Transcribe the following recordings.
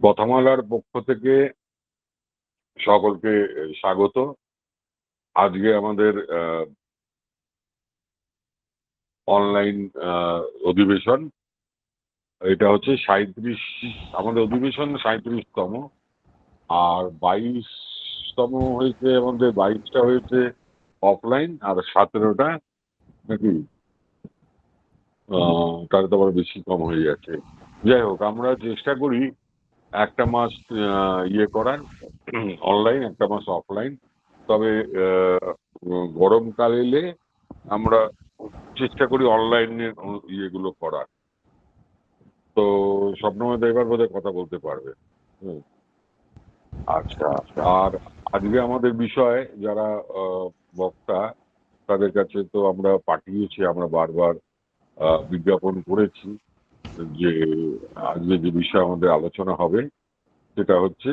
কথামালার পক্ষ থেকে সকলকে স্বাগত। আজকে আমাদের অনলাইন অধিবেশন। এটা হচ্ছে 37, আমাদের অধিবেশন 37তম, আর 22তম হয়েছে আমাদের, 22টা হয়েছে অফলাইন আর 17টা নাকি, তাহলে তো আবার বেশি কম হয়ে যাচ্ছে। যাই হোক, আমরা চেষ্টা করি একটা মাস ইয়ে করার অনলাইন, একটা মাস অফলাইন। তবে গরমকাল এলে আমরা চেষ্টা করি অনলাইনের ইয়েগুলো করার। তো স্বপ্নময় এবার বোধহয় কথা বলতে পারবে। আচ্ছা, আর আজকে আমাদের বিষয় যারা বক্তা, তাদের কাছে তো আমরা পাঠিয়েছি, আমরা বারবার বিজ্ঞাপন করেছি যে আজকে যে বিষয় আমাদের আলোচনা হবে সেটা হচ্ছে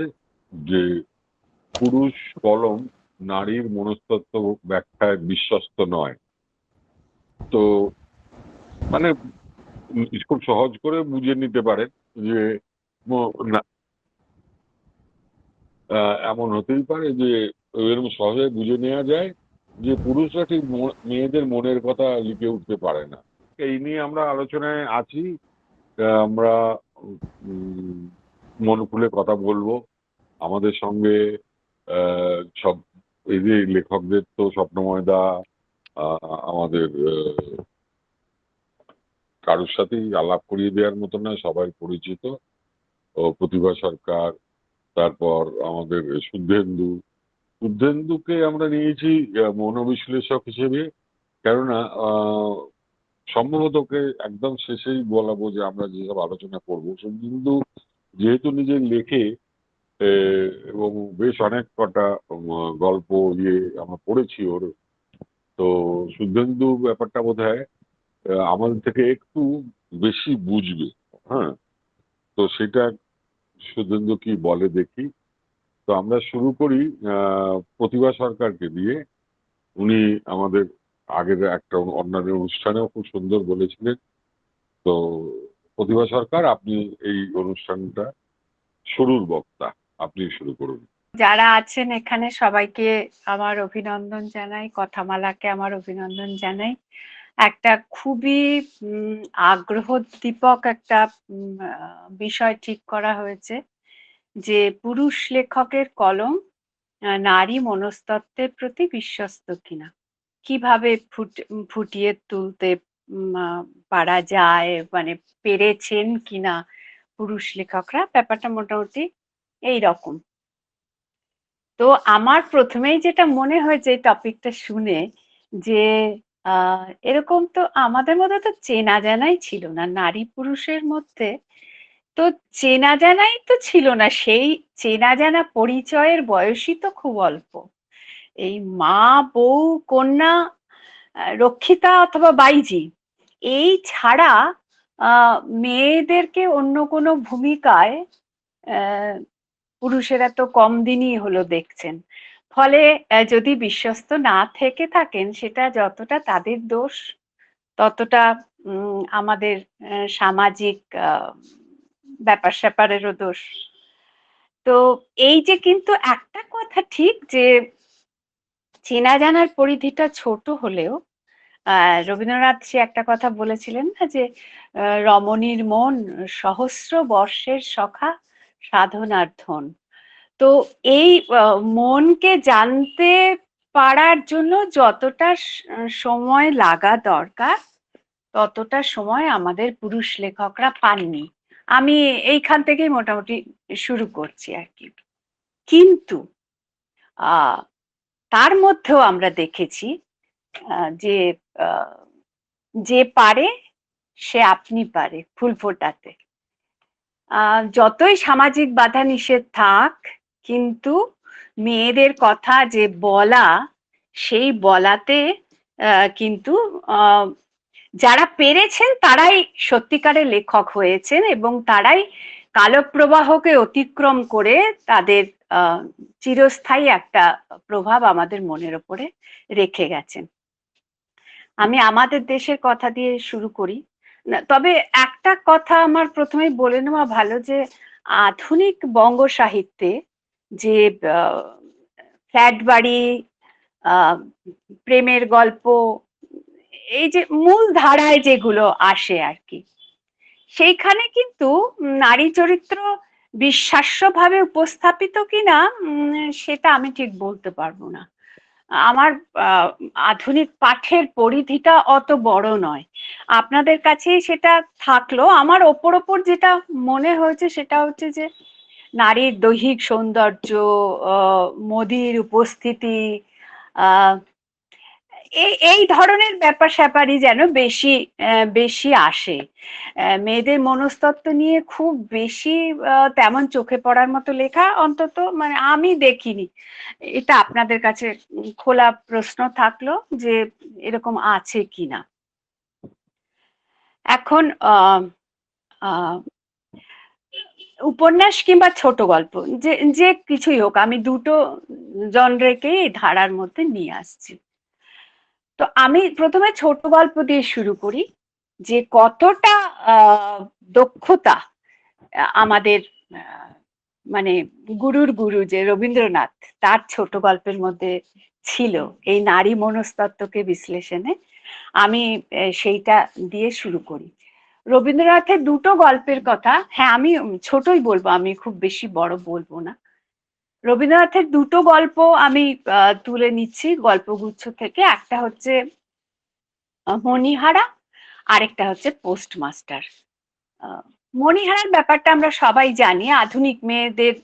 যে পুরুষ কলম নারীর মনস্তত্ত্ব ব্যাখ্যায় বিশ্বস্ত নয়। তো মানে খুব সহজ করে বুঝে নিতে পারেন যে এমন হতেই পারে যে এরকম সহজে বুঝে নেওয়া যায় যে পুরুষরা ঠিক মেয়েদের মনের কথা লিখে উঠতে পারে না। এই নিয়ে আমরা আলোচনায় আছি। আমরা মন খুলে কথা বলবো। আমাদের সঙ্গে সব এই যে লেখকদের তো স্বপ্নময়দা আমাদের কারোর সাথেই আলাপ করিয়ে দেওয়ার মতো নয়, সবাই পরিচিত। ও প্রতিভা সরকার, তারপর আমাদের শুদ্ধেন্দুকে আমরা নিয়েছি মনোবিশ্লেষক হিসেবে, কেননা সম্ভবত ওকে একদম শেষেই বলাবো যে আমরা যেসব আলোচনা করবো। শুদ্ধেন্দু যেহেতু নিজে লেখে এবং বেশ অনেক কটা গল্প আমরা পড়েছি ওর, তো শুদ্ধেন্দু ব্যাপারটা বোধ হয় আমাদের থেকে একটু বেশি বুঝবে। হ্যাঁ, তো সেটা শুদ্ধেন্দু কি বলে দেখি। তো আমরা শুরু করি প্রতিভা সরকারকে দিয়ে। উনি আমাদের আগের একটা অন্যান্য অনুষ্ঠানেও খুব সুন্দর বলেছিলেন। তো প্রতিভা সরকার, আপনি এই অনুষ্ঠানটা শুরুর বক্তা, আপনি শুরু করুন। যারা আছেন এখানে সবাইকে আমার অভিনন্দন জানাই, কথামালাকে আমার অভিনন্দন জানাই। একটা খুবই আগ্রহোদ্দীপক একটা বিষয় ঠিক করা হয়েছে যে পুরুষ লেখকের কলম নারী মনস্তত্ত্বের প্রতি বিশ্বস্ত কিনা, কিভাবে ফুটিয়ে তুলতে পারা যায়, মানে পেরেছেন কিনা পুরুষ লেখকরা, ব্যাপারটা মোটামুটি এই রকম। তো আমার প্রথমেই যেটা মনে হয়েছে এই টপিকটা শুনে যে এরকম তো আমাদের মধ্যে তো চেনা জানাই ছিল না, নারী পুরুষের মধ্যে তো চেনা জানাই তো ছিল না। সেই চেনা জানা পরিচয়ের বয়সই তো খুব অল্প। এই মা, বউ, কন্যা, রক্ষিতা অথবা বাইজি, এই ছাড়া মেয়েদেরকে অন্য কোনো ভূমিকায় পুরুষেরা তো কম দিনই হলো দেখছেন। ফলে যদি বিশ্বস্ত না থেকে থাকেন, সেটা যতটা তাদের দোষ, ততটা আমাদের সামাজিক ব্যাপার স্যাপারেরও দোষ। তো এই যে, কিন্তু একটা কথা ঠিক যে চেনা জানার পরিধিটা ছোট হলেও রবীন্দ্রনাথ সে একটা কথা বলেছিলেন না যে রমণীর মন সহস্র বর্ষের সখা সাধনার ধন। তো এই মনকে জানতে পারার জন্য যতটা সময় লাগা দরকার, ততটা সময় আমাদের পুরুষ লেখকরা পাননি। আমি এইখান থেকেই মোটামুটি শুরু করছি আর কি। কিন্তু তার মধ্যেও আমরা দেখেছি যে যে পারে সে আপনি পারে ফুল ফোটাতে। যতই সামাজিক বাধা নিষেধ থাক, কিন্তু মেয়েদের কথা যে বলা, সেই বলাতে কিন্তু যারা পেরেছেন তারাই সত্যিকারের লেখক হয়েছেন, এবং তারাই কালপ্রবাহকে অতিক্রম করে তাদের চিরস্থায়ী একটা প্রভাব আমাদের মনের ওপরে রেখে গেছেন। আমি আমাদের দেশের কথা দিয়ে শুরু করি। তবে একটা কথা আমার প্রথমেই বলে নেওয়া ভালো যে আধুনিক বঙ্গ সাহিত্যে যে ফ্ল্যাট বাড়ি, আহ, প্রেমের গল্প, এই যে মূল ধারায় যেগুলো আসে আর কি, সেইখানে কিন্তু নারী চরিত্র বিশ্বাস্যভাবে উপস্থাপিত কিনা সেটা আমি ঠিক বলতে পারবো না। আমার আহ, আধুনিক পাঠের পরিধিটা অত বড় নয়। আপনাদের কাছেই সেটা থাকলো। আমার ওপর ওপর যেটা মনে হয়েছে সেটা হচ্ছে যে নারীর দৈহিক সৌন্দর্য, মোদির উপস্থিতি, আহ এই এই ধরনের ব্যাপার স্যাপারই যেন বেশি বেশি আসে। মেয়েদের মনস্তত্ত্ব নিয়ে খুব বেশি তেমন চোখে পড়ার মতো লেখা অন্তত মানে আমি দেখিনি। এটা আপনাদের কাছে খোলা প্রশ্ন থাকলো যে এরকম আছে কিনা। এখন আহ উপন্যাস কিংবা ছোট গল্প, যে যে কিছুই হোক, আমি দুটো জনরেকেই এই ধারার মধ্যে নিয়ে আসছি। তো আমি প্রথমে ছোট গল্প দিয়ে শুরু করি, যে কতটা দক্ষতা আমাদের মানে গুরুর গুরু যে রবীন্দ্রনাথ, তার ছোট গল্পের মধ্যে ছিল এই নারী মনস্তত্ত্বকে বিশ্লেষণে। আমি সেইটা দিয়ে শুরু করি। রবীন্দ্রনাথের দুটো গল্পের কথা, হ্যাঁ আমি ছোটই বলবো, আমি খুব বেশি বড় বলবো না। রবীন্দ্রনাথের দুটো গল্প আমি তুলে নিচ্ছি গল্পগুচ্ছ থেকে। একটা হচ্ছে মণিহারা, আরেকটা হচ্ছে পোস্টমাস্টার। মণিহারার ব্যাপারটা আমরা সবাই জানি। আধুনিক মেয়েদের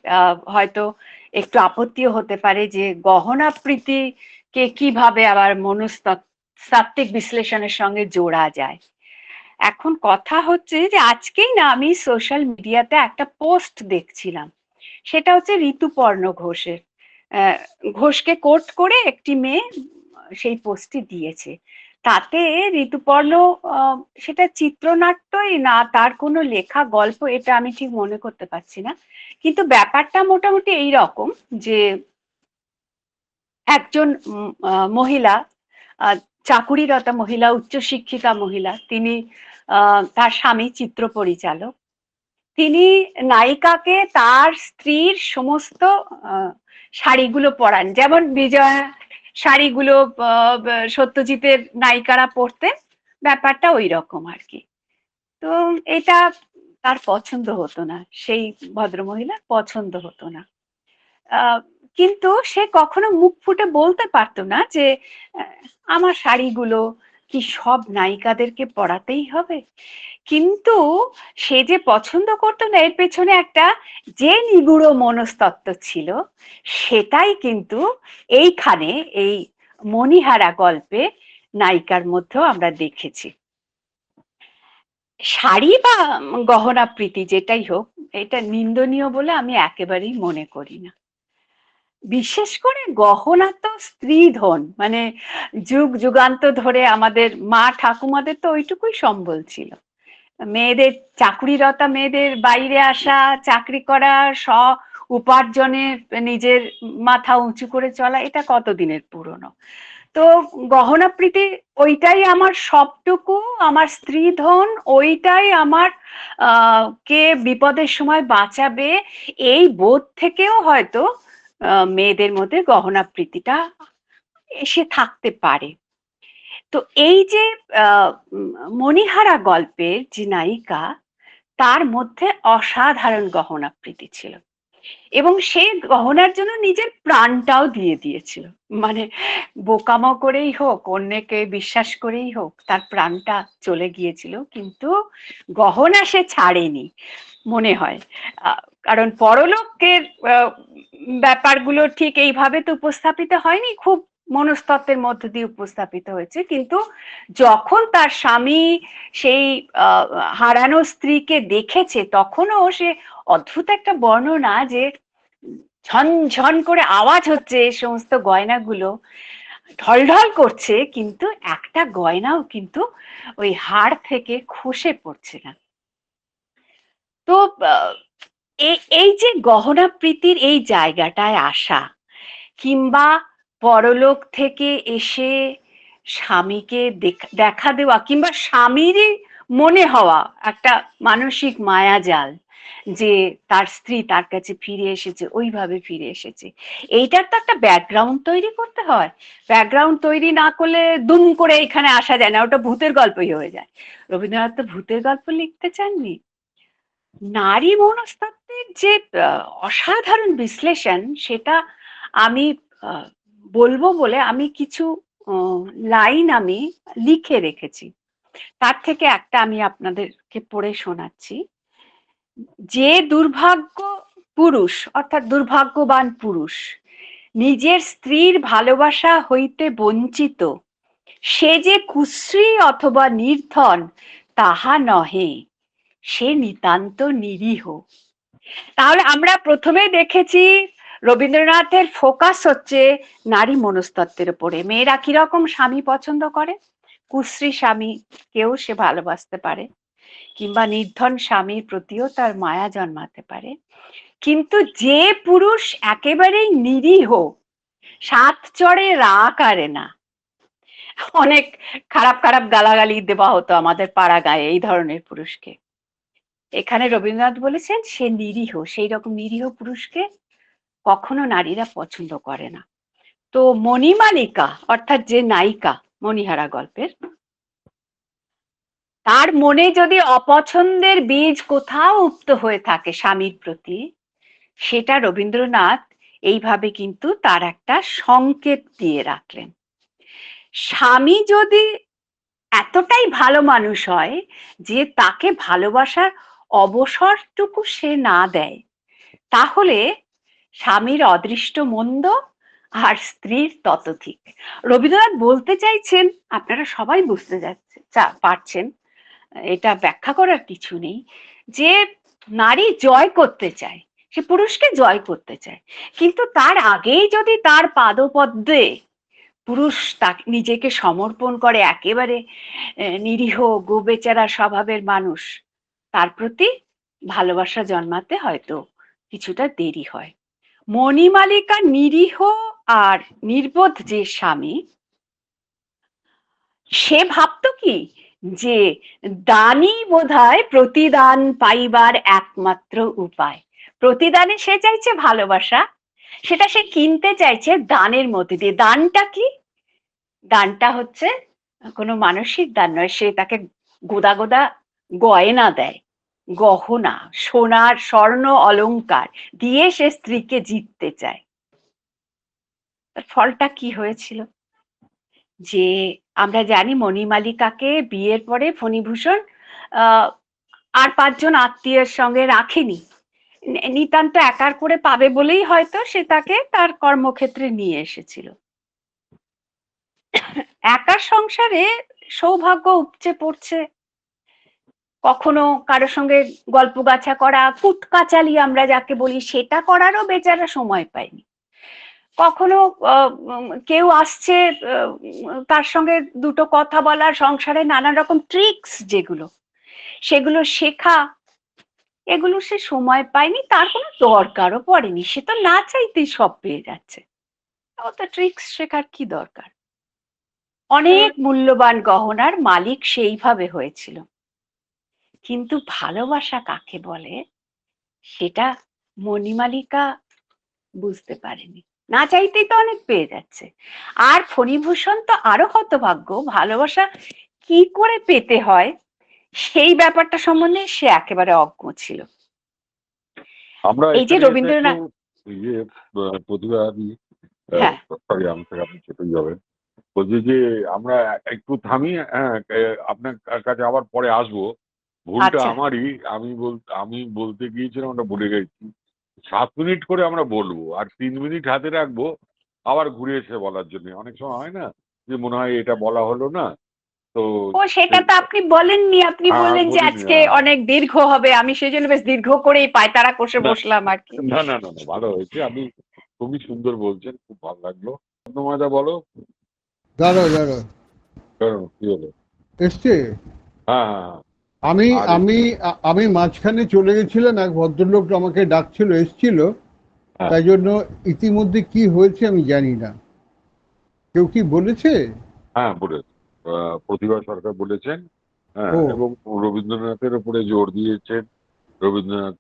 হয়তো একটু আপত্তিও হতে পারে যে গহনা প্রীতিকে কিভাবে আবার মনস্তাত্ত্বিক বিশ্লেষণের সঙ্গে জোড়া যায়। এখন কথা হচ্ছে যে আজকেই না আমি সোশ্যাল মিডিয়াতে একটা পোস্ট দেখছিলাম, সেটা হচ্ছে ঋতুপর্ণ ঘোষের। ঘোষকে কোট করে একটি মেয়ে সেই পোস্টটি দিয়েছে। তাতে ঋতুপর্ণ, সেটা চিত্রনাট্যই না তার কোনো লেখা গল্প, এটা আমি ঠিক মনে করতে পারছি না, কিন্তু ব্যাপারটা মোটামুটি এই রকম যে একজন মহিলা, চাকুরিরতা মহিলা, উচ্চশিক্ষিতা মহিলা, তিনি তার স্বামী চিত্র পরিচালক। তিনি নায়িকাকে তার স্ত্রীর সমস্ত শাড়িগুলো পরান, যেমন বিজয়া শাড়িগুলো সত্যজিতের নায়িকারা পরতেন, ব্যাপারটা ওই রকম আর কি। তো এটা তার পছন্দ হতো না, সেই ভদ্রমহিলার পছন্দ হতো না। কিন্তু সে কখনো মুখ ফুটে বলতে পারতো না যে আমার শাড়িগুলো কি সব নায়িকাদেরকে পরাতেই হবে। কিন্তু সে যে পছন্দ করতো না, এর পেছনে একটা যে নিগূঢ় মনস্তত্ত্ব ছিল, সেটাই কিন্তু এইখানে এই মণিহারা গল্পে নায়িকার মধ্যেও আমরা দেখেছি। শাড়ি বা গহনা প্রীতি যেটাই হোক, এটা নিন্দনীয় বলে আমি একেবারেই মনে করি না। বিশেষ করে গহনা তো স্ত্রী ধন, মানে যুগ যুগান্ত ধরে আমাদের মা ঠাকুমাদের তো ওইটুকুই সম্বল ছিল। মেয়েদের, চাকরিরতা মেয়েদের বাইরে আসা, চাকরি করা, উপার্জনে নিজের মাথা উঁচু করে চলা, এটা কতদিনের পুরনো। তো গহনা প্রীতি ওইটাই আমার সবটুকু, আমার স্ত্রী ধন, ওইটাই আমার কে বিপদের সময় বাঁচাবে, এই বোধ থেকেও হয়তো মেয়েদের মধ্যে গহনা প্রীতিটা এসে থাকতে পারে। তো এই যে মণিহারা গল্পের যে নায়িকা, তার মধ্যে অসাধারণ গহনা প্রীতি ছিল, এবং সে গহনার জন্য নিজের প্রাণটাও দিয়ে দিয়েছিল। মানে বোকামো করেই হোক, অন্যকে বিশ্বাস করেই হোক, তার প্রাণটা চলে গিয়েছিল, কিন্তু গহনা সে ছাড়েনি মনে হয়। কারণ পরলোকের ব্যাপারগুলো ঠিক এইভাবে তো উপস্থাপিত হয়নি, খুব মনস্তত্ত্বের মধ্য দিয়ে উপস্থাপিত হয়েছে। কিন্তু যখন তার স্বামী সেই হারানো স্ত্রীকে দেখেছে, তখনও সে অদ্ভুত একটা বর্ণনা, যে ঝনঝন করে আওয়াজ হচ্ছে, এই সমস্ত গয়নাগুলো ঢলঢল করছে, কিন্তু একটা গয়নাও কিন্তু ওই হাড় থেকে খসে পড়ছে না। তো এই যে গহনা প্রীতির এই জায়গাটায় আসা, কিংবা পরলোক থেকে এসে স্বামীকে দেখা দেওয়া, কিংবা স্বামীরই মনে হওয়া একটা মানসিক মায়াজাল যে তার স্ত্রী তার কাছে ফিরে এসেছে, ওইভাবে ফিরে এসেছে। এইটার তো একটা ব্যাকগ্রাউন্ড তৈরি করতে হয়। ব্যাকগ্রাউন্ড তৈরি না করলে দুম করে এখানে আসা যায় না, ওটা ভূতের গল্পই হয়ে যায়। রবীন্দ্রনাথ তো ভূতের গল্প লিখতে চাননি। নারী মনস্তত্ত্বের যে অসাধারণ বিশ্লেষণ, সেটা আমি আহ, বলবো বলে আমি কিছু লাইন আমি লিখে রেখেছি। তার থেকে একটা আমি আপনাদেরকে পড়ে শোনাচ্ছি। যে দুর্ভাগ্য পুরুষ, অর্থাৎ দুর্ভাগ্যবান পুরুষ, নিজের স্ত্রীর ভালোবাসা হইতে বঞ্চিত, সে যে কুশ্রী অথবা নির্ধন তাহা নহে, সে নিতান্ত নিরীহ। তাহলে আমরা প্রথমে দেখেছি রবীন্দ্রনাথের ফোকাস হচ্ছে নারী মনস্তত্ত্বের উপরে। মেয়েরা কিরকম স্বামী পছন্দ করে, কুশ্রী স্বামী কেউ সে ভালোবাসতে পারে, কিংবা নির্ধন স্বামীর প্রতিও তার মায়া জন্মাতে পারে। কিন্তু যে পুরুষ একেবারেই নিরীহ, সাত চড়ে রা করে না, অনেক খারাপ খারাপ গালাগালি দেওয়া হতো আমাদের পাড়া গায়ে এই ধরনের পুরুষকে, এখানে রবীন্দ্রনাথ বলেছেন সে নিরীহ, সেই রকম নিরীহ পুরুষকে কখনো নারীরা পছন্দ করে না। তো মণিমালিকা অর্থাৎ যে নায়িকা মণিহারা গল্পের, তার মনে যদি অপছন্দের বীজ কোথাও উপ্ত হয়ে থাকে স্বামীর প্রতি, সেটা রবীন্দ্রনাথ এইভাবে কিন্তু তার একটা সংকেত দিয়ে রাখলেন। স্বামী যদি এতটাই ভালো মানুষ হয় যে তাকে ভালোবাসার অবসরটুকু সে না দেয়, তাহলে স্বামীর অদৃষ্ট মন্দ আর স্ত্রীর ততোধিক। রবীন্দ্রনাথ বলতে চাইছেন, আপনারা সবাই বুঝতে পারছেন, এটা ব্যাখ্যা করার কিছু নেই, যে নারী জয় করতে চায়, সে পুরুষকে জয় করতে চায়, কিন্তু তার আগেই যদি তার পাদপদ্মে পুরুষ তাকে নিজেকে সমর্পণ করে, একেবারে নিরীহ গোবেচারা স্বভাবের মানুষ, তার প্রতি ভালোবাসা জন্মাতে হয়তো কিছুটা দেরি হয়। মণিমালিকা নিরীহ আর নির্বোধ যে স্বামী, সে ভাবতো কি যে দানই বোধহয় প্রতিদান পাইবার একমাত্র উপায়। প্রতিদানে সে চাইছে ভালোবাসা, সেটা সে কিনতে চাইছে দানের মধ্যে দিয়ে। দানটা কি? দানটা হচ্ছে কোনো মানসিক দান নয়, সে তাকে গোদা গোদা গয়না দেয়, গহনা, সোনার স্বর্ণ অলংকার দিয়ে সে স্ত্রীকে জিততে চায়। তার ফলটা কি হয়েছিল? যে আমরা জানি মণিমালিকাকে বিয়ের পরে ফণিভূষণ আর 5 জন আত্মীয়ের সঙ্গে রাখেনি, নিতান্ত একার করে পাবে বলেই হয়তো সে তাকে তার কর্মক্ষেত্রে নিয়ে এসেছিল। একার সংসারে সৌভাগ্য উপচে পড়ছে, কখনো কারোর সঙ্গে গল্প গাছা করা, কুটকাচালি আমরা যাকে বলি, সেটা করারও বেচারা সময় পায়নি। কখনো কেউ আসছে, তার সঙ্গে দুটো কথা বলার, সংসারে নানান রকম ট্রিক্স যেগুলো, সেগুলো শেখা, এগুলো সে সময় পায়নি, তার কোনো দরকারও পড়েনি। সে তো না চাইতেই সব পেয়ে যাচ্ছে, ও তো ট্রিক্স শেখার কি দরকার। অনেক মূল্যবান গহনার মালিক সেইভাবে হয়েছিল, কিন্তু ভালোবাসা কাকে বলে সেটা মণিমালিকা বুঝতে পারেনি। না চাইতেই তো অনেক পেয়ে যাচ্ছে। আর ফণিভূষণ তো আরো হতভাগ্য, ভালোবাসা কি করে পেতে হয় সেই ব্যাপারটা সম্বন্ধে সে একেবারে অজ্ঞ ছিল। আমরা এই যে এখানে এসে একটু রবীন্দ্রনাথ, ইয়ে প্রতিভা আমি হ্যাঁ সরি আমি থেকে আপনি চেপে যাবেন, বলছি যে আমরা একটু থামি, হ্যাঁ আপনার কাছে আবার পরে আসবো। ভুলটা আচ্ছা, আমারই, আমি বলতে গিয়েছিলাম ওটা ভুলে গেছি। 7 মিনিট করে আমরা বলবো আর 3 মিনিট হাতে রাখবো আবার ঘুরে এসে বলার জন্য। অনেক সময় হয় না যে মনে হয় এটা বলা হলো না, তো ও সেটা তো আপনি বলেননি, আপনি হ্যাঁ বললেন যে বলিনি, আজকে হ্যাঁ অনেক দীর্ঘ হবে, আমি সেই জন্য বেশ দীর্ঘ করেই পায়তারা কষে না বসলাম আর কি। না না না না, ভালো হয়েছে, আপনি খুবই সুন্দর বলছেন, খুব ভালো লাগলো। পদ্মমাদা বলো। দাঁড়ো দাঁড়ো, কেন কি হলো? এসছে। হ্যাঁ হ্যাঁ হ্যাঁ। আমি আর আমি আমি মাঝখানে চলে গেছিলাম, এক ভদ্রলোক আমাকে ডাকছিল, এসছিল, হ্যাঁ তাই জন্য ইতিমধ্যে কি হয়েছে আমি জানি না। কেউ কি বলেছে? হ্যাঁ বলেছে, প্রতিভা সরকার বলেছেন হ্যাঁ, ও এবং রবীন্দ্রনাথের উপরে জোর দিয়েছেন। রবীন্দ্রনাথ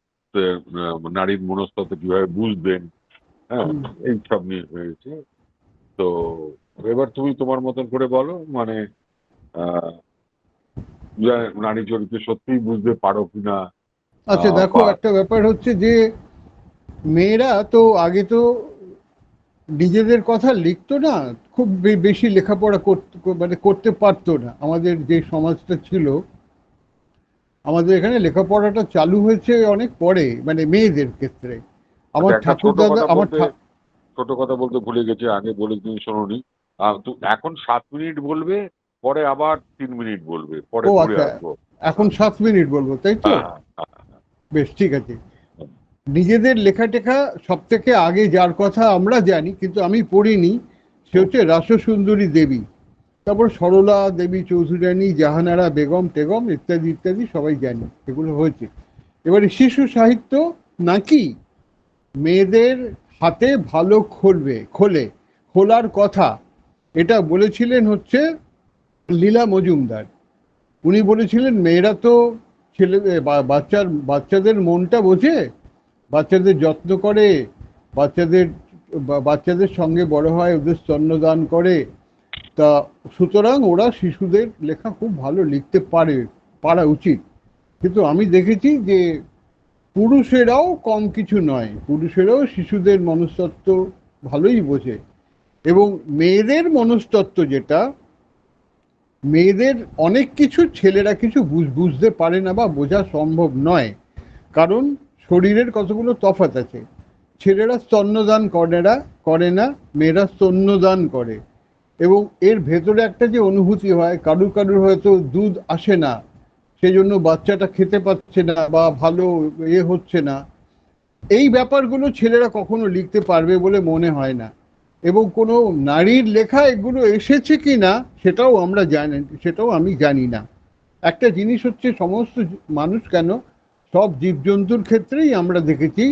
নারীর মনস্তত্ত্ব কিভাবে বুঝবেন, হ্যাঁ, হুম। এইসব নিয়ে হয়েছে। তো এবার তুমি তোমার মতন করে বলো, মানে আহ, নারী চরিত্র সত্যিই বুঝতে পারো কিনা, আচ্ছা দেখো, বা একটা ব্যাপার হচ্ছে যে মেয়েরা তো আগে তো নিজেদের কথা লিখতো না, খুব বেশি লেখাপড়া করতে মানে করতে পারতো না। আমাদের যে সমাজটা ছিল, আমাদের এখানে লেখাপড়াটা চালু হয়েছে অনেক পরে, মানে মেয়েদের ক্ষেত্রে। আচ্ছা, আমার একটা ঠাকুর দাদা, ছোট কথা বলতে ভুলে গেছি, আগে বলে তুমি শোনোনি। তো এখন 7 মিনিট বলবে, পরে আবার 3 মিনিট বলবে, পরে ও ঘুরে আচ্ছা, আসবো। এখন 7 মিনিট বলবো তাই তো? হ্যাঁ, হ্যাঁ, বেশ, ঠিক আছে। নিজেদের লেখা টেখা সব থেকে আগে যার কথা আমরা জানি, কিন্তু আমি পড়িনি, সে হ্যাঁ। হচ্ছে রাসসুন্দরী দেবী। তারপর সরলা দেবী চৌধুরানী, জাহানারা বেগম টেগম ইত্যাদি ইত্যাদি সবাই জানি, এগুলো হয়েছে। এবারে শিশু সাহিত্য নাকি মেয়েদের হাতে ভালো খোলার কথা, এটা বলেছিলেন হচ্ছে লীলা মজুমদার। উনি বলেছিলেন মেয়েরা তো বাচ্চাদের মনটা বোঝে, বাচ্চাদের যত্ন করে, বাচ্চাদের বাচ্চাদের সঙ্গে বড় হয়, ওদের স্তন্যদান করে। তা সুতরাং ওরা শিশুদের লেখা খুব ভালো লিখতে পারা উচিত। কিন্তু আমি দেখেছি যে পুরুষেরাও কম কিছু নয়, পুরুষেরাও শিশুদের মনস্তত্ত্ব ভালোই বোঝে। এবং মেয়েদের মনস্তত্ত্ব যেটা, মেয়েদের অনেক কিছু ছেলেরা কিছু বুঝতে পারে না বা বোঝা সম্ভব নয়। কারণ শরীরের কতগুলো তফাৎ আছে। ছেলেরা স্তন্যদান করে না, মেয়েরা স্তন্যদান করে। এবং এর ভেতরে একটা যে অনুভূতি হয়, কারুর হয়তো দুধ আসে না, সেই জন্য বাচ্চাটা খেতে পাচ্ছে না বা ভালো হচ্ছে না, এই ব্যাপারগুলো ছেলেরা কখনো লিখতে পারবে বলে মনে হয় না। এবং কোনো নারীর লেখা এগুলো এসেছে কি না সেটাও আমি জানি না। একটা জিনিস হচ্ছে, সমস্ত মানুষ কেন, সব জীবজন্তুর ক্ষেত্রেই আমরা দেখেছি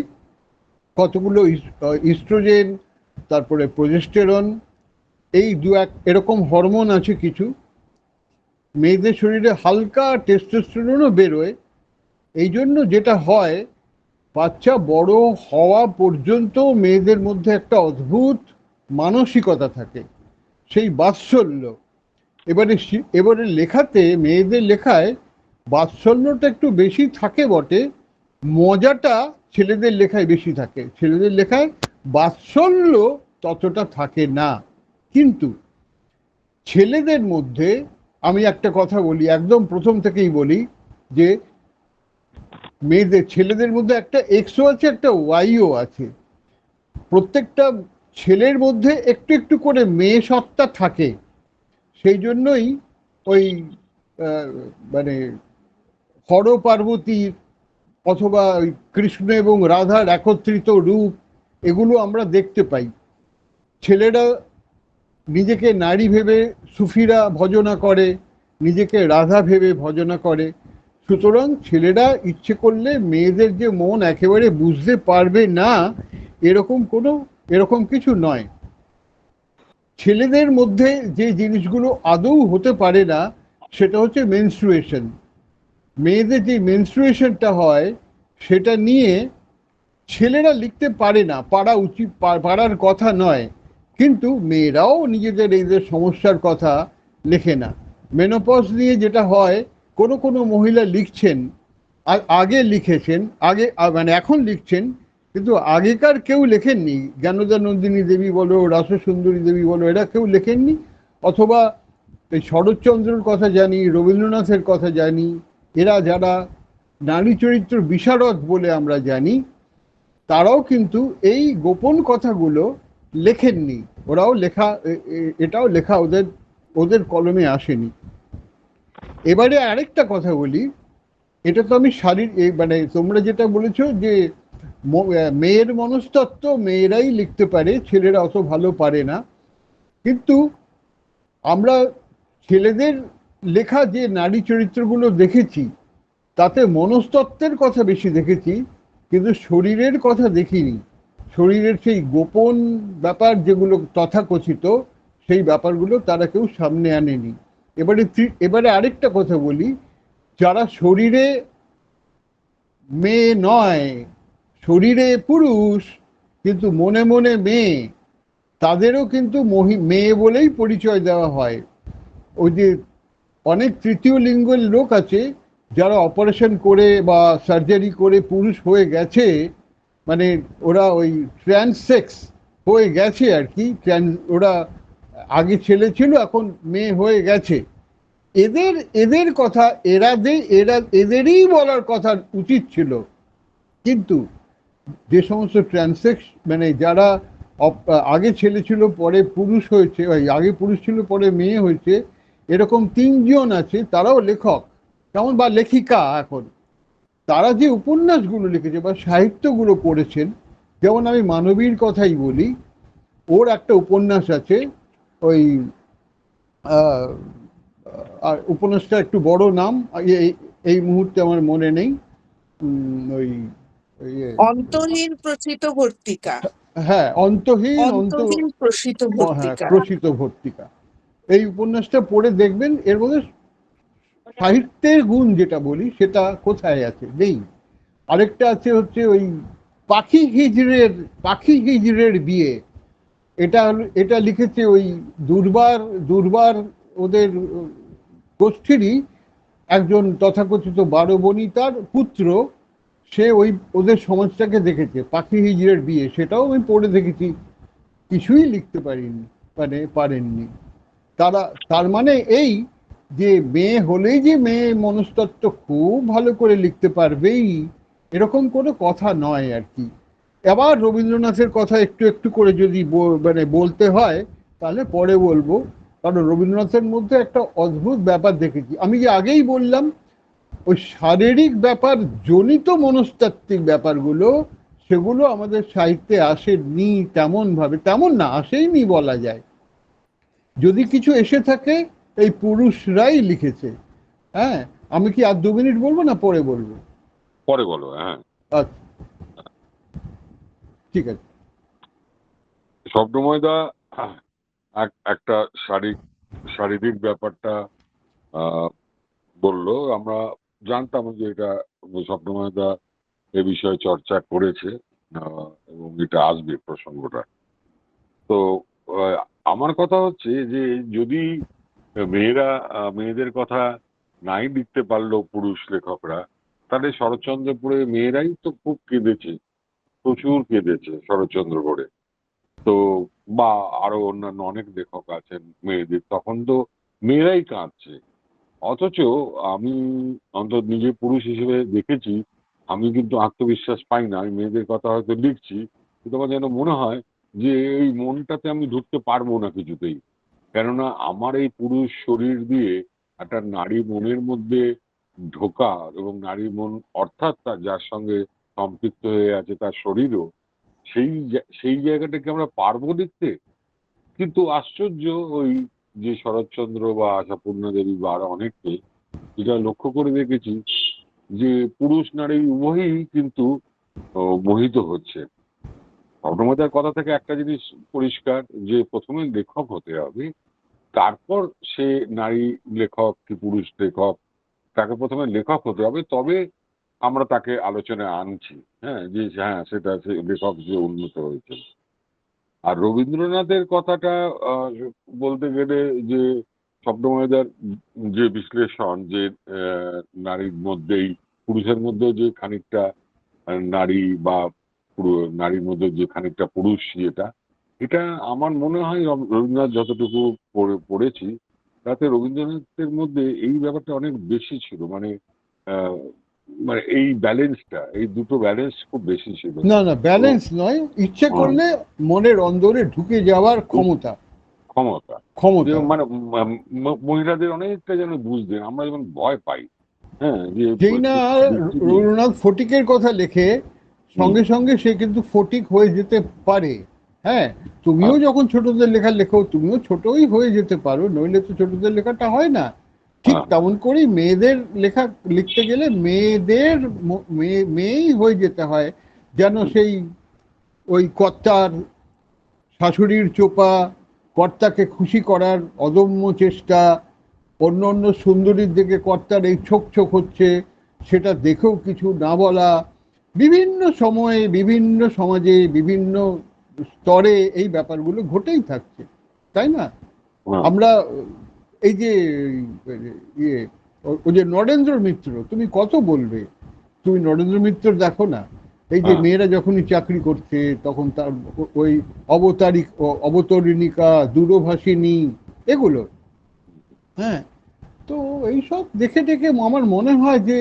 কতগুলো ইস্ট্রোজেন, তারপরে প্রোজেস্টেরন, এই এরকম হরমোন আছে কিছু। মেয়েদের শরীরে হালকা টেস্টোস্টেরনও বেরোয়। এই জন্য যেটা হয়, বাচ্চা বড় হওয়া পর্যন্ত মেয়েদের মধ্যে একটা অদ্ভুত মানসিকতা থাকে, সেই বাৎসল্য। এবারে লেখাতে, মেয়েদের লেখায় বাৎসল্যটা একটু বেশি থাকে বটে, মজাটা ছেলেদের লেখায় বেশি থাকে। ছেলেদের লেখায় বাৎসল্য ততটা থাকে না। কিন্তু ছেলেদের মধ্যে, আমি একটা কথা বলি, একদম প্রথম থেকেই বলি, যে ছেলেদের মধ্যে একটা এক্সও আছে, একটা ওয়াইও আছে। প্রত্যেকটা ছেলের মধ্যে একটু একটু করে মেয়ে সত্তা থাকে। সেই জন্যই ওই আহ, মানে হর পার্বতীর, অথবা ওই কৃষ্ণ এবং রাধার একত্রিত রূপ, এগুলো আমরা দেখতে পাই। ছেলেরা নিজেকে নারী ভেবে সুফিরা ভজনা করে, নিজেকে রাধা ভেবে ভজনা করে। সুতরাং ছেলেরা ইচ্ছে করলে মেয়েদের যে মন একেবারে বুঝতে পারবে না, এরকম কিছু নয়। ছেলেদের মধ্যে যে জিনিসগুলো আদৌ হতে পারে না, সেটা হচ্ছে মেনস্ট্রুয়েশন। মেয়েদের যে মেনস্ট্রুয়েশনটা হয়, সেটা নিয়ে ছেলেরা লিখতে পারে না, পারার কথা নয়। কিন্তু মেয়েরাও এদের সমস্যার কথা লেখে না। মেনোপজ নিয়ে যেটা হয়, কোনো মহিলা লিখছেন, আগে লিখেছেন, মানে এখন লিখছেন, কিন্তু আগেকার কেউ লেখেননি। জ্ঞানদা নন্দিনী দেবী বলো, রাসসুন্দরী দেবী বলো, এরা কেউ লেখেননি। অথবা এই শরৎচন্দ্রের কথা জানি, রবীন্দ্রনাথের কথা জানি, এরা যারা নারী চরিত্র বিশারদ বলে আমরা জানি, তারাও কিন্তু এই গোপন কথাগুলো লেখেননি। এটাও লেখা ওদের কলমে আসেনি। এবারে আরেকটা কথা বলি, এটা তো আমি মানে তোমরা যেটা বলেছো যে মেয়ের মনস্তত্ত্ব মেয়েরাই লিখতে পারে, ছেলেরা অত ভালো পারে না। কিন্তু আমরা ছেলেদের লেখা যে নারী চরিত্রগুলো দেখেছি, তাতে মনস্তত্ত্বের কথা বেশি দেখেছি, কিন্তু শরীরের কথা দেখিনি। শরীরের সেই গোপন ব্যাপার যেগুলো তথাকথিত, সেই ব্যাপারগুলো তারা কেউ সামনে আনেনি। এবারে আরেকটা কথা বলি, যারা শরীরে মেয়ে নয়, শরীরে পুরুষ কিন্তু মনে মনে মেয়ে, তাদেরও কিন্তু মেয়ে বলেই পরিচয় দেওয়া হয়। ওই যে অনেক তৃতীয় লিঙ্গের লোক আছে যারা অপারেশন করে বা সার্জারি করে পুরুষ হয়ে গেছে, মানে ওরা ওই ট্রান্সসেক্স হয়ে গেছে আর কি, ওরা আগে ছেলে ছিল এখন মেয়ে হয়ে গেছে। এদের এদের কথা এদেরই বলার কথা উচিত ছিল, কিন্তু যে সমস্ত ট্রান্সেক্স মানে যারা আগে ছেলে ছিল পরে পুরুষ হয়েছে, আগে পুরুষ ছিল পরে মেয়ে হয়েছে, এরকম 3 জন আছে, তারাও লেখক কেমন বা লেখিকা এখন, তারা যে উপন্যাসগুলো লিখেছে বা সাহিত্যগুলো করেছেন, যেমন আমি মানবীর কথাই বলি, ওর একটা উপন্যাস আছে, ওই আর উপন্যাসটা একটু বড় নাম, এই মুহূর্তে আমার মনে নেই। ওই অন্তহীন প্রচিত ভর্তিকা। হ্যাঁ, অন্তহীন প্রসিত হ্যাঁ, ভর্তিকা। প্রসিত ভর্তিকা। এই উপন্যাসটা পড়ে দেখবেন এর মধ্যে সাহিত্যের গুণ যেটা বলি সেটা কোথায় আছে, নেই। আরেকটা আছে হচ্ছে ওই পাখি হিজড়ের বিয়ে, এটা লিখেছে ওই দুর্বার ওদের গোষ্ঠীরই একজন তথাকথিত বারবণিতার পুত্র, সে ওদের সমাজটাকে দেখেছে, পাখি হিজড়ের বিয়ে, সেটাও আমি পড়ে দেখেছি, কিছুই লিখতে পারেননি তার মানে এই যে মেয়ে হলেই যে মেয়ে মনস্তত্ত্ব খুব ভালো করে লিখতে পারবেই এরকম কোনো কথা নয় আর কি। এবার রবীন্দ্রনাথের কথা একটু একটু করে যদি বলতে হয় তাহলে পরে বলবো, কারণ রবীন্দ্রনাথের মধ্যে একটা অদ্ভুত ব্যাপার দেখেছি, আমি যে আগেই বললাম ওই শারীরিক ব্যাপার জনিত মনস্তাত্ত্বিক ব্যাপারগুলো, সেগুলো আমাদের সাহিত্যে আসেনি তেমন না, আসেইনি বলা যায়। যদি কিছু এসে থাকে এই পুরুষরাই লিখেছে। হ্যাঁ, আমি কি আর 2 মিনিট বলবো না পরে বলবো? পরে বলো। হ্যাঁ, আচ্ছা, ঠিক আছে। স্বপ্নময়দা একটা শারীরিক ব্যাপারটা বললো। আমরা জানতাম যে এটা স্বপ্নময়দা এ বিষয়ে চর্চা করেছে এবং এটা আসবে প্রসঙ্গটা। তো আমার কথা হচ্ছে যে যদি মেয়েদের কথা নাই লিখতে পারলো পুরুষ লেখকরা, তাহলে শরৎচন্দ্রপুরে মেয়েরাই তো খুব কেঁদেছে, প্রচুর কেঁদেছে শরৎচন্দ্রপুরে। তো বা আরো অন্যান্য অনেক লেখক আছেন মেয়েদের, তখন তো মেয়েরাই কাঁদছে। অথচ আমি অন্তত নিজে পুরুষ হিসেবে দেখেছি, আমি কিন্তু আত্মবিশ্বাস পাই না, আমি মেয়েদের কথা হয়তো লিখছি কিন্তু আমার যেন মনে হয় যে এই মনটাতে আমি ঢুকতে পারবো না কিছুতেই। কেননা আমার এই পুরুষ শরীর দিয়ে একটা নারী মনের মধ্যে ঢোকা, এবং নারী মন অর্থাৎ তার যার সঙ্গে সম্পৃক্ত হয়ে আছে তার শরীরও, সেই জায়গাটাকে আমরা পারবো লিখতে। কিন্তু আশ্চর্য, ওই যে শরৎচন্দ্র বা আশাপূর্ণা দেবী বা আরো অনেককে যেটা লক্ষ্য করে দেখেছি, যে পুরুষ নারী উভয়ই কিন্তু মোহিত হচ্ছে। স্বপ্নময়দার কথা থেকে একটা জিনিস পরিষ্কার, যে প্রথমে লেখক হতে হবে, তারপর সে নারী লেখক কি পুরুষ লেখক, তাকে প্রথমে লেখক হতে হবে, তবে আমরা তাকে আলোচনায় আনছি। হ্যাঁ, যে হ্যাঁ সেটা সে লেখক যে উন্নত হয়েছে। আর রবীন্দ্রনাথের কথাটা বলতে গেলে, যে স্বপ্নময়দার যে বিশ্লেষণ, যে নারীর মধ্যেই পুরুষের মধ্যে যে খানিকটা নারী বা নারীর মধ্যে যে খানিকটা পুরুষ, এটা আমার মনে হয় রবীন্দ্রনাথ যতটুকু পড়েছি তাতে রবীন্দ্রনাথের মধ্যে এই ব্যাপারটা অনেক বেশি ছিল। মানে এই ব্যালেন্সটা, এই দুটো ব্যালেন্স খুব বেশি ছিল। না ব্যালেন্স নয়, ইচ্ছে করলে মনের অন্দরে ঢুকে যাওয়ার ক্ষমতা। মানে মহিলাদের অনেকটা যেন বুঝতেন, আমরা যেমন ভয় পাই। হ্যাঁ, যেই না রবীন্দ্রনাথ ফটিকের কথা লেখে, সঙ্গে সঙ্গে সে কিন্তু ফটিক হয়ে যেতে পারে। হ্যাঁ, তুমিও যখন ছোটদের লেখা লেখো তুমিও ছোটই হয়ে যেতে পারো, নইলে তো ছোটদের লেখাটা হয় না। ঠিক তেমন করেই মেয়েদের লেখা লিখতে গেলে মেয়েই হয়ে যেতে হয়, যেন সেই ওই কর্তার শাশুড়ির চোপা, কর্তাকে খুশি করার অদম্য চেষ্টা, অন্য অন্য সুন্দরীর দিকে কর্তার এই ছোক ছোক হচ্ছে, সেটা দেখেও কিছু না বলা, বিভিন্ন সময়ে বিভিন্ন সমাজে বিভিন্ন স্তরে এই ব্যাপারগুলো ঘটেই থাকছে, তাই না? হ্যাঁ। আমরা এই যে ইয়ে ওই যে নরেন্দ্র মিত্র, তুমি কত বলবে? তুমি নরেন্দ্র মিত্র দেখো না, এই যে মেয়েরা যখনই চাকরি করছে তখন তার ওই অবতরণিকা, দূরভাষিনী, এগুলো, হ্যাঁ। তো এইসব দেখে দেখে আমার মনে হয় যে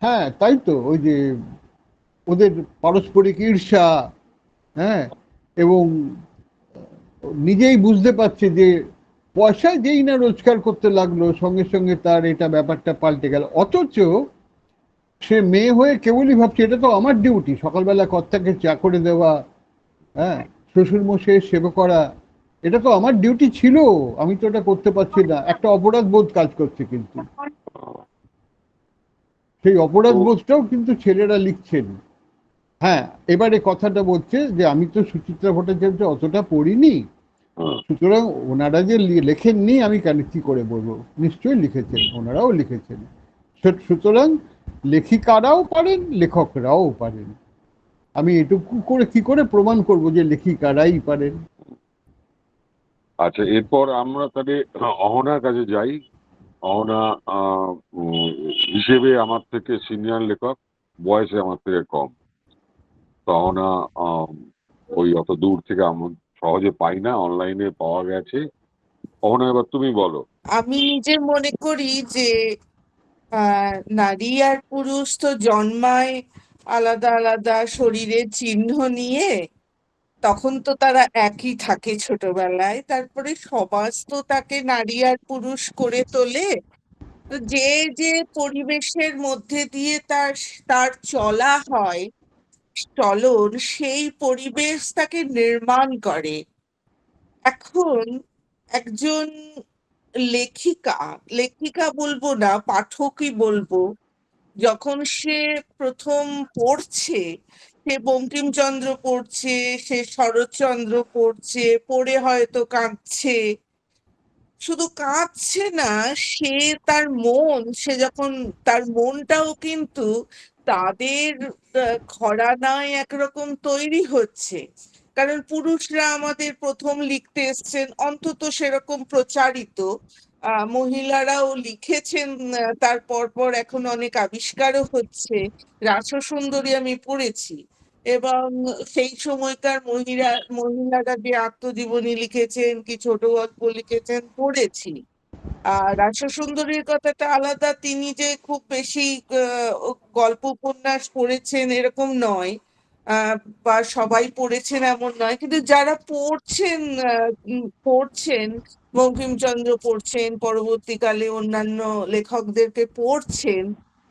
হ্যাঁ তাই তো, ওই যে ওদের পারস্পরিক ঈর্ষা, হ্যাঁ, এবং নিজেই বুঝতে পারছে যে পয়সা যেই না রোজগার করতে লাগলো সঙ্গে সঙ্গে তার এটা ব্যাপারটা পাল্টে গেল, অথচ সে মেয়ে হয়ে কেবলই ভাবছে এটা তো আমার ডিউটি, সকালবেলা কর্তাকে চা করে দেওয়া, হ্যাঁ, শ্বশুর মশাইয়ের সেবা করা, এটা তো আমার ডিউটি ছিল, আমি তো এটা করতে পারছি না, একটা অপরাধ বোধ কাজ করছে। কিন্তু সেই অপরাধ বোধটাও কিন্তু ছেলেরা লিখছেন। হ্যাঁ, এবারে কথাটা বলছে যে আমি তো সুচিত্রা ভট্টাচার্য অতটা পড়িনি, সুতরাং ওনারা যে লেখেননি আমি কেন কি করে বলবো, নিশ্চয়ই লিখেছেন, ওনারাও লিখেছেন। সুতরাং লেখিকারাও পারেন, লেখকরাও পারেন। আমি এটুকু করে কি করে প্রমাণ করব যে লেখিকারাই পারেন? আচ্ছা, এরপর আমরা তাহলে অহনার কাছে যাই। অহনা হিসেবে আমার থেকে সিনিয়র লেখক, বয়সে আমার থেকে কম। তো অহনা ওই অত দূর থেকে আমার সহজে পাই না, অনলাইনে পাওয়া গেছে। অহনা, এবার তুমি বলো। আমি নিজে মনে করি যে নারী আর পুরুষ তো জন্মায় আলাদা আলাদা শরীরের চিহ্ন নিয়ে, তখন তো তারা একই থাকে ছোটবেলায়, তারপরে সমাজ তো তাকে নারী আর পুরুষ করে তোলে। তো যে যে পরিবেশের মধ্যে দিয়ে তার তার চলা হয়, চলন, সেই পরিবেশ তাকে নির্মাণ করে। এখন একজন লেখিকা, লেখিকা বলবো না, পাঠকই বলবো, যখন সে প্রথম পড়ছে, সে বঙ্কিমচন্দ্র পড়ছে, সে শরৎচন্দ্র পড়ছে, পড়ে হয়তো কাঁদছে, শুধু কাঁদছে না, সে তার মন, সে যখন তার মনটাও কিন্তু তাদের ঘরানায় একরকম তৈরি হচ্ছে। কারণ পুরুষরা আমাদের প্রথম লিখতে এসছেন, অন্তত সেরকম প্রচারিত। মহিলারাও লিখেছেন, তার পর এখন অনেক আবিষ্কারও হচ্ছে। রাসসুন্দরী আমি পড়েছি, এবং সেই সময়কার মহিলারা যে আত্মজীবনী লিখেছেন কি ছোট গল্প লিখেছেন পড়েছি। আর রাসসুন্দরীর কথাটা আলাদা, তিনি যে খুব বেশি গল্প উপন্যাস পড়েছেন এরকম নয়, বা সবাই পড়েছেন এমন নয়, কিন্তু যারা পড়ছেন, বঙ্কিমচন্দ্র পড়ছেন, পরবর্তীকালে অন্যান্য লেখকদেরকে পড়ছেন,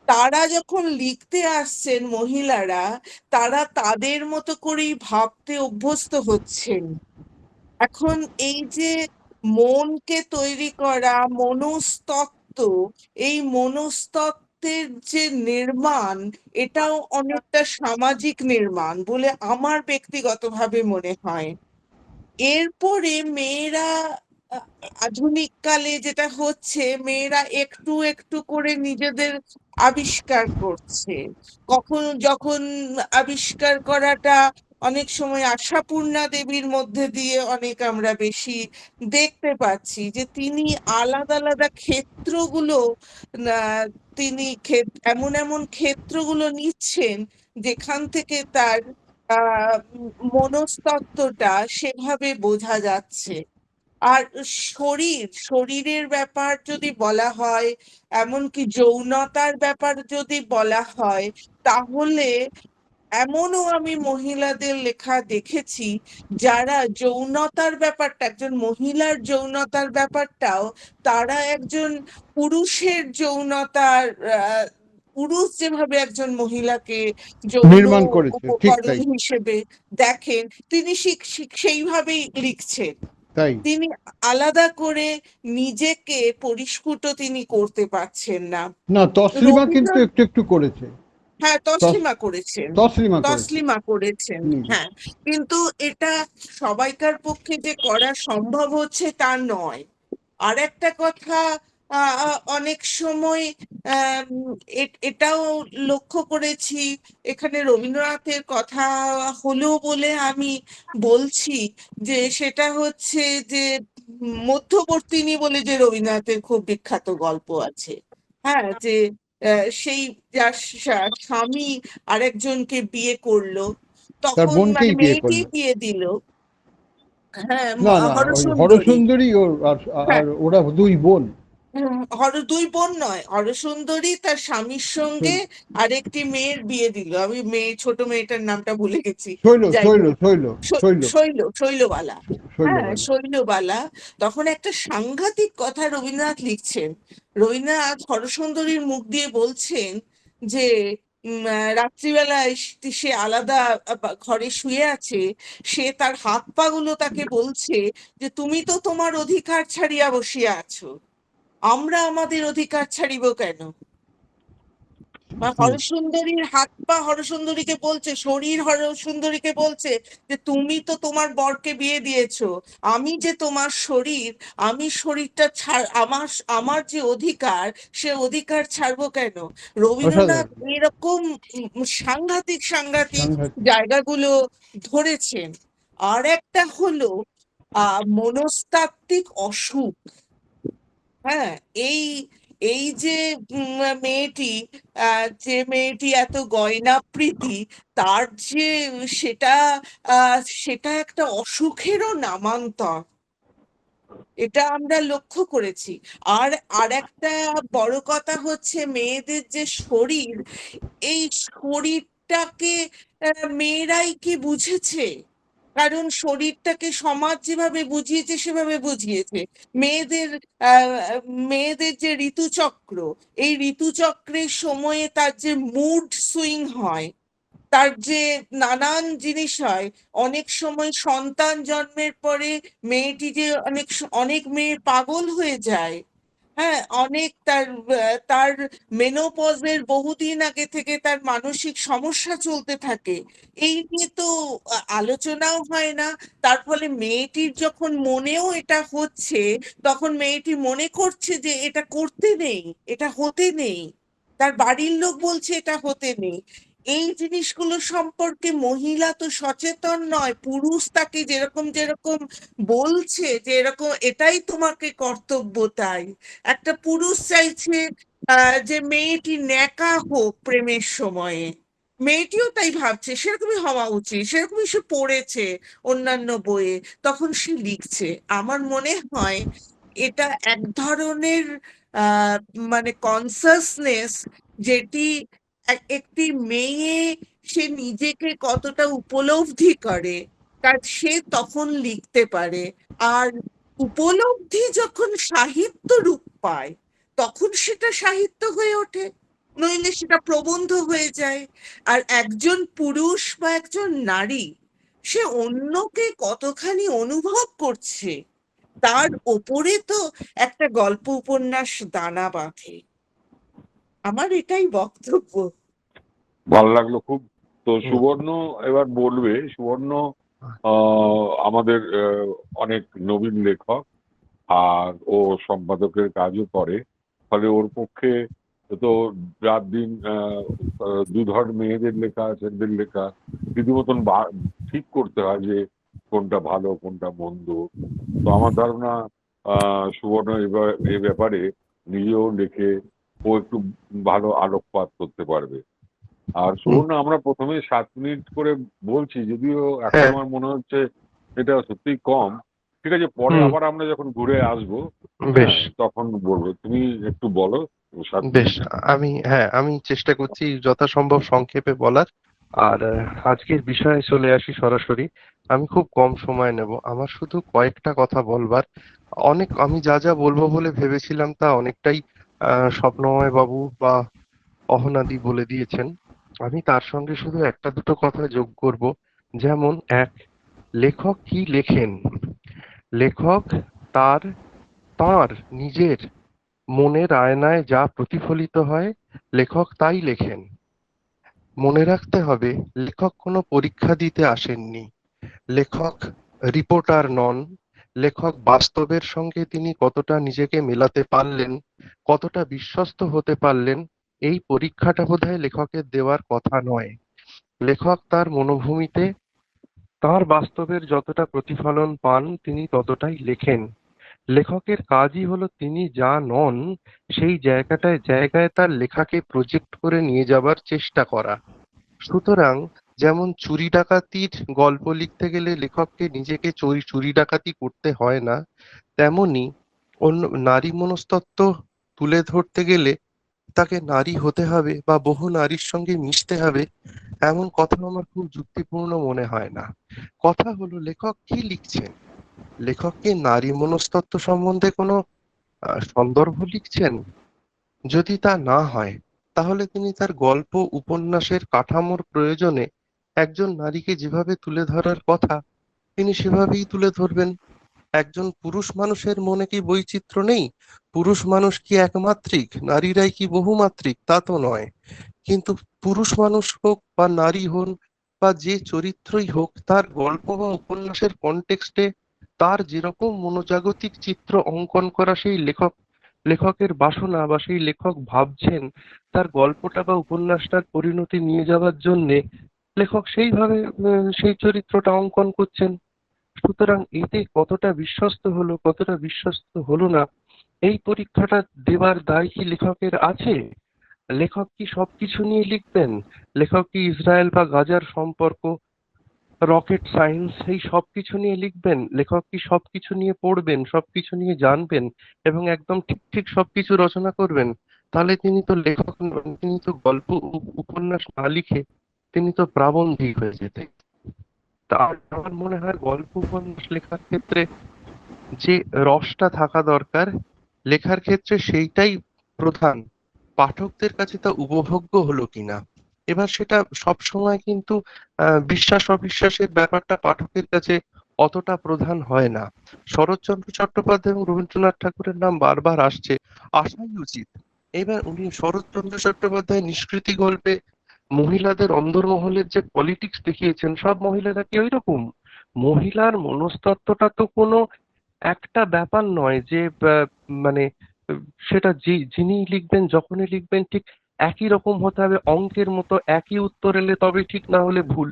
তারা যখন লিখতে আসছেন মহিলারা, তারা তাদের মতো করেই ভাবতে অভ্যস্ত হচ্ছেন। এখন এই যে মনকে তৈরি করা মনস্তত্ত্ব, এই মনস্তত্ত্বের যে নির্মাণ, এটাও অনেকটা সামাজিক নির্মাণ বলে আমার ব্যক্তিগতভাবে মনে হয়। এরপরে মেয়েরা, আধুনিক কালে যেটা হচ্ছে, মেয়েরা একটু একটু করে নিজেদের আবিষ্কার করছে। যখন আবিষ্কার করাটা অনেক সময় আশাপূর্ণা দেবীর মধ্যে দিয়ে অনেক আমরা বেশি দেখতে পাচ্ছি, যে তিনি আলাদা আলাদা ক্ষেত্রগুলো, তিনি এমন এমন ক্ষেত্রগুলো নিচ্ছেন যেখান থেকে তার মনস্তত্ত্বটা সেভাবে বোঝা যাচ্ছে। আর শরীরের ব্যাপার যদি বলা হয়, এমনকি যৌনতার ব্যাপার যদি বলা হয়, তাহলে এমনও আমি মহিলাদের লেখা দেখেছি যারা যৌনতার ব্যাপারটা, একজন মহিলার যৌনতার ব্যাপারটাও তারা একজন পুরুষের যৌনতার, পুরুষ যেভাবে একজন মহিলাকে যৌন নির্মাণ করেছে, ঠিক উপকরণ তাই, হিসেবে দেখেন, তিনি সেইভাবেই লিখছেন। তাই তিনি আলাদা করে নিজেকে পরিস্ফুট তিনি করতে পারছেন না। না, তসলিমা কিন্তু রবীন্দ্রনাথ, একটু একটু করেছে। হ্যাঁ, তসলিমা করেছেন, তসলিমা করেছে তসলিমা করেছেন, নিজে। হ্যাঁ, কিন্তু এটা সবাইকার পক্ষে যে করা সম্ভব হচ্ছে তা নয়। আর একটা কথা অনেক সময় এটাও লক্ষ্য করেছি, এখানে রবীন্দ্রনাথের কথা হলো বলে আমি বলছি, যে সেটা হচ্ছে যে মধ্যবর্তিনী বলে যে রবীন্দ্রনাথের খুব বিখ্যাত গল্প আছে। হ্যাঁ, যে সেই যার স্বামী আরেকজনকে বিয়ে করলো, তার তখন মানে বোনকেই বিয়ে মেয়েটি করলো। বিয়ে দিল। হ্যাঁ, না না, ওই হরসুন্দরী। হরসুন্দরী আর হ্যাঁ, আর ওরা দুই বোন। দুই বোন নয়, হরসুন্দরী তার স্বামীর সঙ্গে আরেকটি মেয়ের বিয়ে দিল। আমি ছোট মেয়েটার নামটা ভুলে গেছি। শৈল যাই শৈল হোক, শৈল শৈল শৈলবালা। হ্যাঁ, শৈলবালা। শৈলবালা। তখন একটা সাংঘাতিক কথা রবীন্দ্রনাথ লিখছেন। রবীন্দ্রনাথ হরসুন্দরীর মুখ দিয়ে বলছেন যে রাত্রিবেলায় সে আলাদা ঘরে শুয়ে আছে, সে তার হাত পা গুলো তাকে বলছে যে তুমি তো তোমার অধিকার ছাড়িয়া বসিয়া আছো, আমরা আমাদের অধিকার ছাড়িব কেন? বা হরসুন্দরীর হাত পা হরসুন্দরীকে বলছে, শরীর হরসুন্দরীকে বলছে যে তুমি তো তোমার বরকে বিয়ে দিয়েছো, আমি যে তোমার শরীর, আমি শরীরটা ছাড়, আমার আমার যে অধিকার, সে অধিকার ছাড়বো কেন? রবীন্দ্রনাথ অসাধারণ। এরকম সাংঘাতিক সাংঘাতিক সাংঘাতিক। জায়গাগুলো ধরেছেন। আর একটা হলো মনস্তাত্ত্বিক অসুখ। হ্যাঁ, এই এই যে মেয়েটি, যে মেয়েটি এত গয়না প্রীতি, তার যে সেটা সেটা একটা অসুখেরও নামান্তর, এটা আমরা লক্ষ্য করেছি। আর আরেকটা বড় কথা হচ্ছে মেয়েদের যে শরীর, এই শরীরটাকে মেয়েরাই কি বুঝেছে? কারণ শরীরটাকে সমাজ যেভাবে বুঝিয়েছে সেভাবে বুঝিয়েছে। মেয়েদের মেয়েদের যে ঋতুচক্র, এই ঋতুচক্রের সময়ে তার যে মুড সুইং হয়, তার যে নানান জিনিস হয়, অনেক সময় সন্তান জন্মের পরে মেয়েটি যে অনেক মেয়ে পাগল হয়ে যায়। হ্যাঁ, অনেক তার মেনোপজের বহুদিন আগে থেকে তার মানসিক সমস্যা চলতে থাকে, এই নিয়ে তো আলোচনাও হয় না। তার ফলে মেয়েটির যখন মনেও এটা হচ্ছে, তখন মেয়েটি মনে করছে যে এটা করতে নেই, এটা হতে নেই, তার বাড়ির লোক বলছে এটা হতে নেই। এই জিনিসগুলো সম্পর্কে মহিলা তো সচেতন নয়, পুরুষ তাকে যেরকম যেরকম বলছে যে এরকম এটাই তোমাকে কর্তব্য, তাই একটা পুরুষ চাইছে যে মেয়েটি ন্যাকা হোক প্রেমের সময়ে, মেয়েটিও তাই ভাবছে সেরকমই হওয়া উচিত, সেরকমই সে পড়েছে অন্যান্য বইয়ে, তখন সে লিখছে। আমার মনে হয় এটা এক ধরনের আহ মানে কনসাসনেস, যেটি একটি মেয়ে সে নিজেকে কতটা উপলব্ধি করে, তার সে তখন লিখতে পারে। আর উপলব্ধি যখন সাহিত্য রূপ পায়, তখন সেটা সাহিত্য হয়ে ওঠে, নইলে সেটা প্রবন্ধ হয়ে যায়। আর একজন পুরুষ বা একজন নারী, সে অন্যকে কতখানি অনুভব করছে, তার ওপরে তো একটা গল্প উপন্যাস দানা বাঁধে। আমার এটাই বক্তব্য। ভালো লাগলো খুব। তো সুবর্ণ এবার বলবে। সুবর্ণ আমাদের অনেক নবীন লেখক, আর ও সম্পাদকের কাজও করে, ফলে ওর পক্ষে তো রাত দিন দুধর মেয়েদের লেখা, ছেলেদের লেখা রীতিমতন ঠিক করতে হয় যে কোনটা ভালো কোনটা মন্দ। তো আমার ধারণা সুবর্ণ এ ব্যাপারে নিজেও লেখে, ও একটু ভালো আলোকপাত করতে পারবে। আর সুবর্ণ, আমরা প্রথমে 7 মিনিট করে বলছি, যদিও এখন আমার মনে হচ্ছে এটা সত্যি কম। ঠিক আছে, পরে আবার আমরা যখন ঘুরে আসবো, বেশ তখন বলবো। তুমি একটু বলো 7 বেশ। মিনিট। আমি চেষ্টা করছি যথাসম্ভব সংক্ষেপে বলার। আর আজকের বিষয়ে চলে আসি সরাসরি। আমি খুব কম সময় নেব, আমার শুধু কয়েকটা কথা বলবার। আমি যা যা বলবো বলে ভেবেছিলাম তা অনেকটাই স্বপ্নময় বাবু বা অহনাদি বলে দিয়েছেন। আমি তার সঙ্গে শুধু একটা দুটো কথা যোগ করব। যেমন লেখক কি লেখেন? লেখক তার তার নিজের মনের আয়নায় যা প্রতিফলিত হয়, লেখক তাই লেখেন। মনে রাখতে হবে, লেখক কোনো পরীক্ষা দিতে আসেননি, লেখক রিপোর্টার নন, লেখক বাস্তবের সঙ্গে তিনি কতটা নিজেকে মেলাতে পারলেন, কতটা বিশ্বস্ত হতে পারলেন, এই পরীক্ষাটা বোধহয় লেখকের দেওয়ার কথা নয়। লেখক তার মনোভূমিতে তার বাস্তবের যতটা প্রতিফলন পান তিনি ততটাই লেখেন। লেখকের কাজই হলো তিনি যা নন সেই জায়গায় তার লেখাকে প্রজেক্ট করে নিয়ে যাবার চেষ্টা করা। সুতরাং যেমন চুরি ডাকাতির গল্প লিখতে গেলে লেখককে নিজেকে চুরি ডাকাতি করতে হয় না, তেমনি অন্য নারী মনস্তত্ত্ব তুলে ধরতে গেলে তাকে নারী হতে হবে বা বহু নারীর সঙ্গে মিশতে হবে, এমন কথা আমার খুব যুক্তিপূর্ণ মনে হয় না। কথা হলো লেখক কি লিখছেন। লেখক কি নারী মনস্তত্ত্ব সম্বন্ধে কোনো সন্দর্ভ লিখছেন? যদি তা না হয় তাহলে তিনি তার গল্প উপন্যাসের কাঠামোর প্রয়োজনে একজন নারীকে যেভাবে তুলে ধরার কথা তিনি সেভাবেই তুলে ধরবেন। একজন পুরুষ মানুষের মনে কি বৈচিত্র্য নেই? পুরুষ মানুষ কি একমাত্রিক, নারীরাই কি বহুমাত্রিক? তা তো নয়। কিন্তু পুরুষ মানুষ হোক বা নারী হন বা যে চরিত্রই হোক, তার গল্প বা উপন্যাসের কনটেক্সটে তার যেরকম মনোজাগতিক চিত্র অঙ্কন করা সেই লেখকের বাসনা বা সেই লেখক ভাবছেন তার গল্পটা বা উপন্যাসটার পরিণতি নিয়ে যাওয়ার জন্যে, লেখক সেইভাবে সেই চরিত্রটা অঙ্কন করছেন। সুতরাং এতে কতটা বিশ্বস্ত হলো কতটা বিশ্বস্ত হলো না, এই পরীক্ষাটা দেবার দায় কি লেখকের আছে? লেখক কি সবকিছু নিয়ে লিখবেন? লেখক কি ইসরায়েল বা গাজার সম্পর্ক, রকেট সায়েন্স, এই সবকিছু নিয়ে লিখবেন? লেখক কি সবকিছু নিয়ে পড়বেন, সবকিছু নিয়ে জানবেন এবং একদম ঠিক ঠিক সবকিছু রচনা করবেন? তাহলে তিনি তো লেখক নন, তিনি তো গল্প উপন্যাস না লিখে তিনি তো প্রাবন্ধিক হয়ে যেতেন। তার আমার মনে হয় গল্প উপন্যাস লেখার ক্ষেত্রে যে রসটা থাকা দরকার, লেখার ক্ষেত্রে সেইটাই প্রধান। পাঠকদের কাছে তা উপভোগ্য হলো কিনা, এবার সেটা সব সময় কিন্তু বিশ্বাস অবিশ্বাসের ব্যাপারটা পাঠকের কাছে অতটা প্রধান হয় না। শরৎচন্দ্র চট্টোপাধ্যায় এবং রবীন্দ্রনাথ ঠাকুরের নাম বারবার আসছে, আসাই উচিত। এবার উনি শরৎচন্দ্র চট্টোপাধ্যায় নিষ্কৃতি গল্পে মহিলাদের অন্দরমহলের যে পলিটিক্স দেখিয়েছেন, সব মহিলারা কি ওইরকম? মহিলার মনস্তত্ত্বটা তো কোনো একটা ব্যাপার নয় যে মানে সেটা যিনি লিখবেন যখনই লিখবেন ঠিক একই রকম হতে হবে, অঙ্কের মতো একই উত্তর এলে তবে ঠিক, না হলে ভুল।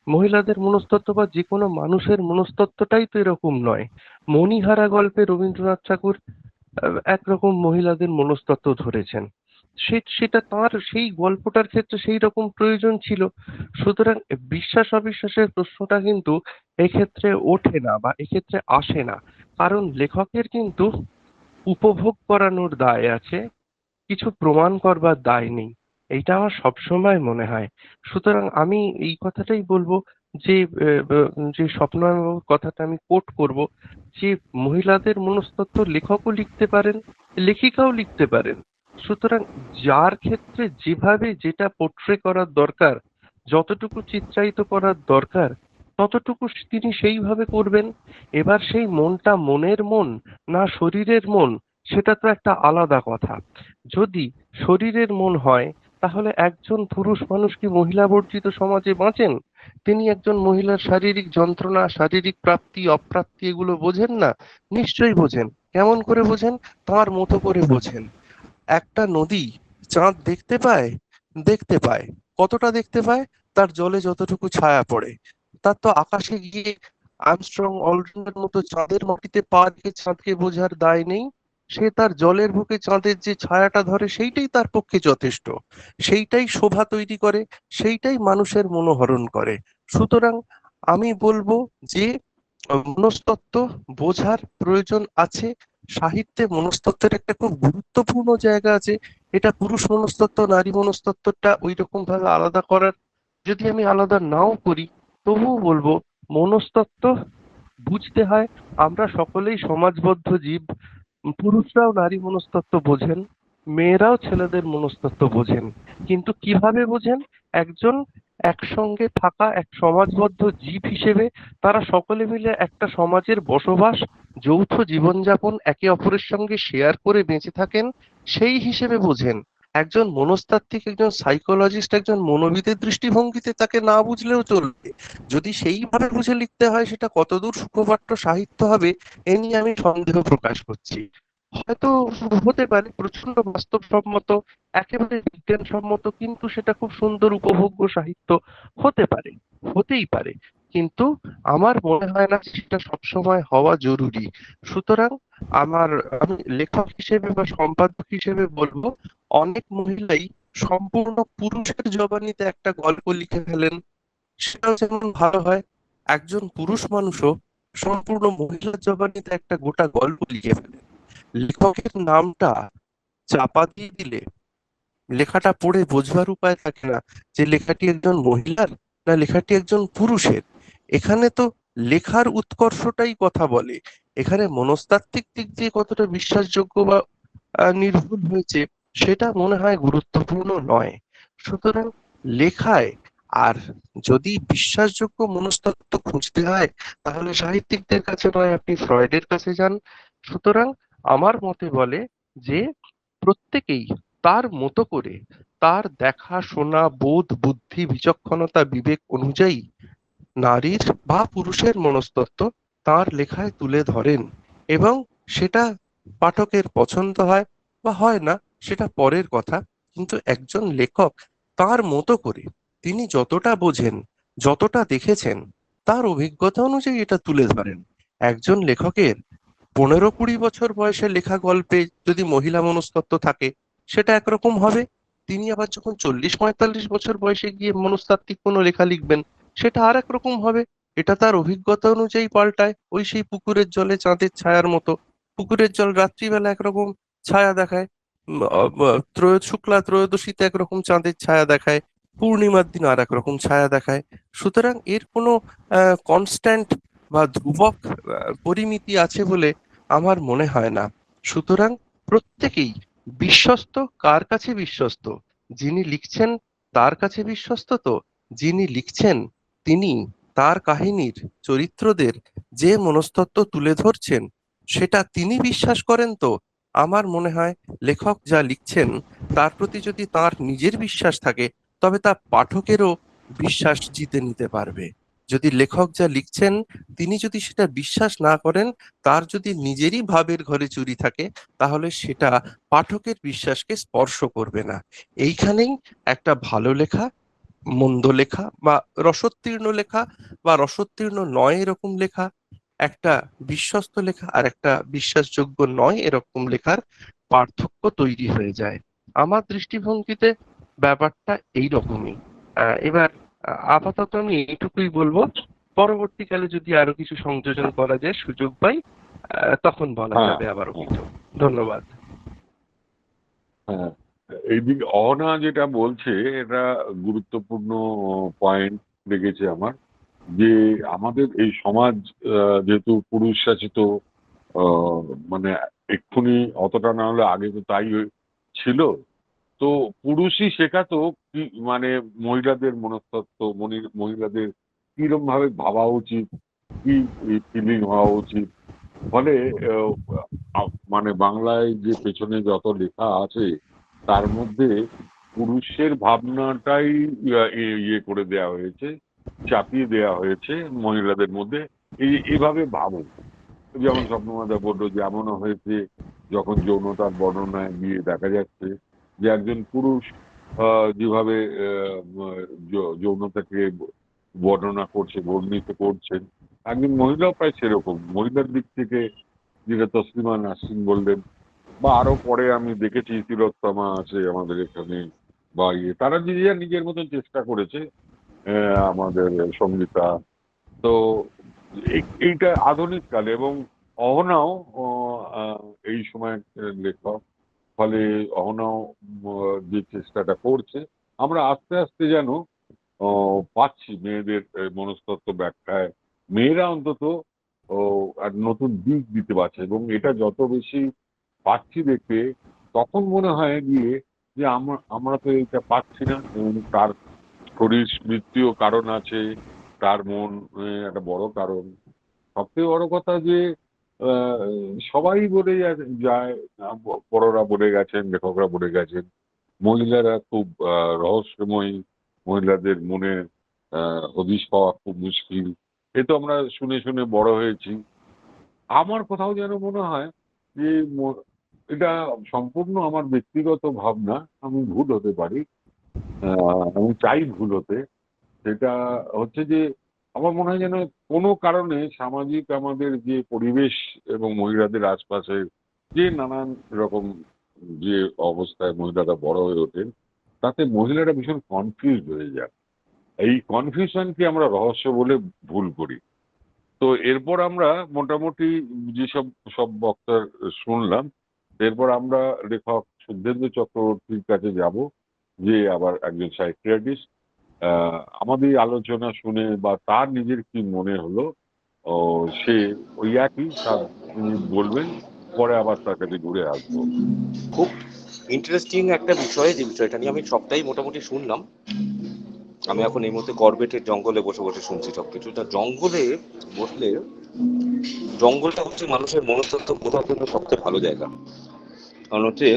মহিলাদের মনস্তত্ত্ব বা যে কোনো মানুষের মনস্তত্ত্বটাই তো এরকম নয়। মণিহারা গল্পে রবীন্দ্রনাথ ঠাকুর একরকম মহিলাদের মনস্তত্ত্ব ধরেছেন, সেটা তার সেই গল্পটার ক্ষেত্রে সেই রকম প্রয়োজন ছিল। সুতরাং বিশ্বাস অবিশ্বাসের প্রশ্নটা কিন্তু এক্ষেত্রে ওঠে না বা এক্ষেত্রে আসে না, কারণ লেখকের কিন্তু উপভোগ করানোর দায় আছে, কিছু প্রমাণ করবার দায় নেই। এইটা আমার সবসময় মনে হয়। সুতরাং আমি এই কথাটাই বলবো যে যে স্বপ্নবাবুর কথাটা আমি কোট করব, যে মহিলাদের মনস্তত্ত্ব লেখকও লিখতে পারেন, লেখিকাও লিখতে পারেন। সুতরাং যার ক্ষেত্রে যেভাবে যেটা পোট্রে করার দরকার, যতটুকু চিত্রায়িত করার দরকার ততটুকু তিনি সেইভাবে করবেন। এবার সেই মনটা মনের মন না শরীরের মন, সেটা তো একটা আলাদা কথা। যদি শরীরের মন হয় তাহলে একজন পুরুষ মানুষ কি মহিলা বর্জিত সমাজে বাঁচেন? তিনি একজন মহিলার শারীরিক যন্ত্রণা, শারীরিক প্রাপ্তি অপ্রাপ্তি এগুলো বোঝেন না? নিশ্চয়ই বোঝেন। কেমন করে বোঝেন? তার মতো করে বোঝেন। একটা নদী চাঁদ দেখতে পায়? দেখতে পায়। কতটা দেখতে পায়? তার জলে যতটুকু ছায়া পড়ে। তার তো আকাশে গিয়ে আর্মস্ট্রং অলড্রিনের মতো চাঁদের মাটিতে পা রেখে চাঁদকে বোঝার দায় নেই। সে তার জলের বুকে চাঁদের যে ছায়াটা ধরে সেইটাই তার পক্ষে যথেষ্ট। সেইটাই শোভা তৈরি করে, সেইটাই মানুষের মনোহরণ করে। সুতরাং আমি বলবো যে মনস্তত্ত্ব বোঝার প্রয়োজন আছে। সাহিত্যে মনস্তত্ত্বের একটা খুব গুরুত্বপূর্ণ জায়গা আছে। এটা পুরুষ মনস্তত্ত্ব নারী মনস্তত্ত্বটা ওই রকম ভাবে আলাদা করার, যদি আমি আলাদা নাও করি তবুও বলবো মনস্তত্ত্ব বুঝতে হয়। আমরা সকলেই সমাজবদ্ধ জীব, পুরুষরাও নারী মনস্তত্ত্ব বোঝেন, মেয়েরাও ছেলেদের মনস্তত্ত্ব বোঝেন, কিন্তু কিভাবে বোঝেন? একজন একসঙ্গে থাকা এক সমাজবদ্ধ জীব হিসেবে তারা সকলে মিলে একটা সমাজের বসবাস, যৌথ জীবনযাপন একে অপরের সঙ্গে শেয়ার করে বেঁচে থাকেন, সেই হিসেবে বোঝেন। একজন মনস্তাত্ত্বিক, একজন সাইকোলজিস্ট, একজন মনোবিদের দৃষ্টিভঙ্গিতে তাকে না বুঝলেও চলবে। যদি সেইভাবে বুঝে লিখতে হয়, সেটা কতদূর সুখপাঠ্য সাহিত্য হবে এ নিয়ে আমি সন্দেহ প্রকাশ করছি। হয়তো হতে পারে প্রচন্ড বাস্তবসম্মত, একেবারে বিজ্ঞানসম্মত, কিন্তু সেটা খুব সুন্দর উপভোগ্য সাহিত্য হতে পারে, হতেই পারে। কিন্তু আমার মনে হয় না সেটা সবসময় হওয়া জরুরি। সুতরাং আমার আমি লেখক হিসেবে বা সম্পাদক হিসেবে বলবো, অনেক মহিলাই সম্পূর্ণ পুরুষের জবানিতে একটা গল্প লিখে ফেলেন, সেটাও যেমন ভালো হয়। একজন পুরুষ মানুষও সম্পূর্ণ মহিলার জবানিতে একটা গোটা গল্প লিখে ফেলেন। লেখকের নামটা চাপা দিয়ে দিলে লেখাটা পড়ে বোঝবার উপায় থাকে না যে লেখাটি একজন মহিলার না লেখাটি একজন পুরুষের। এখানে তো লেখার উৎকর্ষটাই কথা বলে। এখানে মনস্তাত্ত্বিক দিক দিয়ে কতটা বিশ্বাসযোগ্য বা নির্ভুল হয়েছে সেটা মনে হয় গুরুত্বপূর্ণ নয়। সুতরাং লেখায়, আর যদি বিশ্বাসযোগ্য মনস্তত্ত্ব খুঁজতে হয় তাহলে সাহিত্যিকদের কাছে নয়, আপনি ফ্রয়েডের কাছে যান। সুতরাং আমার মতে বলে যে প্রত্যেকেই তার মতো করে তার দেখা শোনা বোধ বুদ্ধি বিচক্ষণতা বিবেক অনুযায়ী নারীর বা পুরুষের মনস্তত্ত্ব তার লেখায় তুলে ধরেন, এবং সেটা পাঠকের পছন্দ হয় বা হয় না সেটা পরের কথা। কিন্তু একজন লেখক তার মতো করে তিনি যতটা বোঝেন, যতটা দেখেছেন, তার অভিজ্ঞতা অনুযায়ী এটা তুলে ধরেন। একজন লেখকের 15-20 বছর বয়সে লেখা গল্পে যদি মহিলা মনস্তত্ত্ব থাকে সেটা একরকম হবে। তিনি আবার যখন 40-45 বছর বয়সে গিয়ে মনস্তাত্ত্বিক কোনো লেখা লিখবেন সেটা আর একরকম হবে। এটা তার অভিজ্ঞতা অনুযায়ী পাল্টায়। ওই সেই পুকুরের জলে চাঁদের ছায়ার মতো। পুকুরের জল রাত্রিবেলা একরকম ছায়া দেখায়, শুক্লা ত্রয়োদশীতে একরকম চাঁদের ছায়া দেখায়, পূর্ণিমার দিন আর একরকম ছায়া দেখায়। সুতরাং এর কোনো কনস্ট্যান্ট বা ধ্রুবক পরিমিতি আছে বলে আমার মনে হয় না। সুতরাং প্রত্যেকেই বিশ্বস্ত। কার কাছে বিশ্বস্ত? যিনি লিখছেন তার কাছে বিশ্বস্ত তো। যিনি লিখছেন তিনি তার কাহিনীর চরিত্রদের যে মনস্তত্ত্ব তুলে ধরছেন সেটা তিনি বিশ্বাস করেন তো। আমার মনে হয় লেখক যা লিখছেন তার প্রতি যদি তার নিজের বিশ্বাস থাকে তবে তা পাঠকেরও বিশ্বাস জিতে নিতে পারবে। যদি লেখক যা লিখছেন তিনি যদি সেটা বিশ্বাস না করেন, তার যদি নিজেরই ভাবের ঘরে চুরি থাকে, তাহলে সেটা পাঠকের বিশ্বাসকে স্পর্শ করবে না। এইখানেই একটা ভালো লেখা, মন্দ লেখা, বা রসোত্তীর্ণ লেখা বা রসোত্তীর্ণ নয় এরকম লেখা, একটা বিশ্বস্ত লেখা আর একটা বিশ্বাসযোগ্য নয় এরকম লেখার পার্থক্য তৈরি হয়ে যায়। আমার দৃষ্টিভঙ্গিতে ব্যাপারটা এই রকমই। এবার আপাতত আমি এইটুকুই বলবো। পরবর্তীকালে যদি আরো কিছু সংযোজন করা যায়, সুযোগ পাই, তখন বলা হ্যাঁ, যাবে আবারও হ্যাঁ, কিছু। ধন্যবাদ। হ্যাঁ। এইদিকে অহনা যেটা বলছে এটা গুরুত্বপূর্ণ পয়েন্ট লেগেছে আমার, যে আমাদের এই সমাজ যেহেতু পুরুষ শাসিত, আহ, মানে এক্ষুনি অতটা না হলে আগে তো তাই ছিল। তো পুরুষই শেখাতো কি, মানে মহিলাদের মনস্তত্ত্ব, মহিলাদের কিরম ভাবে ভাবা উচিত, কি ফিলিং হওয়া উচিত। ফলে আহ, মানে বাংলায় যে পেছনে যত লেখা আছে তার মধ্যে পুরুষের ভাবনাটাই ইয়ে করে দেয়া হয়েছে, চাপিয়ে দেয়া হয়েছে মহিলাদের মধ্যে। এভাবে ভাবো, যেমন স্বপ্নমাদা বললো যে এমনও হয়েছে যখন যৌনতার বর্ণনায় গিয়ে দেখা যাচ্ছে যে একজন পুরুষ যেভাবে যৌনতাকে বর্ণনা করছে, বর্ণিত করছেন, একজন মহিলাও প্রায় সেরকম মহিলার দিক থেকে, যেটা তসলিমা নাসরিন বললেন, বা আরো পরে আমি দেখেছি তিলোত্তমা আছে আমাদের এখানে, বা তারা নিজেরা নিজের মতন চেষ্টা করেছে, আমাদের সঙ্গীতা। তো এইটা আধুনিক কালে, এবং অহনাও আহ, এই সময় লেখক। ফলে অহনাও যে চেষ্টাটা করছে, আমরা আস্তে আস্তে যেন পাচ্ছি মেয়েদের মনস্তত্ত্ব ব্যাখ্যায়, মেয়েরা অন্তত আর নতুন দিক দিতে পারছে, এবং এটা যত বেশি পাচ্ছি দেখতে, তখন মনে হয় গিয়ে যে আমরা আমরা তো এটা পাচ্ছি না, এবং তার শরীর মৃত্যুও কারণ আছে, তার মন একটা বড় কারণ। সবথেকে বড় কথা যে আহ, সবাই বলে যায়, বড়রা বলে গেছেন, লেখকরা বলে গেছেন মহিলারা খুব রহস্যময়ী, মহিলাদের মনে হদিশ পাওয়া খুব মুশকিল। এ তো আমরা শুনে শুনে বড় হয়েছি। আমার কোথাও যেন মনে হয় যে এটা সম্পূর্ণ আমার ব্যক্তিগত ভাবনা, আমি ভুল হতে পারি, আমি চাই ভুল হতে। সেটা হচ্ছে যে আমার মনে হয় যেন কোনো কারণে সামাজিক আমাদের যে পরিবেশ এবং মহিলাদের আশপাশে যে নানান রকম যে অবস্থায় মহিলারা বড় হয়ে ওঠেন, তাতে মহিলারা ভীষণ কনফিউজ হয়ে যায়। এই কনফিউশনকে আমরা রহস্য বলে ভুল করি। তো এরপর আমরা মোটামুটি যেসব সব বক্তার শুনলাম, এরপর আমরা লেখক শুদ্ধেন্দু চক্রবর্তীর কাছে যাব, যে আবার একজন সাইকিয়াট্রিস্ট। আমাদের এই আলোচনা শুনে বা তার নিজের কি মনে হলো, ও সে ওই একই তার তিনি বলবেন, পরে আবার তার কাছে ঘুরে আসবো। খুব ইন্টারেস্টিং একটা বিষয়, যে বিষয়টা নিয়ে আমি সবটাই মোটামুটি শুনলাম। আমি এখন এই মুহূর্তে করবেটের জঙ্গলে বসে বসে শুনছি সবকিছু। তা জঙ্গলে বসলে, জঙ্গলটা হচ্ছে মানুষের মনস্তত্ত্ব বোঝার জন্য সবচেয়ে ভালো জায়গা। কারণ হচ্ছে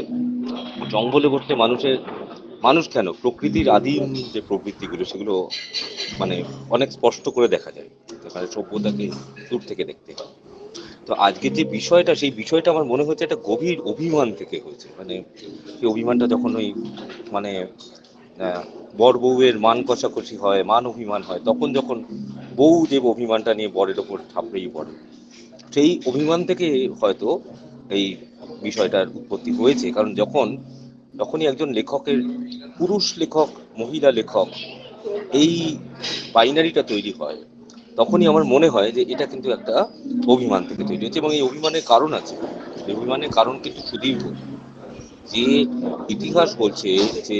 জঙ্গলে বসলে মানুষ কেন, প্রকৃতির আদিম যে প্রবৃত্তিগুলো সেগুলো মানে অনেক স্পষ্ট করে দেখা যায়, মানে সভ্যতাকে দূর থেকে দেখতে হয়। তো আজকের যে বিষয়টা, সেই বিষয়টা আমার মনে হচ্ছে একটা গভীর অভিমান থেকে হয়েছে। মানে সেই অভিমানটা যখন ওই মানে বর বউয়ের মান কষাকষি হয়, মান অভিমান হয়, তখন যখন বউ যে অভিমানটা নিয়ে বরের ওপর ঠাপড়েই পড়ে, সেই অভিমান থেকে হয়তো এই বিষয়টার উৎপত্তি হয়েছে। কারণ যখনই একজন লেখকের, পুরুষ লেখক, মহিলা লেখক, এই বাইনারিটা তৈরি হয়, তখনই আমার মনে হয় যে এটা কিন্তু একটা অভিমান থেকে তৈরি হয়েছে। এবং এই অভিমানের কারণ আছে। এই অভিমানের কারণ কিন্তু সুদীর্ঘ। যে ইতিহাস বলছে যে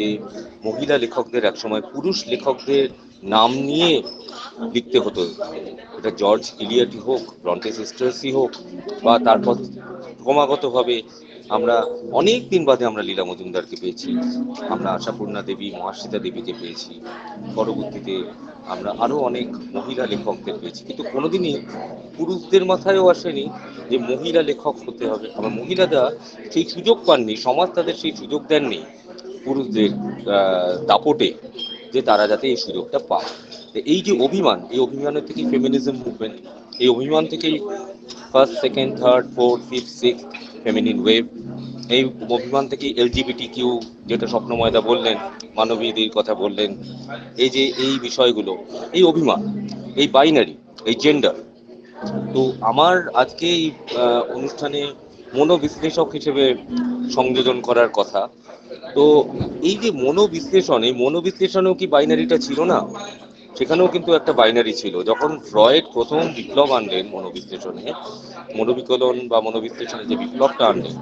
মহিলা লেখকদের একসময় পুরুষ লেখকদের নাম নিয়ে লিখতে হতো। এটা জর্জ ইলিয়টই হোক, ব্রন্টে সিস্টার্সই হোক, বা তারপর ক্রমাগতভাবে আমরা অনেক দিন বাদে আমরা লীলা মজুমদারকে পেয়েছি, আমরা আশাপূর্ণা দেবী, মহাশ্বেতা দেবীকে পেয়েছি, পরবর্তীতে আমরা আরো অনেক মহিলা লেখকদের পেয়েছি, কিন্তু কোনোদিনই পুরুষদের মাথায়ও আসেনি যে মহিলা লেখক হতে হবে। আবার মহিলারা সেই সুযোগ পাননি, সমাজ তাদের সেই সুযোগ দেননি পুরুষদের দাপটে, যে তারা যাতে এই সুযোগটা পায়। এই যে অভিমান, এই অভিমানের থেকেই ফেমিনিজম মুভমেন্ট, এই অভিমান থেকেই first, second, third, fourth, fifth, six feminine wave, এই অভিমান থেকেই এলজিবিটি কিউ, যেটা স্বপ্নময়দা বললেন, মানবীয়দের কথা বললেন, এই যে এই বিষয়গুলো, এই অভিমান, এই বাইনারি, এই জেন্ডার। তো আমার আজকে এই অনুষ্ঠানে মনোবিশ্লেষক হিসেবে সংযোজন করার কথা। তো এই যে মনোবিশ্লেষণ, এই মনোবিশ্লেষণেও কি বাইনারিটা ছিল না? সেখানেও কিন্তু একটা বাইনারি ছিল। যখন ফ্রয়েড প্রথম বিপ্লব আনলেন মনোবিশ্লেষণে, মনোবিকলন বা মনোবিশ্লেষণে যে বিপ্লবটা আনলেন,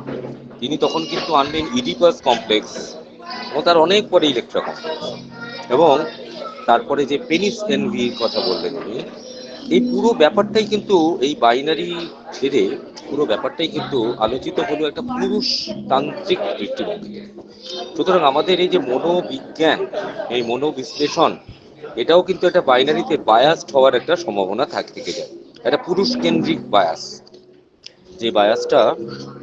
তিনি তখন কিন্তু আনলেন ইডিপাস কমপ্লেক্স, এবং তার অনেক পরে ইলেকট্রা কমপ্লেক্স, এবং তারপরে যে পেনিস এনভির কথা বললেন উনি। এই পুরো ব্যাপারটাই কিন্তু, এই বাইনারি ছেড়ে পুরো ব্যাপারটাই কিন্তু আলোচিত হলো একটা পুরুষ তান্ত্রিক দৃষ্টিভঙ্গি। সুতরাং আমাদের এই যে মনোবিজ্ঞান, এই মনোবিশ্লেষণ, এটাও কিন্তু একটা বাইনারিতে বায়াসড হওয়ার একটা সম্ভাবনা থেকে যায়, একটা পুরুষ কেন্দ্রিক বায়াস। যে বায়াসটা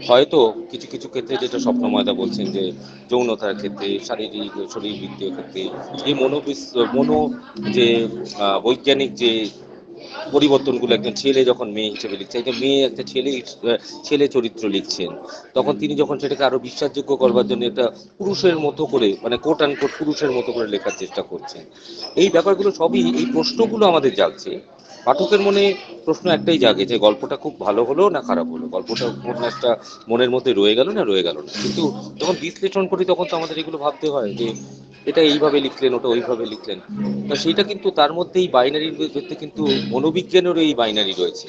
হয়তো কিছু কিছু ক্ষেত্রে, যেটা স্বপ্নময়দা বলছেন, যে যৌনতার ক্ষেত্রে, শারীরিক শরীরবৃত্তীয় ক্ষেত্রে, এই মনো যে বৈজ্ঞানিক যে পরিবর্তনগুলো, একজন ছেলে যখন মেয়ে হিসেবে লিখছে, একজন মেয়ে একটা ছেলে চরিত্র লিখছেন, তখন তিনি যখন সেটাকে আরো বিশ্বাসযোগ্য করবার জন্য একটা পুরুষের মতো করে, মানে কোট অ্যান্ড কোট পুরুষের মতো করে লেখার চেষ্টা করছেন, এই ব্যাপারগুলো সবই, এই প্রশ্নগুলো আমাদের জাগছে। পাঠকের মনে প্রশ্ন একটাই জাগে, যে গল্পটা খুব ভালো হলো না খারাপ হলো, গল্পটা উপন্যাসটা মনের মধ্যে রয়ে গেল না রয়ে গেল না। কিন্তু যখন বিশ্লেষণ করি, তখন তো আমাদের এগুলো ভাবতে হয় যে এটা এইভাবে লিখলেন, ওটা ওইভাবে লিখলেন। তা সেইটা কিন্তু, তার মধ্যে এই বাইনারির মধ্যে কিন্তু মনোবিজ্ঞানেরও এই বাইনারি রয়েছে।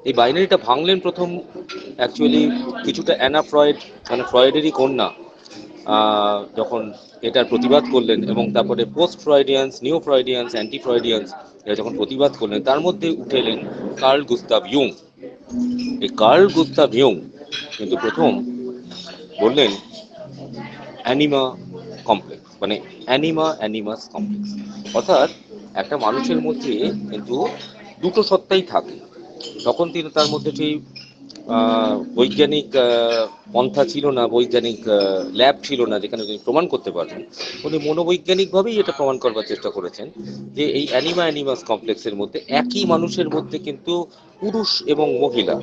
এই বাইনারিটা ভাঙলেন প্রথম অ্যাকচুয়ালি কিছুটা অ্যানা ফ্রয়েড, মানে ফ্রয়েডেরই কন্যা, যখন এটার প্রতিবাদ করলেন, এবং তারপরে পোস্ট ফ্রয়েডিয়ান্স, নিও ফ্রয়েডিয়ান্স, অ্যান্টি ফ্রয়েডিয়ান্স এরা যখন প্রতিবাদ করলেন, তার মধ্যে উঠে এলেন কার্ল গুস্তাভ ইয়ুং। এই কার্ল গুস্তাভ ইয়ুং কিন্তু প্রথম বললেন অ্যানিমা কমপ্লেক্স, মানে অ্যানিমাস কমপ্লেক্স, অর্থাৎ একটা মানুষের মধ্যে কিন্তু দুটো সত্তাই থাকে। তখন তিনি তার মধ্যে সেই বৈজ্ঞানিক পন্থা ছিল না, বৈজ্ঞানিক ল্যাব ছিল না যেখানে তিনি প্রমাণ করতে পারবেন। উনি মনোবৈজ্ঞানিকভাবেই এটা প্রমাণ করবার চেষ্টা করেছেন যে এই অ্যানিমাস কমপ্লেক্সের মধ্যে একই মানুষের মধ্যে কিন্তু পুরুষ এবং মহিলা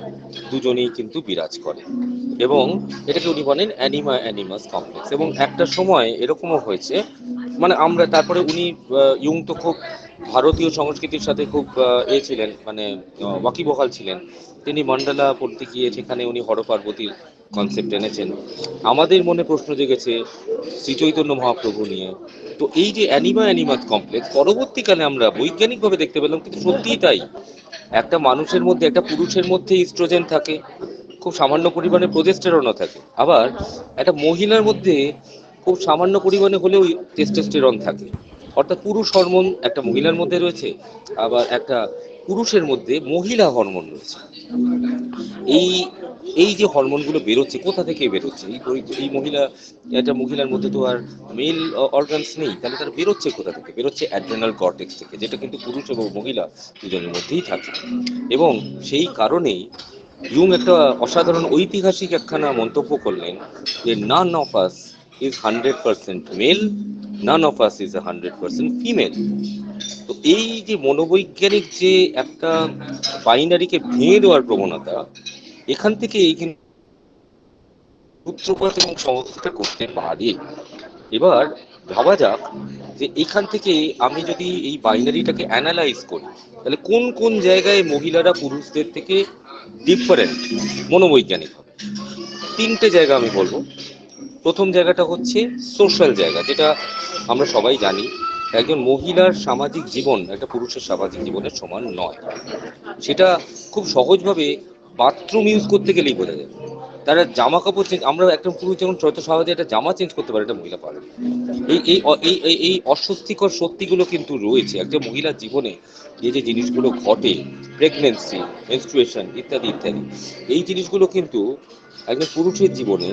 দুজনেই কিন্তু বিরাজ করে, এবং এটাকে উনি বলেন অ্যানিমাস কমপ্লেক্স। এবং একটা সময় এরকমও হয়েছে, মানে আমরা তারপরে উনি ইয়ুং তো খুব ভারতীয় সংস্কৃতির সাথে খুব ছিলেন, মানে ওয়াকিবহাল ছিলেন। তিনি মন্ডলা পড়তে গিয়ে সেখানে উনি হরপার্বতীর কনসেপ্ট এনেছেন। আমাদের মনে প্রশ্ন জেগেছে শ্রী চৈতন্য মহাপ্রভু নিয়ে। তো এই যে অ্যানিমাস কমপ্লেক্স পরবর্তীকালে আমরা বৈজ্ঞানিকভাবে দেখতে পেলাম, কিন্তু সত্যিই তাই। একটা মানুষের মধ্যে, একটা পুরুষের মধ্যে ইস্ট্রোজেন থাকে, খুব সামান্য পরিমাণে প্রোজেস্টেরনও থাকে। আবার একটা মহিলার মধ্যে খুব সামান্য পরিমাণে হলেও টেস্টোস্টেরন থাকে। অর্থাৎ পুরুষ হরমোন একটা মহিলার মধ্যে রয়েছে, আবার একটা পুরুষের মধ্যে মহিলা হরমোন রয়েছে। এই এই যে হরমোনগুলো বেরোচ্ছে, কোথা থেকে বেরোচ্ছে? এই একটা মহিলার মধ্যে তো আর মেল অর্গানস নেই, তাহলে তার বেরোচ্ছে কোথা থেকে? বেরোচ্ছে অ্যাড্রেনাল কর্টেক্স থেকে, যেটা কিন্তু পুরুষ এবং মহিলা দুজনের মধ্যেই থাকে। এবং সেই কারণেই ইয়ুং একটা অসাধারণ ঐতিহাসিক একখানা মন্তব্য করলেন যে none of us is 100% male, none of us is 100% female. তো এই যে মনোবৈজ্ঞানিক যে একটা বাইনারিকে ভেঙে দেওয়ার প্রবণতা, এখান থেকে এই কিন্তু সূত্রপাত এবং সমস্যাটা করতে পারে। এবার ভাবা যাক যে এখান থেকে আমি যদি এই বাইনারিটাকে অ্যানালাইজ করি, তাহলে কোন কোন জায়গায় মহিলারা পুরুষদের থেকে ডিফারেন্ট মনোবৈজ্ঞানিক হবে। তিনটে জায়গা আমি বলবো। প্রথম জায়গাটা হচ্ছে সোশ্যাল জায়গা, যেটা আমরা সবাই জানি একজন মহিলার সামাজিক জীবন একটা পুরুষের সামাজিক জীবনের সমান নয়। সেটা খুব সহজভাবে বাথরুম ইউজ করতে গেলেই বোঝা যায়। তারা জামা কাপড় চেঞ্জ, আমরা একটা পুরুষ যেমন যত সহজে একটা জামা চেঞ্জ করতে পারে, একটা মহিলা পারে না। এই এই এই এই এই অস্বস্তিকর সত্যিগুলো কিন্তু রয়েছে একটা মহিলার জীবনে। এই যে জিনিসগুলো ঘটে, প্রেগনেন্সি, মেনস্ট্রুয়েশন ইত্যাদি ইত্যাদি, এই জিনিসগুলো কিন্তু একজন পুরুষের জীবনে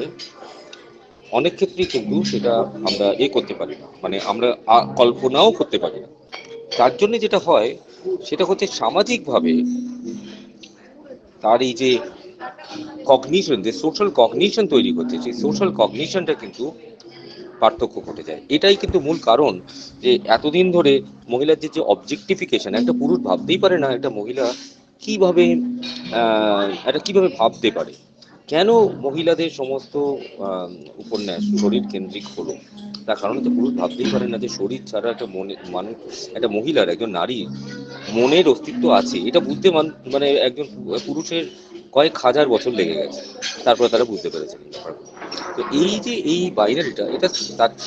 অনেক ক্ষেত্রেই কিন্তু সেটা আমরা করতে পারি না, মানে আমরা কল্পনাও করতে পারি না। তার জন্য যেটা হয় সেটা হচ্ছে সামাজিকভাবে তার এই যে কগনিশন, যে সোশ্যাল কগনিশন তৈরি হচ্ছে, সেই সোশ্যাল কগনিশনটা কিন্তু পার্থক্য ঘটে যায়। এটাই কিন্তু মূল কারণ যে এতদিন ধরে মহিলার যে অবজেক্টিফিকেশন, একটা পুরুষ ভাবতেই পারে না একটা মহিলা কিভাবে এটা কিভাবে ভাবতে পারে। কেন মহিলাদের সমস্ত উপন্যাস শরীর কেন্দ্রিক হলো? তার কারণ তো পুরুষ ভাবতেই পারে না যে শরীর ছাড়া একটা মানুষ, একটা মহিলার, একজন নারীর মনের অস্তিত্ব আছে। এটা বুঝতে মানে একজন পুরুষের কয়েক হাজার বছর লেগে গেছে, তারপরে তারা বুঝতে পেরেছেন ব্যাপারগুলো। তো এই যে এই বাইনারিটা,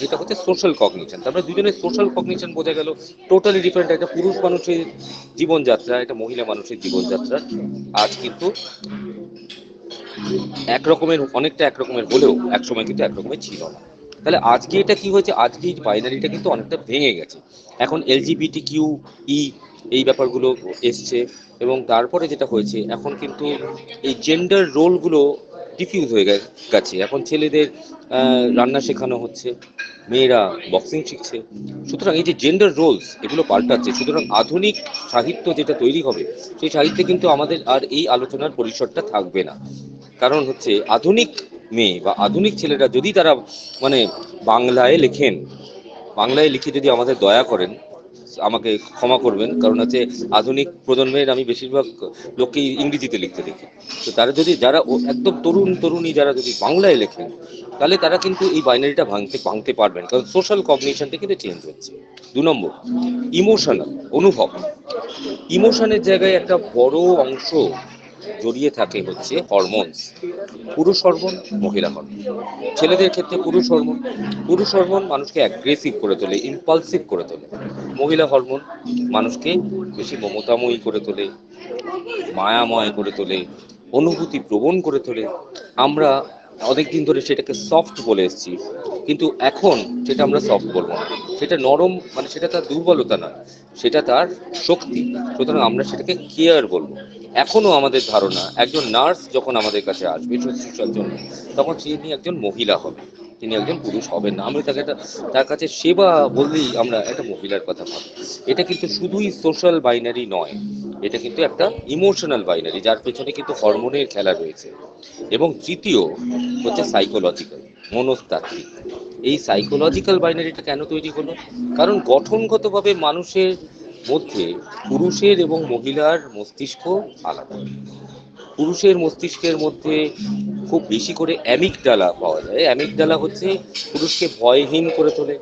এটা হচ্ছে সোশ্যাল কগনিশন। তারপরে দুজনের সোশ্যাল কগনিশন বোঝা গেল টোটালি ডিফারেন্ট। একটা পুরুষ মানুষের জীবনযাত্রা, একটা মহিলা মানুষের জীবনযাত্রা আজ কিন্তু একরকমের, অনেকটা একরকমের হলেও একসময় কিন্তু একরকমের ছিল না। তাহলে আজকে এটা কি হয়েছে? আজকে এই বাইনারিটা কিন্তু অনেকটা ভেঙে গেছে। এখন LGBTQE এই ব্যাপারগুলো এসছে, এবং তারপরে যেটা হয়েছে এখন কিন্তু এই জেন্ডার রোলগুলো ডিফিউজ হয়ে গেছে। এখন ছেলেদের রান্না শেখানো হচ্ছে, মেয়েরা বক্সিং শিখছে। সুতরাং এই যে জেন্ডার রোলস এগুলো পাল্টাচ্ছে। সুতরাং আধুনিক সাহিত্য যেটা তৈরি হবে, সেই সাহিত্যে কিন্তু আমাদের আর এই আলোচনার পরিসরটা থাকবে না। কারণ হচ্ছে আধুনিক মেয়ে বা আধুনিক ছেলেরা যদি তারা মানে বাংলায় লেখেন, বাংলায় লিখে যদি আমাদের দয়া করেন, আমাকে ক্ষমা করবেন, কারণ হচ্ছে আধুনিক প্রজন্মের আমি বেশিরভাগ লোককেই ইংরেজিতে লিখতে দেখি। তো তারা যদি, যারা একদম তরুণী যারা যদি বাংলায় লেখেন, তাহলে তারা কিন্তু এই বাইনারিটা ভাঙতে পারবেন, কারণ সোশ্যাল কগনিশনটা কিন্তু চেঞ্জ হচ্ছে। 2 নম্বর, ইমোশনাল অনুভব। ইমোশনের জায়গায় একটা বড় অংশ জড়িয়ে থাকে হচ্ছে হরমোনস। পুরুষ হরমোন, মহিলা হরমোন। ছেলেদের ক্ষেত্রে পুরুষ হরমোন মানুষকে অ্যাগ্রেসিভ করে তোলে, ইম্পালসিভ করে তোলে। মহিলা হরমোন মানুষকে বেশি মমতাময়ী করে তোলে, মায়াময় করে তোলে, অনুভূতি প্রবণ করে তোলে। আমরা অনেকদিন ধরে সেটাকে সফট বলে এসেছি, কিন্তু এখন সেটা আমরা সফট বলবো না, সেটা নরম, মানে সেটা তার দুর্বলতা না, সেটা তার শক্তি। সুতরাং আমরা সেটাকে কেয়ার বলবো। এখনো আমাদের ধারণা একজন নার্স যখন আমাদের কাছে আসবে শুশ্রূষার জন্য, তখন তিনি একজন মহিলা হবে। তিনি একজন পুরুষ হবেন না। আমরা তার কাছে সেবা বললেই আমরা একটা মহিলার কথা ভাবি। এটা কিন্তু শুধুই সোশ্যাল বাইনারি নয়, এটা কিন্তু একটা ইমোশনাল বাইনারি, যার পেছনে কিন্তু হরমোনের খেলা রয়েছে। এবং তৃতীয় হচ্ছে সাইকোলজিক্যাল, মনস্তাত্ত্বিক। এই সাইকোলজিক্যাল বাইনারিটা কেন তৈরি হলো? কারণ গঠনগতভাবে মানুষের মধ্যে পুরুষের এবং মহিলার মস্তিষ্ক আলাদা। পুরুষের মস্তিষ্কের মধ্যে খুব বেশি করে অ্যামিগডালা পাওয়া যায়। অ্যামিগডালা হচ্ছে পুরুষকে ভয়হীন করে তোলে,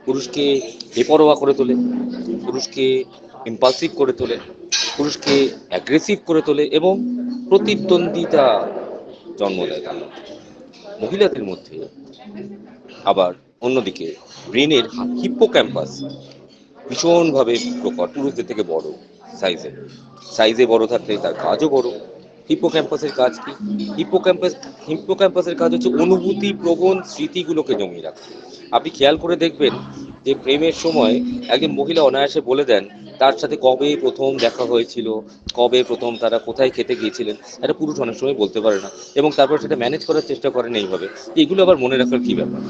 পুরুষকে বেপরোয়া করে তোলে, পুরুষকে ইম্পালসিভ করে তোলে, পুরুষকে অ্যাগ্রেসিভ করে তোলে এবং প্রতিদ্বন্দ্বিতা জন্ম দেয় তার মধ্যে। মহিলাদের মধ্যে আবার অন্যদিকে ব্রেনের হিপ্পোক্যাম্পাস ভীষণভাবে প্রকট, পুরুষদের থেকে বড় সাইজে। সাইজে বড় থাকলে তার কাজও বড়। হিপ্পোক্যাম্পাসের কাজ কি? হিপ্পোক্যাম্পাসের কাজ হচ্ছে অনুভূতি প্রবণ স্মৃতিগুলোকে জমিয়ে রাখা। আপনি খেয়াল করে দেখবেন যে প্রেমের সময় একজন মহিলা অনায়াসে বলে দেন তার সাথে কবে প্রথম দেখা হয়েছিল, কবে প্রথম তারা কোথায় খেতে গিয়েছিলেন। একটা পুরুষ অনেক সময় বলতে পারে না, এবং তারপর সেটা ম্যানেজ করার চেষ্টা করেন এইভাবে যে এগুলো আবার মনে রাখার কি ব্যাপার।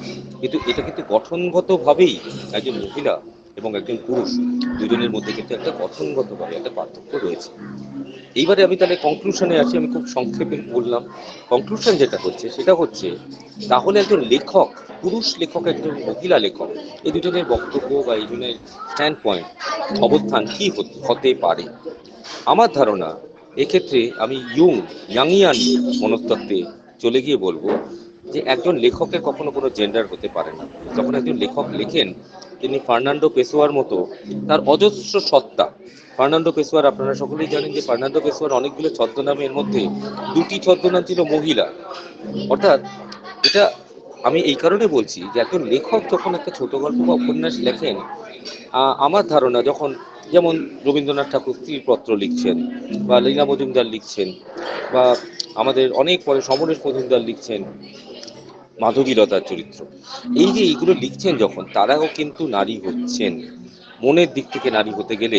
কিন্তু এটা কিন্তু গঠনগতভাবেই একজন মহিলা এবং একজন পুরুষ দুজনের মধ্যে কিন্তু একটা গঠনগতভাবে একটা পার্থক্য রয়েছে। এইবারে আমি তাহলে কনক্লুশনে আসি, আমি খুব সংক্ষেপে বললাম। কনক্লুশন যেটা হচ্ছে সেটা হচ্ছে, তাহলে একজন লেখক, পুরুষ লেখক, একজন মহিলা লেখক, এই দুজনের বক্তব্য বা এই দুজনের স্ট্যান্ড পয়েন্ট, অবস্থান কি হতে পারে? আমার ধারণা এক্ষেত্রে আমি ইয়াংইয়ান মনস্তত্ত্বে চলে গিয়ে বলবো যে একজন লেখকের কখনো কোনো জেন্ডার হতে পারে না। যখন একজন লেখক লেখেন, তিনি ফার্নান্ডো পেসোয়ার মতো তার অজস্র সত্তা। ফার্নান্ডো পেসোয়ার, আপনারা সকলেই জানেন যে ফার্নান্ডো পেসোয়ার অনেকগুলো ছদ্মনামের মধ্যে দুটি ছদ্মনাম ছিল মহিলা। অর্থাৎ এটা আমি এই কারণে বলছি যে একজন লেখক যখন একটা ছোট গল্প বা উপন্যাস লেখেন, আমার ধারণা যখন, যেমন রবীন্দ্রনাথ ঠাকুর স্ত্রীপত্র লিখছেন, বা লীলা মজুমদার লিখছেন, বা আমাদের অনেক পরে সমরেশ মজুমদার লিখছেন মাধবীলতার চরিত্র, এই যে এইগুলো লিখছেন যখন, তারাও কিন্তু নারী হচ্ছেন। মনের দিক থেকে নারী হতে গেলে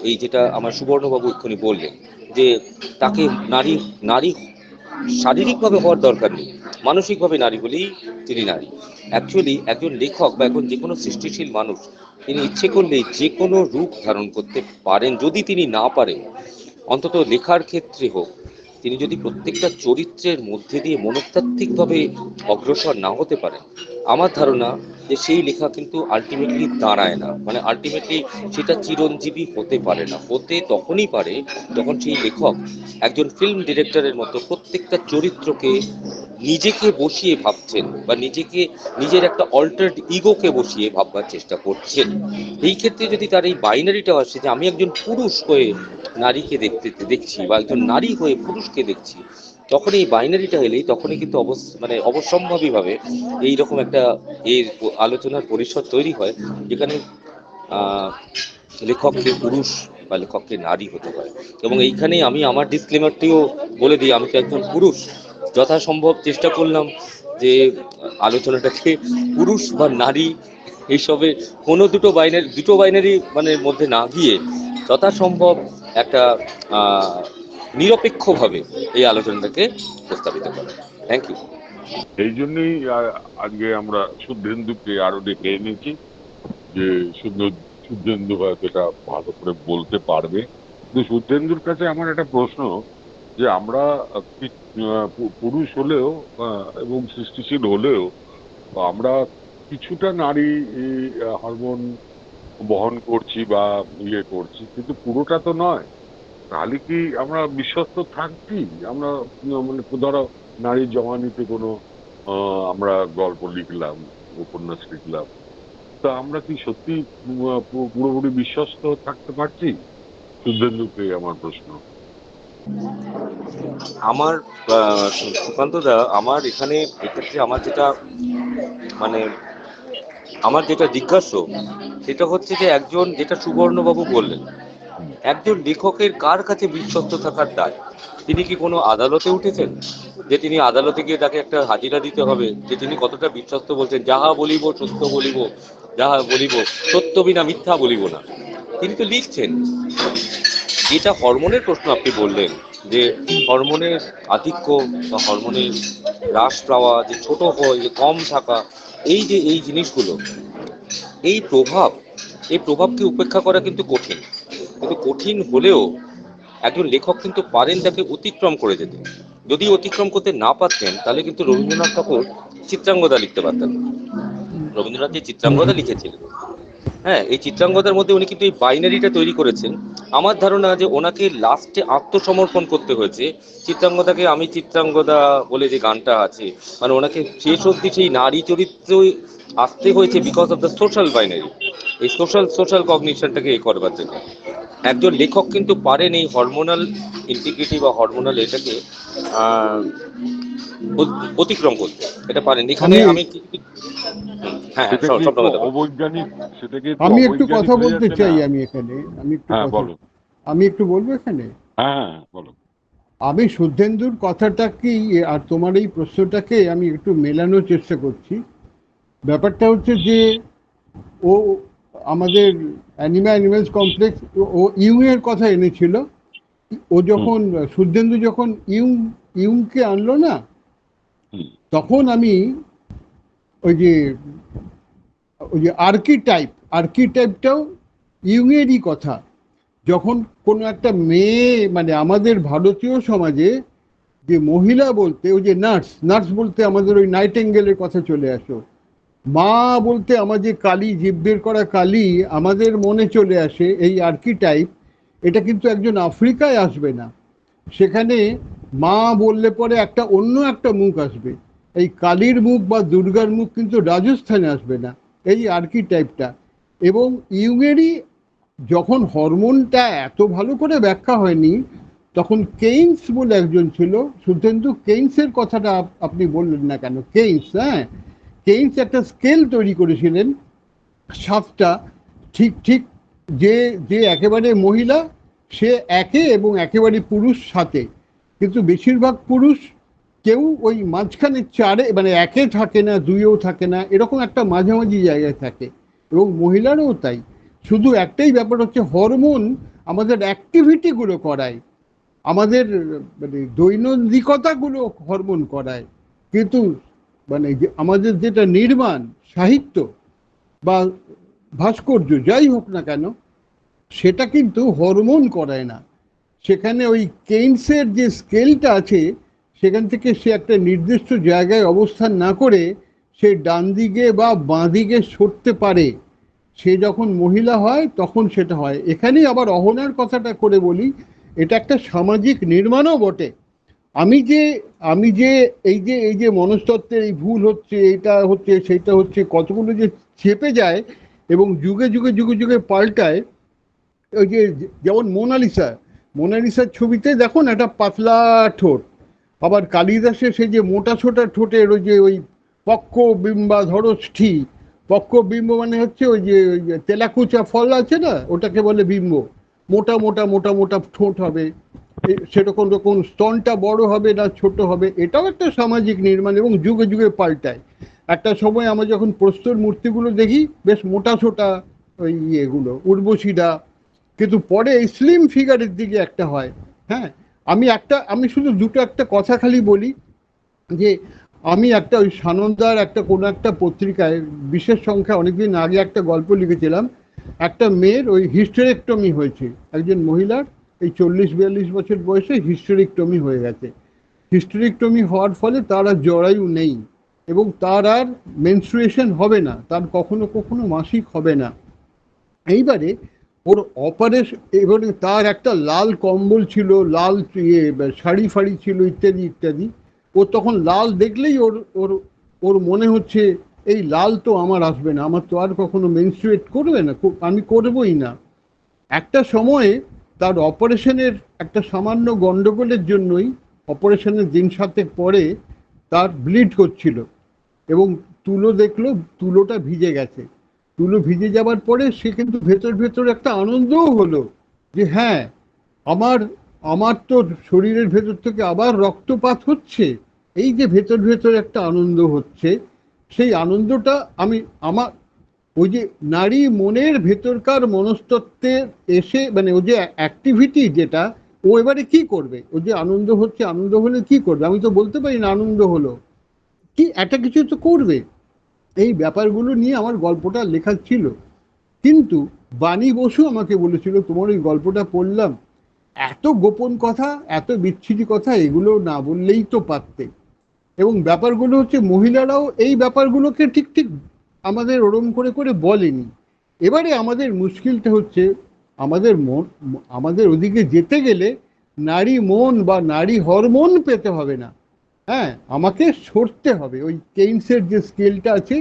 এই যেটা আমার সুবর্ণবাবু এক্ষুনি বললেন যে তাকে নারী নারী শারীরিকভাবে হওয়ার দরকার নেই, মানসিকভাবে নারী হলেই তিনি নারী। অ্যাকচুয়ালি একজন লেখক বা এখন যে কোনো সৃষ্টিশীল মানুষ, তিনি ইচ্ছে করলেই যে কোনো রূপ ধারণ করতে পারেন। যদি তিনি না পারেন, অন্তত লেখার ক্ষেত্রে হোক, তিনি যদি প্রত্যেকটা চরিত্রের মধ্যে দিয়ে মনস্তাত্ত্বিকভাবে অগ্রসর না হতে পারেন, আমার ধারণা যে সেই লেখা কিন্তু আলটিমেটলি দাঁড়ায় না, মানে আলটিমেটলি সেটা চিরঞ্জীবী হতে পারে না। হতে তখনই পারে যখন সেই লেখক একজন ফিল্ম ডিরেক্টরের মতো প্রত্যেকটা চরিত্রকে নিজেকে বসিয়ে ভাবছেন, বা নিজের একটা অল্টারড ইগোকে বসিয়ে ভাববার চেষ্টা করছেন। এই ক্ষেত্রে যদি তার এই বাইনারিটা আসে যে আমি একজন পুরুষ হয়ে নারীকে দেখছি, বা একজন নারী হয়ে পুরুষকে দেখছি, তখন এই বাইনারিটা এলেই তখনই কিন্তু অবশ্যম্ভাবীভাবে এইরকম একটা এর আলোচনার পরিসর তৈরি হয়, যেখানে লেখককে পুরুষ বা লেখককে নারী হতে পারে। এবং এইখানেই আমি আমার ডিসক্লেমারটিও বলে দিই, আমি তো একজন পুরুষ। যথাসম্ভব চেষ্টা করলাম যে আলোচনাটাকে পুরুষ বা নারী এইসবে কোনো দুটো বাইনারি মানে মধ্যে না গিয়ে যথাসম্ভব একটা নিরপেক্ষভাবে এই আলোচনাটাকে প্রস্তাবিত করা। Thank you. সেই জন্যই আজকে আমরা শুদ্ধেন্দুকে আরো ডেকে এনেছি, যে শুদ্ধেন্দু হয়তো এটা ভালো করে বলতে পারবে। কিন্তু শুদ্ধেন্দুর কাছে আমার একটা প্রশ্ন, যে আমরা পুরুষ হলেও এবং সৃষ্টিশীল হলেও আমরা কিছুটা নারী হরমোন বহন করছি বা করছি, কিন্তু পুরোটা তো নয়। তাহলে কি আমরা বিশ্বস্ত থাকছি? আমরা মানে ধরো নারীর জওয়ানিতে কোনো আমরা গল্প লিখলাম, উপন্যাস লিখলাম, তা আমরা কি সত্যি পুরোপুরি বিশ্বস্ত থাকতে পারছি? শুদ্ধেন্দুকে আমার প্রশ্ন। আমার সুকান্ত দা, আমার এখানে এক্ষেত্রে আমার যেটা জিজ্ঞাস্য সেটা হচ্ছে যে একজন, যেটা সুবর্ণবাবু বললেন, একজন লেখকের কার কাছে বিশ্বস্ত থাকার দায়? তিনি কি কোনো আদালতে উঠেছেন যে তিনি আদালতে গিয়ে তাকে একটা হাজিরা দিতে হবে যে তিনি কতটা বিশ্বস্ত বলছেন? যাহা বলিব সত্য বলিব, যাহা বলিব সত্য বিনা মিথ্যা বলিব না। তিনি তো লিখছেন। যেটা হরমোনের প্রশ্ন আপনি বললেন, যে হরমোনের আধিক্য বা হরমোনের হ্রাস পাওয়া, যে ছোট হয়, যে কম থাকা, এই জিনিসগুলো, এই প্রভাবকে উপেক্ষা করা কিন্তু কঠিন। কিন্তু কঠিন হলেও একজন লেখক কিন্তু পারেন তাকে অতিক্রম করে যেতে। যদি অতিক্রম করতে না পারতেন তাহলে কিন্তু রবীন্দ্রনাথ ঠাকুর চিত্রাঙ্গদা লিখতে পারতেন না। রবীন্দ্রনাথ যে চিত্রাঙ্গদা লিখেছিলেন, হ্যাঁ, এই চিত্রাঙ্গদার মধ্যে উনি কিন্তু এই বাইনারিটা তৈরি করেছেন। আমার ধারণা যে ওনাকে লাস্টে আত্মসমর্পণ করতে হয়েছে চিত্রাঙ্গদাকে। আমি চিত্রাঙ্গদা বলে যে গানটা আছে, মানে ওনাকে শেষ অবধি সেই নারী চরিত্রে আসতে হয়েছে because of the social binary, এই সোশ্যাল কগনিশনটাকে করবার জন্য। একজন লেখক কিন্তু পারেন এই হরমোনাল ইন্টিগ্রিটি বা হরমোনাল এটাকে আহ, অতিক্রম করতে, এটা পারেন। এখানে আমি আমি হ্যাঁ হ্যাঁ, সেটা কি একটু স্বপ্নবাদা বলুন। অবৈজ্ঞানিক, সেটা কি একটু আমি একটু অবৈজ্ঞানিক কথা হয়ে বলতে যাচ্ছে না? চাই, আমি এখানে হ্যাঁ বলো। আমি একটু বলবো এখানে। হ্যাঁ হ্যাঁ বলো। আমি শুদ্ধেন্দুর কথাটাকেই আর তোমার এই প্রশ্নটাকে আমি একটু মেলানোর চেষ্টা করছি। ব্যাপারটা হচ্ছে যে ও আমাদের অ্যানিমালস কমপ্লেক্স, ও ইউং এর কথা এনেছিল। ও যখন শুদ্ধেন্দু যখন ইউংকে আনলো না, হুম তখন আমি ওই যে আর্কিটাইপটাও ইউংয়েরই কথা। যখন কোনো একটা মেয়ে, মানে আমাদের ভারতীয় সমাজে যে মহিলা বলতে ওই যে নার্স বলতে আমাদের ওই নাইটেঙ্গেলের কথা চলে আসো। মা বলতে আমাদের কালী, জীবদের করা কালী আমাদের মনে চলে আসে। এই আর্কিটাইপ, এটা কিন্তু একজন আফ্রিকায় আসবে না। সেখানে মা বললে পরে অন্য একটা মুখ আসবে। এই কালীর মুখ বা দুর্গার মুখ কিন্তু রাজস্থানে আসবে না, এই আর্কিটাইপটা। এবং ইউংয়েরই যখন হরমোনটা এত ভালো করে ব্যাখ্যা হয়নি, তখন কেইন্স বলে একজন ছিল। শুদ্ধেন্দু কেইন্সের কথাটা আপনি বললেন না কেন? কেইন্স একটা স্কেল তৈরি করেছিলেন 7টা। ঠিক ঠিক যে যে একেবারে মহিলা সে একে এবং একেবারে পুরুষ 7-এ, কিন্তু বেশিরভাগ পুরুষ কেউ ওই মাঝখানে 4-এ, মানে 1-এ থাকে না, 2-এও থাকে না, এরকম একটা মাঝামাঝি জায়গায় থাকে। এবং মহিলারও তাই। শুধু একটাই ব্যাপার হচ্ছে হরমোন আমাদের অ্যাক্টিভিটিগুলো করায়, আমাদের মানে দৈনন্দিকতাগুলো হরমোন করায়। কিন্তু মানে আমাদের যেটা নির্মাণ সাহিত্য বা ভাস্কর্য যাই হোক না কেন, সেটা কিন্তু হরমোন করায় না। সেখানে ওই কেইন্সের যে স্কেলটা আছে, সেখান থেকে সে একটা নির্দিষ্ট জায়গায় অবস্থান না করে সে ডান দিকে বা বাঁ দিকে সরতে পারে। সে যখন মহিলা হয় তখন সেটা হয়। এখানেই আবার অহনার কথাটা করে বলি, এটা একটা সামাজিক নির্মাণও বটে। আমি যে এই যে মনস্তত্ত্বের এই ভুল হচ্ছে, এটা হচ্ছে, সেটা হচ্ছে, কতগুলো যে চেপে যায় এবং যুগে যুগে যুগে যুগে পাল্টায়। ওই যে যেমন মোনালিসার ছবিতে দেখুন একটা পাতলা ঠোঁট, আবার কালিদাসের সেই যে মোটা ছোটা ঠোঁটের ওই পক্ষ বিম্বা ধরষ্ঠি। পক্ষ বিম্ব মানে হচ্ছে ওই যে তেলাকুচা ফল আছে না, ওটাকে বলে বিম্ব। মোটা মোটা মোটা মোটা ঠোঁট হবে, সেরকম রকম স্তনটা বড় হবে না ছোট হবে। এটাও একটা সামাজিক নির্মাণ এবং যুগে যুগে পাল্টায়। একটা সময় আমরা যখন প্রস্তর মূর্তিগুলো দেখি বেশ মোটা ছোটা ওই ইয়েগুলো উর্বশীরা, কিন্তু পরে এই স্লিম ফিগারের দিকে একটা হয়। হ্যাঁ, আমি শুধু একটা কথা খালি বলি যে আমি একটা ওই সানন্দার একটা কোনো একটা পত্রিকায় বিশেষ সংখ্যা অনেকদিন আগে একটা গল্প লিখেছিলাম। একটা মেয়ের ওই হিস্টেরেক্টমি হয়েছে, একজন মহিলার এই 40-42 বছর বয়সে হিস্টেরেক্টমি হয়ে গেছে। হিস্টেরেক্টমি হওয়ার ফলে তার আর জরায়ু নেই এবং তার আর মেনস্ট্রুয়েশন হবে না, তার কখনো কখনো মাসিক হবে না। এইবারে ওর অপারেশন, এবারে তার একটা লাল কম্বল ছিল, লাল শাড়ি ফাড়ি ছিল, ইত্যাদি ইত্যাদি। ও তখন লাল দেখলেই ওর ওর ওর মনে হচ্ছে এই লাল তো আমার আসবে না, আমার তো আর কখনো মেনস্ট্রুয়েট করবে না, আমি করবই না। একটা সময়ে তার অপারেশনের একটা সামান্য গন্ডগোলের জন্যই অপারেশনের দিন 7 পরে তার ব্লিড করছিল এবং তুলো দেখলো তুলোটা ভিজে গেছে। তুলো ভিজে যাবার পরে সে কিন্তু ভেতর ভেতর একটা আনন্দও হলো যে হ্যাঁ, আমার আমার তো শরীরের ভেতর থেকে আবার রক্তপাত হচ্ছে। এই যে ভেতর ভেতর একটা আনন্দ হচ্ছে, সেই আনন্দটা আমার ওই যে নারী মনের ভেতরকার মনস্তত্ত্বে এসে, মানে ওই যে অ্যাক্টিভিটি যেটা, ও এবারে কি করবে? ও যে আনন্দ হচ্ছে, আনন্দ হলে কি করবে? আমি তো বলতে পারি না আনন্দ হলো, কি একটা কিছু তো করবে। এই ব্যাপারগুলো নিয়ে আমার গল্পটা লেখা ছিল, কিন্তু বাণী বসু আমাকে বলেছিল তোমার ওই গল্পটা পড়লাম, এত গোপন কথা, এত বিচ্ছিরি কথা, এগুলো না বললেই তো পারতে। এবং ব্যাপারগুলো হচ্ছে মহিলারাও এই ব্যাপারগুলোকে ঠিক ঠিক আমাদের ওরম করে করে বলেনি। এবারে আমাদের মুশকিলটা হচ্ছে আমাদের মন, আমাদের ওদিকে যেতে গেলে নারী মন বা নারী হরমোন পেতে হবে না, হ্যাঁ, আমাকে সরতে হবে। ওই কেইনসের যে স্কেলটা আছে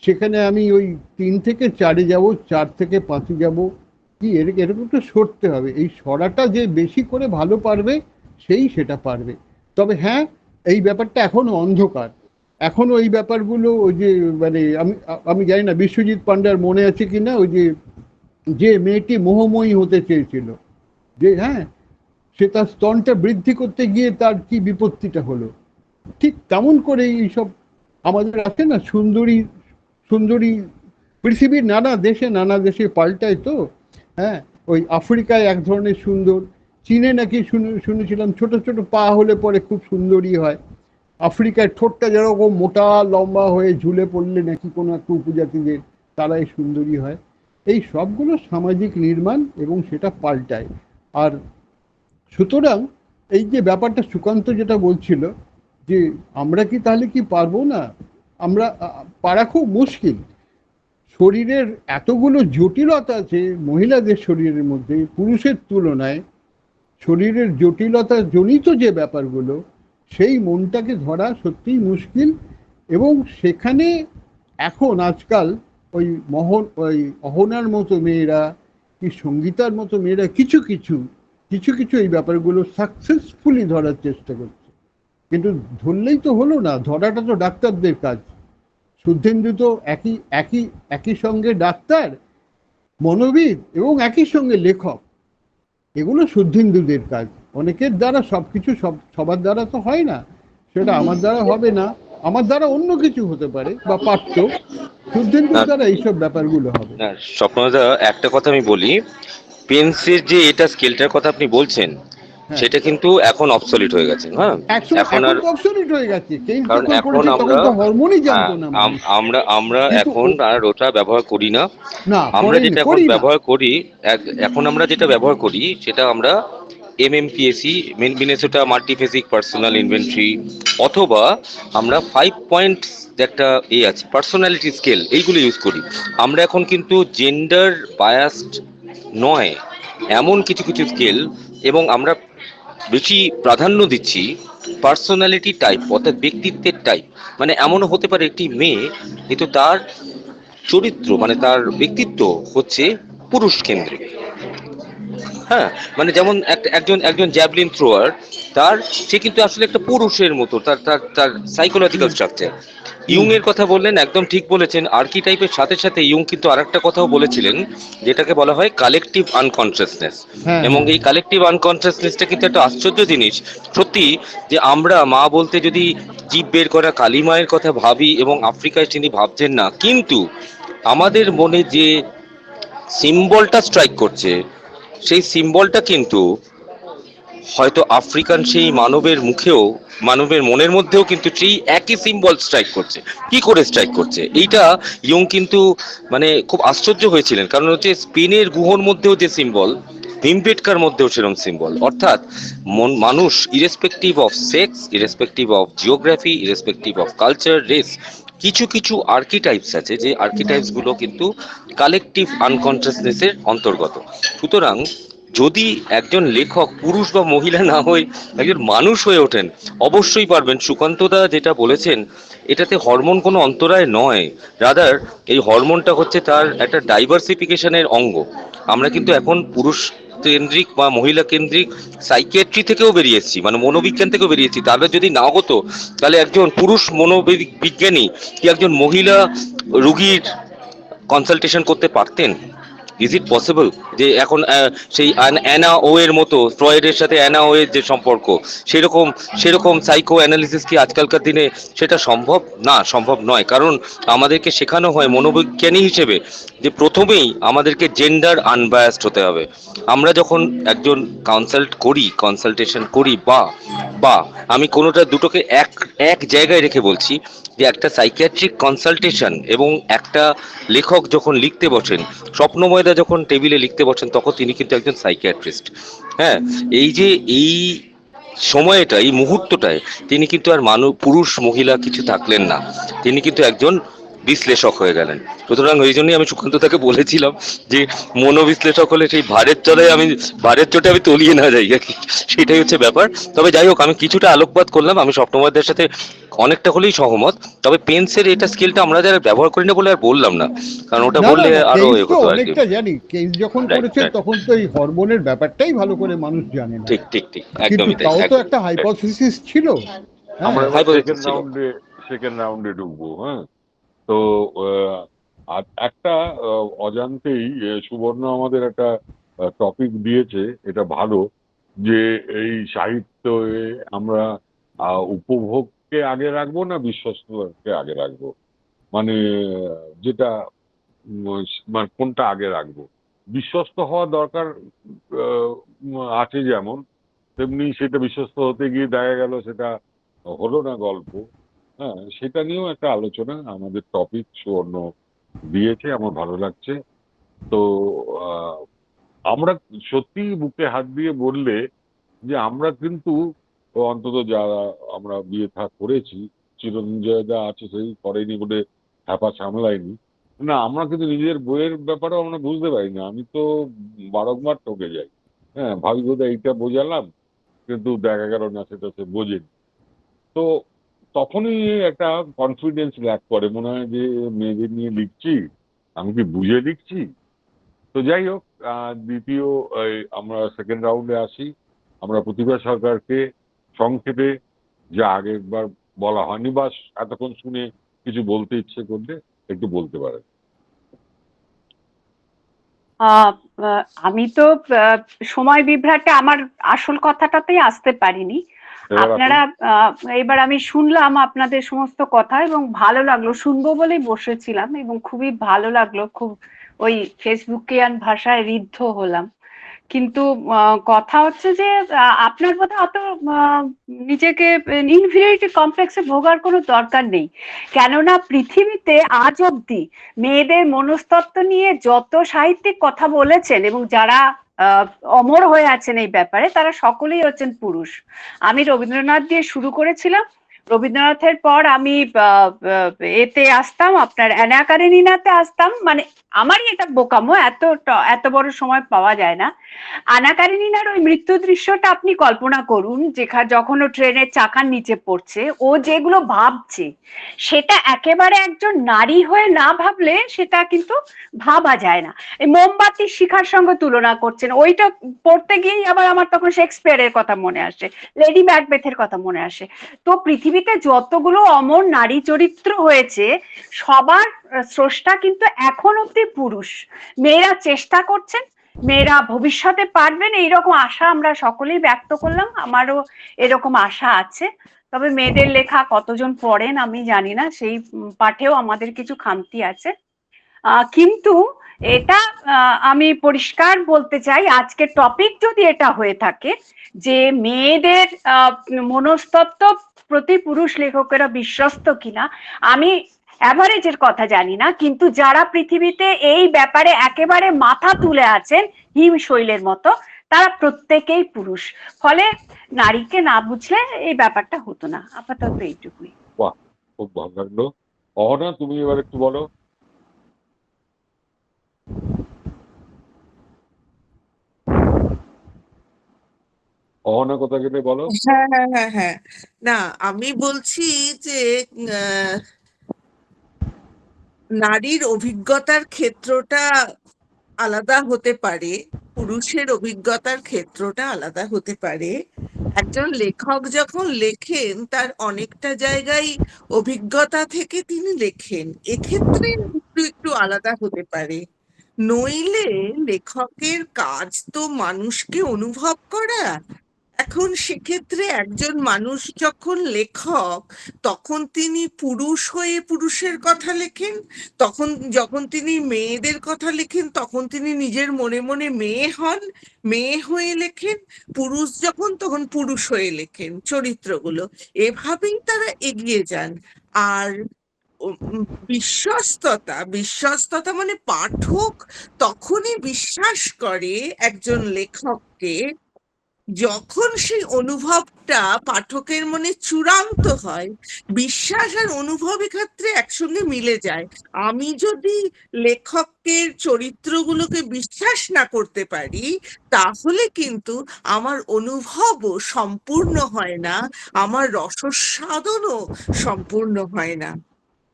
সেখানে আমি ওই 3 থেকে 4-এ যাব, 4 থেকে 5-এ যাব, কি এরকম একটু সরতে হবে। এই সরাটা যে বেশি করে ভালো পারবে সেই সেটা পারবে। তবে হ্যাঁ, এই ব্যাপারটা এখনো অন্ধকার, এখনো এই ব্যাপারগুলো ওই যে মানে আমি আমি জানি না বিশ্বজিৎ পান্ডার মনে আছে কিনা, ওই যে যে মেয়েটি মোহময়ী হতে চেয়েছিল, যে হ্যাঁ সে তার স্তনটা বৃদ্ধি করতে গিয়ে তার কি বিপত্তিটা হলো, ঠিক তেমন করে এইসব আমাদের আছে না, সুন্দরী সুন্দরী পৃথিবীর নানা দেশে পাল্টায় তো। হ্যাঁ, ওই আফ্রিকায় এক ধরনের সুন্দর, চীনে নাকি শুনেছিলাম ছোট ছোট পা হলে পরে খুব সুন্দরী হয়, আফ্রিকায় ঠোঁটটা যেরকম মোটা লম্বা হয়ে ঝুলে পড়লে নাকি কোনো একটা উপজাতিদের তারাই সুন্দরী হয়। এই সবগুলো সামাজিক নির্মাণ এবং সেটা পাল্টায়। আর সুতরাং এই যে ব্যাপারটা সুকান্ত যেটা বলছিল যে আমরা কি তাহলে কি পারবো না, আমরা পারা খুব মুশকিল। শরীরের এতগুলো জটিলতা আছে মহিলাদের শরীরের মধ্যে পুরুষের তুলনায়, শরীরের জটিলতা জনিত যে ব্যাপারগুলো, সেই মনটাকে ধরা সত্যিই মুশকিল। এবং সেখানে এখন আজকাল ওই অহনার মতো মেয়েরা কি সঙ্গীতার মতো মেয়েরা কিছু কিছু এই ব্যাপারগুলো সাকসেসফুলি ধরার চেষ্টা করছে, কিন্তু ধরলেই তো হলো না, ধরাটা তো ডাক্তারদের কাজ। শুদ্ধেন্দু তো একই সঙ্গে ডাক্তার, মনোবিদ এবং একই সঙ্গে লেখক, এগুলো শুদ্ধেন্দুদের কাজ। অনেকের দ্বারা সবকিছু সবার দ্বারা তো হয় না, সেটা আমার দ্বারা হবে না, আমার দ্বারা অন্য কিছু হতে পারে বা পারত, শুদ্ধেন্দুর দ্বারা এইসব ব্যাপারগুলো হবে। না স্বপ্নদা, একটা কথা আমি বলি, পেন্সির যে এটা স্কেলটার কথা আপনি বলছেন, হ্যাঁ, সেটা কিন্তু এখন অবসলিট হয়ে গেছে। হ্যাঁ, এখন আর, তো অবসলিট হয়ে গেছে, কেইন্স কারণ যখন এখন করেছে আমরা, তখন তো হরমোনই হ্যাঁ, জানতো না মানুষ। আমরা কিন্তু এখন আর ওটা ব্যবহার করি না। না, আমরা যেটা এখন করি না। ব্যবহার করি, এখন আমরা যেটা ব্যবহার করি সেটা আমরা MMPSE, মিনেসোটা মাল্টিফেসিক পার্সোনাল ইনভেন্টরি, অথবা আমরা 5 পয়েন্ট একটা আছে পার্সোনালিটি স্কেল, এইগুলো ইউজ করি। আমরা এখন কিন্তু জেন্ডার বায়াসড নয় এমন কিছু কিছু স্কেল, এবং আমরা বেশি প্রাধান্য দিচ্ছি পার্সোনালিটি টাইপ, অর্থাৎ ব্যক্তিত্বের টাইপ। মানে এমনও হতে পারে একটি মেয়ে কিন্তু তার চরিত্র মানে তার ব্যক্তিত্ব হচ্ছে পুরুষ কেন্দ্রিক। হ্যাঁ, মানে যেমন একজন একজন জ্যাভলিন থ্রোয়ার, সে কিন্তু আসলে একটা পুরুষের মতো, তার তার তার সাইকোলজিক্যাল স্ট্রাকচার। ইয়ং এর কথা বললেন, একদম ঠিক বলেছেন। আর্কিটাইপের সাথে সাথে ইয়ং কিন্তু আরেকটা কথাও বলেছিলেন, যেটাকে বলা হয় কালেকটিভ আনকনসিয়াসনেস। হ্যাঁ, এবং এই কালেকটিভ আনকনসিয়াসনেসটা কিন্তু একটা আশ্চর্য জিনিস সত্যি, যে আমরা মা বলতে যদি জীব বের করা কালী মায়ের কথা ভাবি, এবং আফ্রিকায় তিনি ভাবছেন না, কিন্তু আমাদের মনে যে সিম্বলটা স্ট্রাইক করছে, সেই সিম্বলটা কিন্তু হয়তো আফ্রিকান সেই মানবের মুখেও, মানবের মনের মধ্যেও কিন্তু সেই একই সিম্বল স্ট্রাইক করছে। কি করে স্ট্রাইক করছে এইটা ইয়ং কিন্তু মানে খুব আশ্চর্য হয়েছিলেন, কারণ হচ্ছে স্পেনের গুহর মধ্যেও যে সিম্বল, ভিমবেটকার মধ্যেও সেরকম সিম্বল। অর্থাৎ মানুষ irrespective of sex, irrespective of geography, irrespective of culture, race, কিছু কিছু আর্কিটাইপস আছে যে আর্কিটাইপস গুলো কিন্তু কালেকটিভ আনকনসিয়াসনেসের অন্তর্গত। সুতরাং যদি একজন লেখক পুরুষ বা মহিলা না হয়ে একজন মানুষ হয়ে ওঠেন, অবশ্যই পারবেন। সুকান্তদা যেটা বলেছেন, এটাতে হরমোন কোনো অন্তরায় নয়, রাদার এই হরমোনটা হচ্ছে তার একটা ডাইভার্সিফিকেশনের অঙ্গ। আমরা কিন্তু এখন পুরুষ কেন্দ্রিক বা মহিলা কেন্দ্রিক সাইকিয়াট্রি থেকেও বেরিয়ে এসেছি, মানে মনোবিজ্ঞান থেকেও বেরিয়েছি। তাহলে যদি না হতো, তাহলে একজন পুরুষ মনোবিজ্ঞানী কি একজন মহিলা রুগীর কনসালটেশন করতে পারতেন? ইজ ইট পসিবল যে এখন সেই অ্যানা ও এর মতো, ফ্রয়েডের সাথে অ্যানা ও এর যে সম্পর্ক, সেরকম সেরকম সাইকো অ্যানালিসিস কি আজকালকার দিনে সেটা সম্ভব? না, সম্ভব নয়। কারণ আমাদেরকে শেখানো হয় মনোবিজ্ঞানী হিসেবে যে প্রথমেই আমাদেরকে জেন্ডার আনবায়াসড হতে হবে। আমরা যখন একজন কনসালটেশন করি, বা বা আমি কোনোটা দুটোকে এক এক জায়গায় রেখে বলছি যে একটা সাইকিয়াট্রিক কনসালটেশন এবং একটা লেখক যখন লিখতে বসেন, স্বপ্নময়দা যখন টেবিলে লিখতে বসেন, তখন তিনি কিন্তু একজন সাইকিয়াট্রিস্ট। হ্যাঁ, এই যে এই সময়টা, এই মুহূর্তটায় তিনি কিন্তু আর পুরুষ মহিলা কিছু থাকলেন না, তিনি কিন্তু একজন বিশ্লেষক হয়ে গেলেন। সুতরাং ওই জন্যই আমি সুকান্তদাকে বলেছিলাম যে মনোবিশ্লেষক হলে সেই ভারের চোটে আমি তলিয়ে না যাই আর কি, সেটাই হচ্ছে ব্যাপার। তবে যাই হোক, আমি কিছুটা আলোকপাত করলাম, আমি স্বপ্নময়দের সাথে অনেকটা হলেই সহমত। তবে পেন্সের এটা স্কিলটা আমরা যারা ব্যবহার করি না বলে আর বললাম না, কারণ ওটা না না বললে না, আরো কেস এ তো হতো আর কি। অনেকটা জানি, কেস যখন রাইট, করেছেন রাইট, তখন তো এই হরমোনের ব্যাপারটাই ভালো করে মানুষ জানে না, ঠিক ঠিক ঠিক, কিন্তু একদমই তাই, তাও তো একদম। একটা হাইপোথিসিস ছিল। আমরা হ্যাঁ, এবার Hypothesis ছিল। সেকেন্ড রাউন্ডে ঢুকবো। হ্যাঁ, তো আর একটা অজান্তেই সুবর্ণ আমাদের একটা টপিক দিয়েছে, এটা ভালো, যে এই সাহিত্যে আমরা উপভোগকে আগে রাখবো না বিশ্বস্তকে আগে রাখবো, মানে যেটা মানে কোনটা আগে রাখবো। বিশ্বস্ত হওয়া দরকার আছে, যেমন তেমনি সেটা বিশ্বস্ত হতে গিয়ে দেখা গেল সেটা হলো না গল্প। হ্যাঁ, সেটা নিয়েও একটা আলোচনা আমাদের টপিক সুবর্ণ দিয়েছে, আমার ভালো লাগছে। তো আমরা সত্যি বুকে হাত দিয়ে বললে যে আমরা কিন্তু অন্তত যারা আমরা বিয়ে থা করেছি, চিরঞ্জয়দা আছে সেই করেনি বলে হ্যাপা সামলায়নি, না আমরা কিন্তু নিজের বইয়ের ব্যাপারেও আমরা বুঝতে পারি না। আমি তো বারংবার ঠকে যাই। হ্যাঁ, ভাবি বোধহয় এইটা বোঝালাম, কিন্তু দেখা গেল না সেটা সে বোঝেনি। তো তখনই একটা কনফিডেন্স ল্যাক করে, মনে হয় যে মেয়েদের নিয়ে লিখছি, আমি কি বুঝে লিখছি। তো যাই হোক, দ্বিতীয় আমরা সেকেন্ড রাউন্ডে আসি। আমরা প্রতিভা সরকারকে সংক্ষেপে, যা আগেরবার বলা হয়নি বা এতক্ষণ শুনে কিছু বলতে ইচ্ছে করলে একটু বলতে পারেন। আহ, আমি তো আহ, সময় বিভ্রাটে আমার আসল কথাটাতেই আসতে পারিনি। এবার আপনারা এবার আমি শুনলাম আপনাদের সমস্ত কথা এবং ভালো লাগলো, শুনবো বলেই বসেছিলাম এবং খুবই ভালো লাগলো, খুব ওই ফেসবুকিয়ান ভাষায় ঋদ্ধ হলাম। কিন্তু কথা হচ্ছে যে আপনার বোধহয় অত নিজেকে ইনফিরিয়রিটি কমপ্লেক্সে ভোগার কোনো দরকার নেই। কেননা পৃথিবীতে আজ অব্দি মেয়েদের মনস্তত্ত্ব নিয়ে যত সাহিত্যিক কথা বলেছেন এবং যারা অমর হয়ে আছেন এই ব্যাপারে, তারা সকলেই হচ্ছেন পুরুষ। আমি রবীন্দ্রনাথ দিয়ে শুরু করেছিলাম, রবীন্দ্রনাথের পর আমি এতে আসতাম, আপনার অ্যানা কারেনিনাতে আসতাম। মানে আমারই এটা বোকামো, এত বড় সময় পাওয়া যায় না। আনা কারেনিনার ওই মৃত্যু দৃশ্যটা আপনি কল্পনা করুন, যখন ও ট্রেনের চাকার নিচে পড়ছে, ও যেগুলো ভাবছে সেটা একেবারে একজন নারী হয়ে না ভাবলে সেটা কিন্তু ভাবা যায় না। এই মোমবাতির শিখার সঙ্গে তুলনা করছেন, ওইটা পড়তে গিয়েই আবার আমার তখন শেক্সপিয়ারের কথা মনে আসে, লেডি ম্যাকবেথের কথা মনে আসে। তো পৃথিবীতে যতগুলো অমর নারী চরিত্র হয়েছে, সবার স্রষ্টা কিন্তু এখন অব্দি পুরুষ। মেয়েরা চেষ্টা করছেন, মেয়েরা ভবিষ্যতে পারবেন, এইরকম আশা আমরা সকলেই ব্যক্ত করলাম, আমারও এরকম আশা আছে। তবে মেয়েদের লেখা কতজন পড়েন আমি জানি না, সেই পাঠেও আমাদের কিছু খামতি আছে। কিন্তু এটা আমি পরিষ্কার বলতে চাই, আজকের টপিক যদি এটা হয়ে থাকে যে মেয়েদের মনস্তত্ত্ব প্রতি পুরুষ লেখকেরা বিশ্বস্ত কিনা, আমি অ্যাভারেজের কথা জানি না, কিন্তু যারা পৃথিবীতে এই ব্যাপারে একেবারে মাথা তুলে আছেন হিমশৈলের মতো, তারা প্রত্যেকেই পুরুষ। ফলে নারীকে না বুঝলে এই ব্যাপারটা হতো না। আপাতত এইটুকুই। বাহ, খুব ভালো লাগলো। অহনা, তুমি এবার একটু বলো। অহনা কোথা গেলে বলো। হ্যাঁ হ্যাঁ হ্যাঁ হ্যাঁ, না আমি বলছি যে আহ, নারীর অভিজ্ঞতার ক্ষেত্রটা আলাদা হতে পারে, পুরুষের অভিজ্ঞতার ক্ষেত্রটা আলাদা হতে পারে। একজন লেখক যখন লেখেন তার অনেকটা জায়গায় অভিজ্ঞতা থেকে তিনি লেখেন, এক্ষেত্রে একটু একটু আলাদা হতে পারে। নইলে লেখকের কাজ তো মানুষকে অনুভব করা। এখন সেক্ষেত্রে একজন মানুষ যখন লেখক, তখন তিনি পুরুষ হয়ে পুরুষের কথা লেখেন, যখন তিনি মেয়েদের কথা লেখেন তখন তিনি নিজের মনে মনে মেয়ে হন, মেয়ে হয়ে লেখেন। পুরুষ যখন, তখন পুরুষ হয়ে লেখেন চরিত্রগুলো। এভাবেই তারা এগিয়ে যান। আর বিশ্বস্ততা মানে পাঠক তখনই বিশ্বাস করে একজন লেখককে যখন সেই অনুভবটা পাঠকের মনে চূড়ান্ত হয়। বিশ্বাস আর অনুভব এক্ষেত্রে একসঙ্গে মিলে যায়। আমি যদি লেখকের চরিত্রগুলোকে বিশ্বাস না করতে পারি, তাহলে কিন্তু আমার অনুভবও সম্পূর্ণ হয় না, আমার রসস্বাদনও সম্পূর্ণ হয় না।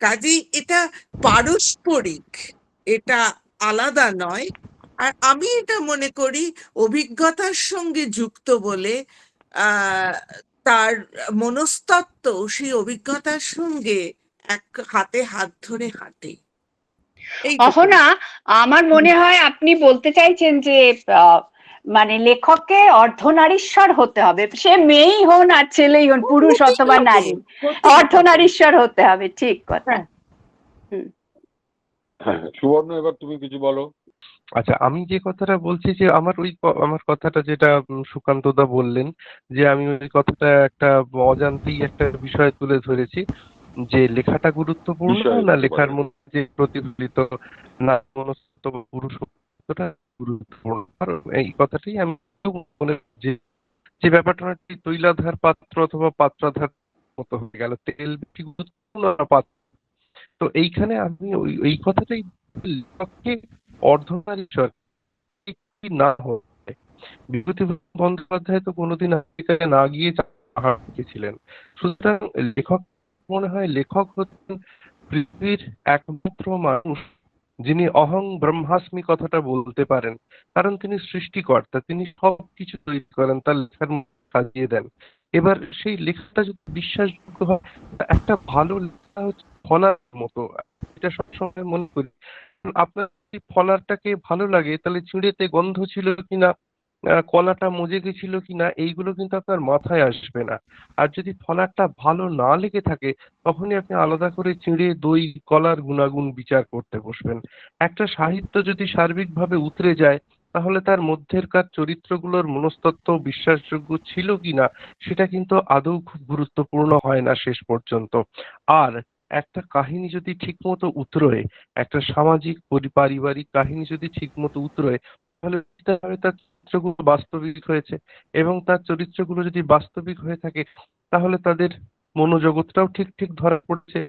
কাজেই এটা পারস্পরিক, এটা আলাদা নয়। আর আমি এটা মনে করি অভিজ্ঞতার সঙ্গে যুক্ত বলে তার মনস্তত্ত্ব সেই অভিজ্ঞতার সঙ্গে এক হাতে হাত ধরে হাঁটে। অহনা, আমার মনে হয় আপনি বলতে চাইছেন যে মানে লেখককে অর্ধনারীশ্বর হতে হবে, সে মেয়েই হন আর ছেলেই হন, পুরুষ অথবা নারী, অর্ধনারীশ্বর হতে হবে। ঠিক কথা। হ্যাঁ, সুবর্ণ, এবার তুমি কিছু বলো। আচ্ছা, আমি যে কথাটা বলছি যে আমার কথাটা যেটা সুকান্তদা বললেন, যে আমি ওই কথাটা একটা অজান্তেই একটা বিষয় তুলে ধরেছি, যে লেখাটা গুরুত্বপূর্ণ না লেখার মধ্যে যে প্রতিফলিত না মনস্তত্ত্ব বা পুরুষত্বটা গুরুত্বপূর্ণ। কারণ এই কথাটাই আমি মনে যে ব্যাপারটা তৈলাধার পাত্র অথবা পাত্রাধার মতো হয়ে গেল, তেল বেশি গুরুত্বপূর্ণ না পাত্র। তো এইখানে আমি এই কথাটাই লেখককে অর্ধনারীশ্বর না হয়ে, বিভূতি বন্দ্যোপাধ্যায় তো কোনোদিন আমেরিকায় না গিয়ে পাহাড় দেখেছিলেন। সুতরাং লেখক, মনে হয় লেখক হচ্ছেন পৃথিবীর একমাত্র মানুষ যিনি অহং ব্রহ্মাস্মি কথাটা বলতে পারেন। কারণ তিনি সৃষ্টিকর্তা, তিনি সবকিছু তৈরি করেন, তার লেখার মধ্যে সাজিয়ে দেন। এবার সেই লেখাটা যদি বিশ্বাসযোগ্য হয়, একটা ভালো লেখা হচ্ছে ফলার মতো, এটা সবসময় মনে করি। আপনার যদি ফলারটাকে ভালো লাগে, তাহলে চিঁড়েতে গন্ধ ছিল কিনা, কলাটা মজে গেছিল কিনা, এইগুলো কিন্তু আপনার মাথায় আসবে না। আর যদি ফলারটা ভালো না লেগে থাকে, তখনই আপনি আলাদা করে চিঁড়ে, দই, কলার গুণাগুণ বিচার করতে বসবেন। একটা সাহিত্য যদি সার্বিকভাবে উতরে যায়, তাহলে তার মধ্যেকার চরিত্রগুলোর মনস্তত্ত্ব বিশ্বাসযোগ্য ছিল কিনা, সেটা কিন্তু আদৌ খুব গুরুত্বপূর্ণ হয় না শেষ পর্যন্ত। আর একটা কাহিনী যদি ঠিকমতো উতরোয়, একটা সামাজিক পারিবারিক কাহিনী যদি ঠিকমতো উতরোয়, তাহলে তার চরিত্রগুলো বাস্তবিক হয়েছে, এবং তার চরিত্রগুলো যদি বাস্তবিক হয়ে থাকে, তাহলে তাদের মনোজগৎটাও ঠিক ঠিক ধরা পড়ছে।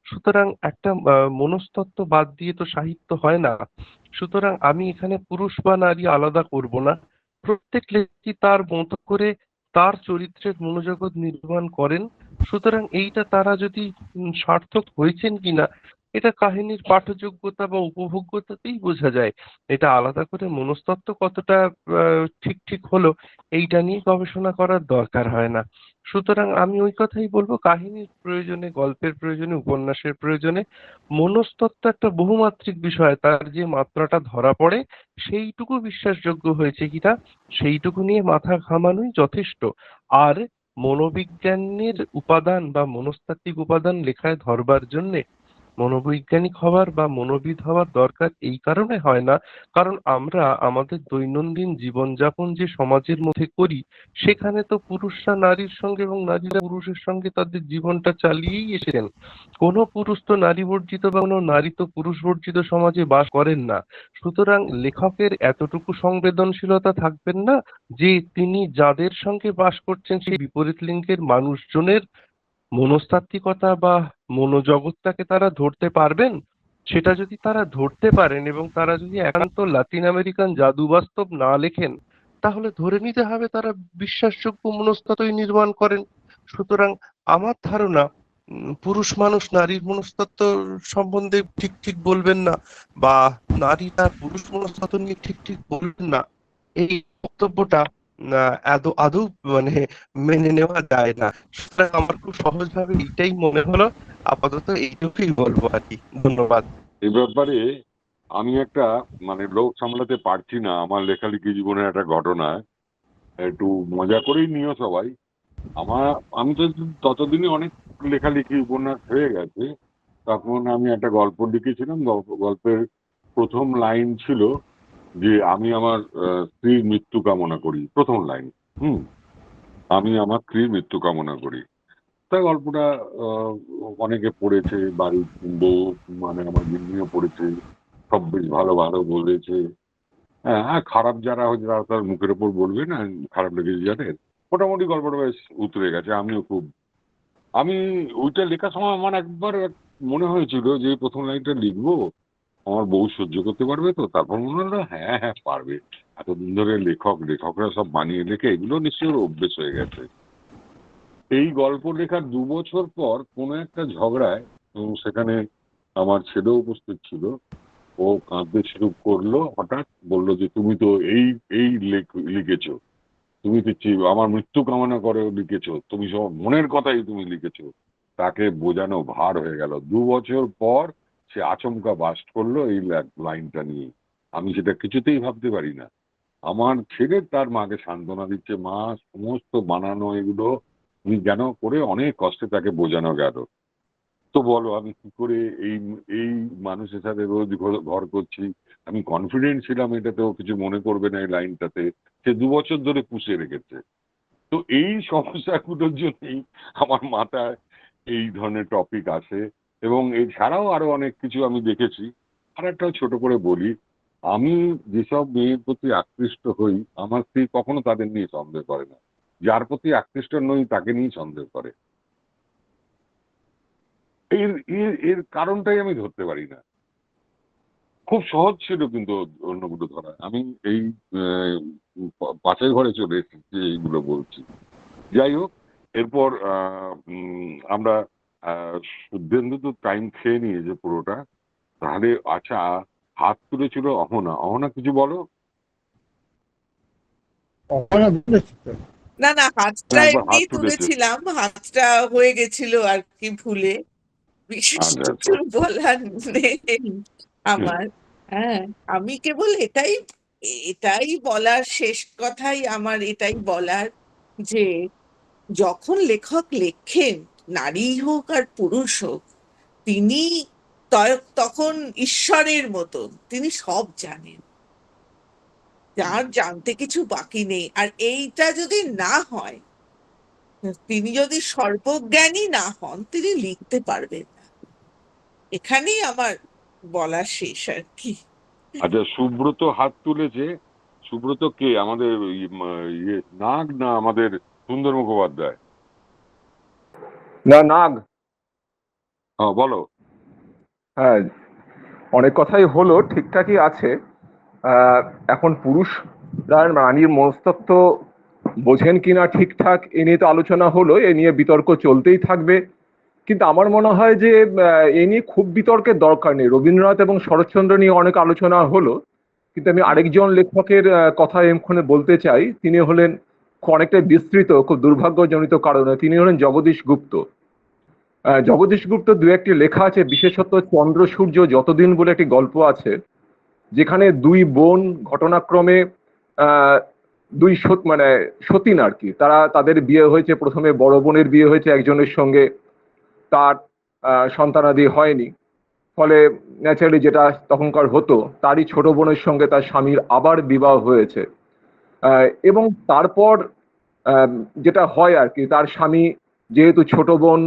সুতরাং একটা মনস্তত্ত্ব বাদ দিয়ে তো সাহিত্য হয় না। সুতরাং আমি এখানে পুরুষ বা নারী আলাদা করব না। প্রত্যেক লেখকই তার মতো করে তার চরিত্রের মনোজগৎ নির্মাণ করেন। সুতরাং এইটা তারা যদি সার্থক হয়েছেন কিনা, এটা কাহিনীর পাঠযোগ্যতা বা উপভোগ্যতাতেই বোঝা যায়। এটা আলাদা করে মনস্তত্ত্ব কতটা ঠিক ঠিক হলো, এইটা নিয়ে গবেষণা করার দরকার হয় না। সুতরাং আমি ওই কথাই বলবো, কাহিনীর প্রয়োজনে, গল্পের প্রয়োজনে, উপন্যাসের প্রয়োজনে মনস্তত্ত্ব একটা বহুমাত্রিক বিষয়। তার যে মাত্রাটা ধরা পড়ে, সেইটুকু বিশ্বাসযোগ্য হয়েছে কিনা, সেইটুকু নিয়ে মাথা ঘামানোই যথেষ্ট। আর মনোবিজ্ঞানের উপাদান বা মনস্তাত্ত্বিক উপাদান লেখায় ধরবার জন্যে মনোবৈজ্ঞানিক হওয়ার বা মনোবিদ হওয়ার দরকার এই কারণে হয় না, কারণ আমরা আমাদের দৈনন্দিন জীবনযাপন যে সমাজের মধ্যে করি, সেখানে তো পুরুষরা নারীর সঙ্গে এবং নারীরা পুরুষের সঙ্গে তাদের জীবনটা চালিয়েই এসেছেন। কোনো পুরুষ তো নারী বর্জিত বা কোনো নারী তো পুরুষ বর্জিত সমাজে বাস করেন না। সুতরাং লেখকের এতটুকু সংবেদনশীলতা থাকবেন না যে তিনি যাদের সঙ্গে বাস করছেন সেই বিপরীত লিঙ্গের মানুষজনের মনস্তাত্ত্বিকতা বা মনোজগৎটাকে তারা ধরতে পারবেন। সেটা যদি তারা ধরতে পারেন এবং তারা যদি একান্ত লাতিন আমেরিকান জাদু বাস্তব না লেখেন, তাহলে ধরে নিতে হবে তারা বিশ্বাসযোগ্য মনস্তত্ত্বই নির্মাণ করেন। সুতরাং আমার ধারণা, পুরুষ মানুষ নারীর মনস্তত্ত্ব সম্বন্ধে ঠিক ঠিক বলবেন না, বা নারী তার পুরুষ মনস্তত্ত্ব নিয়ে ঠিক ঠিক বলবেন না, এই বক্তব্যটা আদৌ মানে মেনে নেওয়া যায় না। সুতরাং আমার খুব সহজভাবে এইটাই মনে হলো, আপাতত এইটুকুই বলবো আর কি। ধন্যবাদ। এই ব্যাপারে আমি একটা মানে লোক সামলাতে পারছি না, আমার লেখালেখি জীবনের একটা ঘটনা, একটু মজা করেই নিও সবাই। আমি তো ততদিনে অনেক লেখালেখি উপন্যাস হয়ে গেছে। তখন আমি একটা গল্প লিখেছিলাম, গল্পের প্রথম লাইন ছিল যে আমি আমার স্ত্রীর মৃত্যু কামনা করি, প্রথম লাইন। হুম, আমি আমার স্ত্রীর মৃত্যু কামনা করি। তা গল্পটা আহ, অনেকে পড়েছে, বাড়ির বউ মানে আমার গিন্নিও পড়েছে, সব বেশ ভালো ভালো বলেছে। হ্যাঁ হ্যাঁ, খারাপ যারা হয়েছে তারা তার মুখের ওপর বলবে না, খারাপ লেগেছে যাদের। মোটামুটি গল্পটা বেশ উতরে গেছে, আমিও খুব। আমি ওইটা লেখার সময় আমার একবার মনে হয়েছিল যে প্রথম লাইনটা লিখবো, আমার বউ সহ্য করতে পারবে তো। তারপর মনে হলো হ্যাঁ হ্যাঁ পারবে, এতদিন ধরে লেখকরা সব বানিয়ে লেখে, এগুলো নিশ্চয়ই ওর অভ্যেস হয়ে গেছে। এই গল্প লেখার 2 বছর পর কোনো একটা ঝগড়ায়, সেখানে আমার ছেলেও উপস্থিত ছিল, ও কাঁদতে শুরু করলো, হঠাৎ বললো যে তুমি তো এই এই লিখেছো, তুমি তো আমার মৃত্যু কামনা করে লিখেছো, তুমি সব মনের কথাই তুমি লিখেছো। তাকে বোঝানো ভার হয়ে গেল। 2 বছর পর সে আচমকা বাস্ট করলো এই লাইনটা নিয়ে। আমি সেটা কিছুতেই ভাবতে পারি না। আমার ছেলে তার মাকে সান্ত্বনা দিচ্ছে, মা সমস্ত বানানো এগুলো তুমি যেন করে অনেক কষ্টে তাকে বোঝানো গেল। তো বলো আমি কি করে এই এই মানুষের সাথে রোজ ঘর করছি, আমি কনফিডেন্ট ছিলাম এটাতেও কিছু মনে করবে না এই লাইনটাতে, সে 2 বছর ধরে পুষে রেখেছে। তো এই সমস্যাগুলোর জন্যই আমার মাথায় এই ধরনের টপিক আসে। এবং এছাড়াও আরো অনেক কিছু আমি দেখেছি। আর একটাও ছোট করে বলি, আমি যেসব মেয়ের প্রতি আকৃষ্ট হই, আমার স্ত্রী কখনো তাদের নিয়ে সন্দেহ করে না, যার প্রতি আকৃষ্ট নই তাকে নিয়ে সন্দেহ করে। এর এর এর কারণটাই আমি ধরতে পারি না। খুব সহজ ছিল কিন্তু অন্যগুলো ধরা। আমি এই পাশের ঘরে চলে এসেছি এইগুলো বলছি। যাই হোক, এরপর আমরা শুদ্ধেন্দু তো টাইম খেয়ে নিয়েছে পুরোটা। তাহলে আচ্ছা, হাত তুলেছিল অহনা। অহনা কিছু বলো। অহনা বলেছে তো। না না, হাতটা একবার এমনি হাত তুলেছে। তুলেছিলাম, হাতটা হয়ে গেছিল আর কি ভুলে। বিশেষ আচ্ছা কিছু আচ্ছা। বলার নেই আমার। হ্যাঁ, আমি কেবল এটাই এটাই বলার, শেষ কথাই আমার এটাই বলার যে যখন লেখক লেখেন, নারী হোক আর পুরুষ হোক, তিনি তখন ঈশ্বরের মতন, তিনি সব জানেন, যার জানতে কিছু বাকি নেই। আর এইটা যদি না হয়, তিনি যদি সর্বজ্ঞানী না হন, তিনি লিখতে পারবেন না। এখানেই আমার বলা শেষ আর কি। আচ্ছা, সুব্রত হাত তুলেছে। সুব্রত কে, আমাদের ইয়ে নাগ না আমাদের সুন্দর মুখোপাধ্যায়? না, নাগ। হ্যাঁ বলো। হ্যাঁ, অনেক কথাই হলো, ঠিকঠাকই আছে। এখন পুরুষরা নারীর মনস্তত্ত্ব বোঝেন কিনা ঠিকঠাক, এ নিয়ে তো আলোচনা হলো, এ নিয়ে বিতর্ক চলতেই থাকবে। কিন্তু আমার মনে হয় যে এ নিয়ে খুব বিতর্কের দরকার নেই। রবীন্দ্রনাথ এবং শরৎচন্দ্র নিয়ে অনেক আলোচনা হলো, কিন্তু আমি আরেকজন লেখকের কথা এক্ষণে বলতে চাই। তিনি হলেন অনেকটা বিস্তৃত, খুব দুর্ভাগ্যজনিত কারণে, তিনি হলেন জগদীশ গুপ্ত। জগদীশ গুপ্ত দু একটি লেখা আছে, বিশেষত চন্দ্র সূর্য যতদিন বলে একটি গল্প আছে, যেখানে দুই বোন ঘটনাক্রমে আহ, দুই মানে সতীন আর কি, তারা তাদের বিয়ে হয়েছে। প্রথমে বড় বোনের বিয়ে হয়েছে একজনের সঙ্গে, তার সন্তানাদি হয়নি। ফলে ন্যাচারালি যেটা তখনকার হতো, তারই ছোট বোনের সঙ্গে তার স্বামীর আবার বিবাহ হয়েছে। এবং তারপর যেটা হয় আর কি, তার স্বামী যেহেতু ছোট বোন,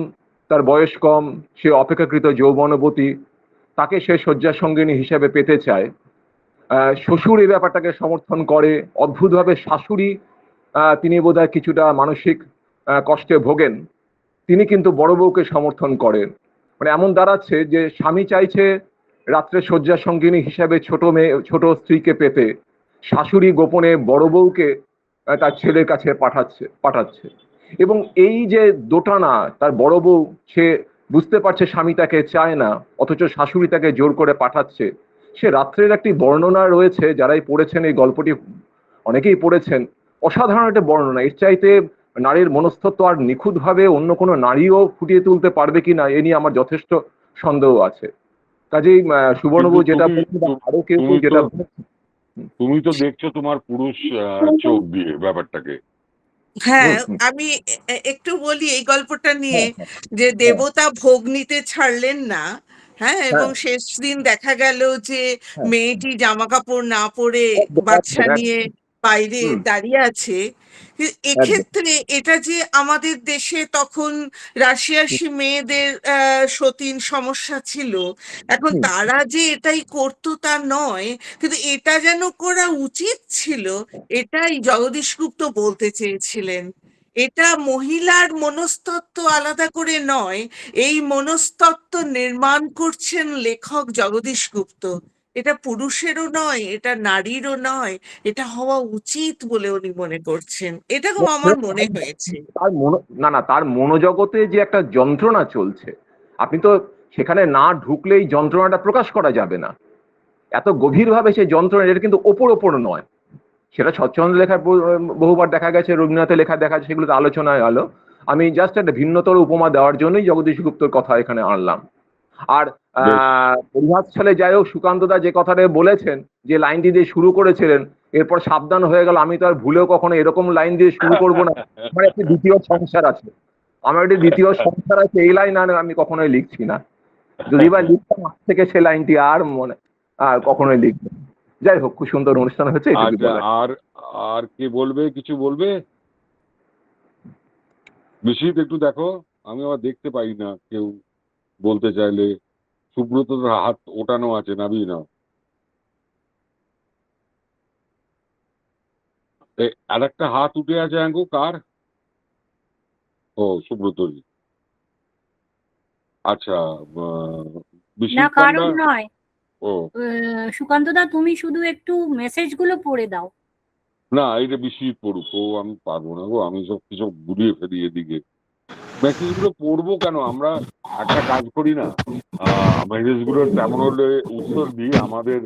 তার বয়স কম, সে অপেক্ষাকৃত যৌবনবতী, তাকে সে শয্যা সঙ্গিনী হিসেবে পেতে চায়। শ্বশুর এই ব্যাপারটাকে সমর্থন করে। অদ্ভুতভাবে শাশুড়ি, তিনি বোধহয় কিছুটা মানসিক কষ্টে ভোগেন, তিনি কিন্তু বড় বউকে সমর্থন করেন। মানে এমন দাঁড়াচ্ছে যে স্বামী চাইছে রাত্রে শয্যা সঙ্গিনী হিসাবে ছোট স্ত্রীকে পেতে, শাশুড়ি গোপনে বড় বউকে তার ছেলের কাছে পাঠাচ্ছে। এবং এই যে দোটানা, তার বড় বউ সে বুঝতে পারছে স্বামী তাকে চায় না, অথচ শাশুড়ি তাকে জোর করে পাঠাচ্ছে। সে রাত্রের একটি বর্ণনা রয়েছে, যারাই পড়েছেন এই গল্পটি, অনেকেই পড়েছেন, অসাধারণ একটা বর্ণনা। এর চাইতে নারীর মনস্তত্ত্ব আর নিখুঁতভাবে অন্য কোনো নারীও ফুটিয়ে তুলতে পারবে কিনা, এ নিয়ে আমার যথেষ্ট সন্দেহ আছে। কাজেই সুবর্ণবাবু কিন্তু যেটা তুমি বলছেন বা আরো কেউ তুমি যেটা তো তুমি তো দেখছো তোমার পুরুষ চোখ দিয়ে ব্যাপারটাকে। হ্যাঁ, হুম, আমি একটু বলি এই গল্পটা নিয়ে, হ্যাঁ, হ্যাঁ, যে হ্যাঁ, দেবতা ভোগ নিতে ছাড়লেন না। হ্যাঁ, এবং হ্যাঁ, শেষ দিন দেখা গেল যে হ্যাঁ, মেয়েটি জামা কাপড় না পরে একদম, বাচ্চা একদম, নিয়ে বাইরে হুম, দাঁড়িয়ে আছে। একদম, এক্ষেত্রে এটা যে আমাদের দেশে তখন রাশিয়াসী মেয়েদের সতীন সমস্যা ছিল, এখন হুম, তারা যে এটাই করতো তা নয়, কিন্তু এটা যেন করা উচিত ছিল, এটাই জগদীশগুপ্ত বলতে চেয়েছিলেন। এটা মহিলার মনস্তত্ত্ব আলাদা করে নয়, এই মনস্তত্ত্ব নির্মাণ করছেন লেখক জগদীশগুপ্ত। এটা পুরুষেরও নয়, এটা নারীরও নয়, এটা হওয়া উচিত বলে উনি মনে করছেন। এটা আমার মনে হয়েছে। তার না না, তার মনোজগতে যে একটা যন্ত্রণা চলছে, আপনি তো সেখানে না ঢুকলেই যন্ত্রণাটা প্রকাশ করা যাবে না। এত গভীরভাবে সেই যন্ত্রণা, এটা কিন্তু ওপর ওপর নয়। সেটা শরৎচন্দ্র লেখায় বহুবার দেখা গেছে, রবীন্দ্রনাথের লেখা দেখা যাচ্ছে, সেগুলো তো আলোচনায় আলো। আমি জাস্ট একটা ভিন্নতর উপমা দেওয়ার জন্যই জগদীশ গুপ্তর কথা এখানে আনলাম। আর বেশ। পরিহাস ছলে যাই হোক, সুকান্ত দা যে কথাটা বলেছেন, যে লাইনটি দিয়ে শুরু করেছিলেন, এরপর সাবধান হয়ে গেল, আমি তো আর ভুলেও কখনো এরকম লাইন দিয়ে শুরু করব না। আমার একটি দ্বিতীয় সংসার আছে, আমার একটি দ্বিতীয় সংসার আছে, এই লাইন আর আমি কখনোই লিখছি না। যদি বা লিখতাম আজ থেকে সে লাইনটি আর কখনোই লিখবো না। যাই হোক, খুব সুন্দর অনুষ্ঠান হয়েছে, এটুকুই আচ্ছা, বলা। আর আর কে বলবে, কিছু বলবে? বিশ্বজিৎ একটু দেখো, আমি আবার দেখতে পাই না কেউ বলতে চাইলে। সুব্রতর হাত ওঠানো আছে, নাবিয়ে নাও। আর একটা হাত উঠে আছে, অ্যাঙ্গো কার? ও, সুব্রতরই। আচ্ছা, না, বিশ্বজিৎ পান্ডা। কারণ নয়। ও সুকান্তদা, তুমি শুধু একটু মেসেজগুলো পড়ে দাও। না, এটা বিশ্বজিৎ পড়ুক, ও আমি পারবো না গো, আমি সব কিছু ঘুরিয়ে ফেলি এদিকে। মেসেজগুলো পড়বো কেন? আমরা একটা কাজ করি না, মেসেজগুলোর তেমন হলে উত্তর দিই। আমাদের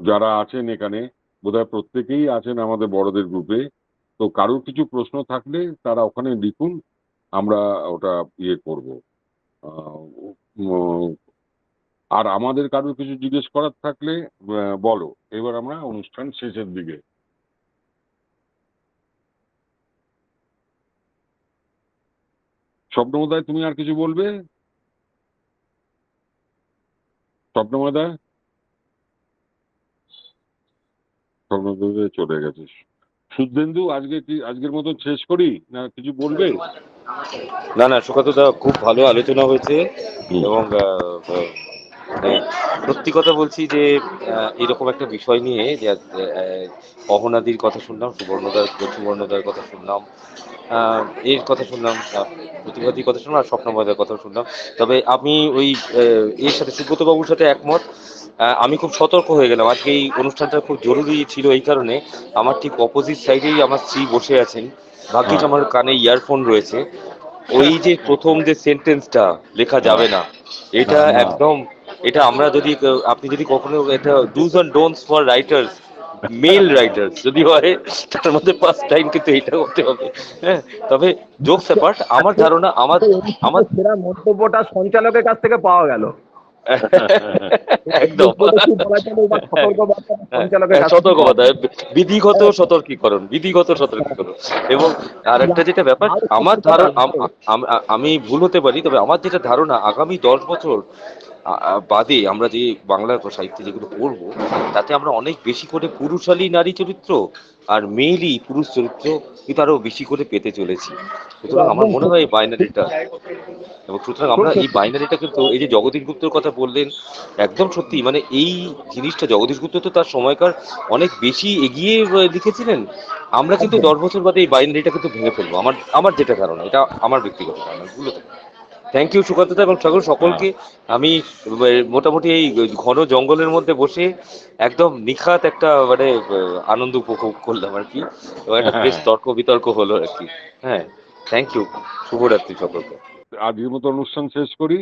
যারা আছেন এখানে, বোধহয় প্রত্যেকেই আছেন আমাদের বড়দের গ্রুপে। তো কারোর কিছু প্রশ্ন থাকলে তারা ওখানে লিখুন, আমরা ওটা ইয়ে করবো। উম, আর আমাদের কারোর কিছু জিজ্ঞেস করার থাকলে বলো। এবার আমরা অনুষ্ঠান শেষের দিকে। স্বপ্নমোদায়, তুমি আর কিছু বলবে? স্বপ্নমোদায়, স্বপ্নমোদায় চলে গেছে। শুদ্ধেন্দু, আজকে কি আজকের মতো শেষ করি, না কিছু বলবে? না না, সুকান্ত দা, খুব ভালো আলোচনা হয়েছে। হুম। এবং মানে সত্যি কথা বলছি যে এরকম একটা বিষয় নিয়ে যে অহনাদির কথা শুনলাম, সুবর্ণদার কথা শুনলাম, এর কথা শুনলাম, প্রতিবাদীর কথা শুনলাম, আর স্বপ্নময়দের কথা শুনলাম। তবে আমি ওই এর সাথে, সুব্রত বাবুর সাথে একমত। আমি খুব সতর্ক হয়ে গেলাম। আজকে এই অনুষ্ঠানটা খুব জরুরি ছিল এই কারণে, আমার ঠিক অপোজিট সাইডেই আমার স্ত্রী বসে আছেন। ভাগ্যিস হ্যাঁ, আমার কানে ইয়ারফোন রয়েছে। ওই যে প্রথম যে সেন্টেন্সটা লেখা হ্যাঁ, যাবে না, এটা হ্যাঁ, না। একদম, এটা আমরা যদি আপনি যদি কখনো এটা dos and don'ts for writers, male writers যদি হয়, তার মধ্যে ফার্স্ট টাইম কিন্তু এটা হতে হবে। হ্যাঁ, তবে জোকস অ্যাপার্ট, আমার ধারণা, আমার আমার সেরা মন্তব্যটা সঞ্চালকের কাছ থেকে পাওয়া গেল। একদম সঞ্চালকের কাছ থেকে পাওয়া সতর্কবার্তা, বিধিগত সতর্কীকরণ। এবং আর একটা যেটা ব্যাপার, আমার ধারণা, আমি ভুল হতে পারি, তবে আমার যেটা ধারণা, আগামী 10 বছর বাদে আমরা যে বাংলা সাহিত্যে যেগুলো পড়বো, তাতে আমরা অনেক বেশি করে পুরুষালী নারী চরিত্র আর মেয়েলি পুরুষ চরিত্র কিন্তু আরো বেশি করে পেতে চলেছি। সুতরাং আমার মনে হয় এই বাইনারিটা, এবং সুতরাং আমরা এই বাইনারিটা কিন্তু, এই যে জগদীশ গুপ্তর কথা বললেন, একদম সত্যি। মানে এই জিনিসটা জগদীশ গুপ্ত তো তার সময়কার অনেক বেশি এগিয়ে লিখেছিলেন। আমরা কিন্তু 10 বছর বাদে এই বাইনারিটা কিন্তু ভেঙে ফেলবো, আমার যেটা ধারণা, এটা আমার ব্যক্তিগত ধারণা, ভুল হতে পারে। থ্যাংক ইউ সুকান্ত এবং হ্যাঁ, সকলকে। আমি মোটামুটি এই ঘন জঙ্গলের মধ্যে বসে একদম নিখাত একটা মানে আনন্দ উপভোগ করলাম আর কি, এবং একটা বেশ হ্যাঁ। তর্ক বিতর্ক হলো আর কি। হ্যাঁ, থ্যাংক ইউ, শুভরাত্রি সকলকে। আজকের মতো অনুষ্ঠান শেষ করি।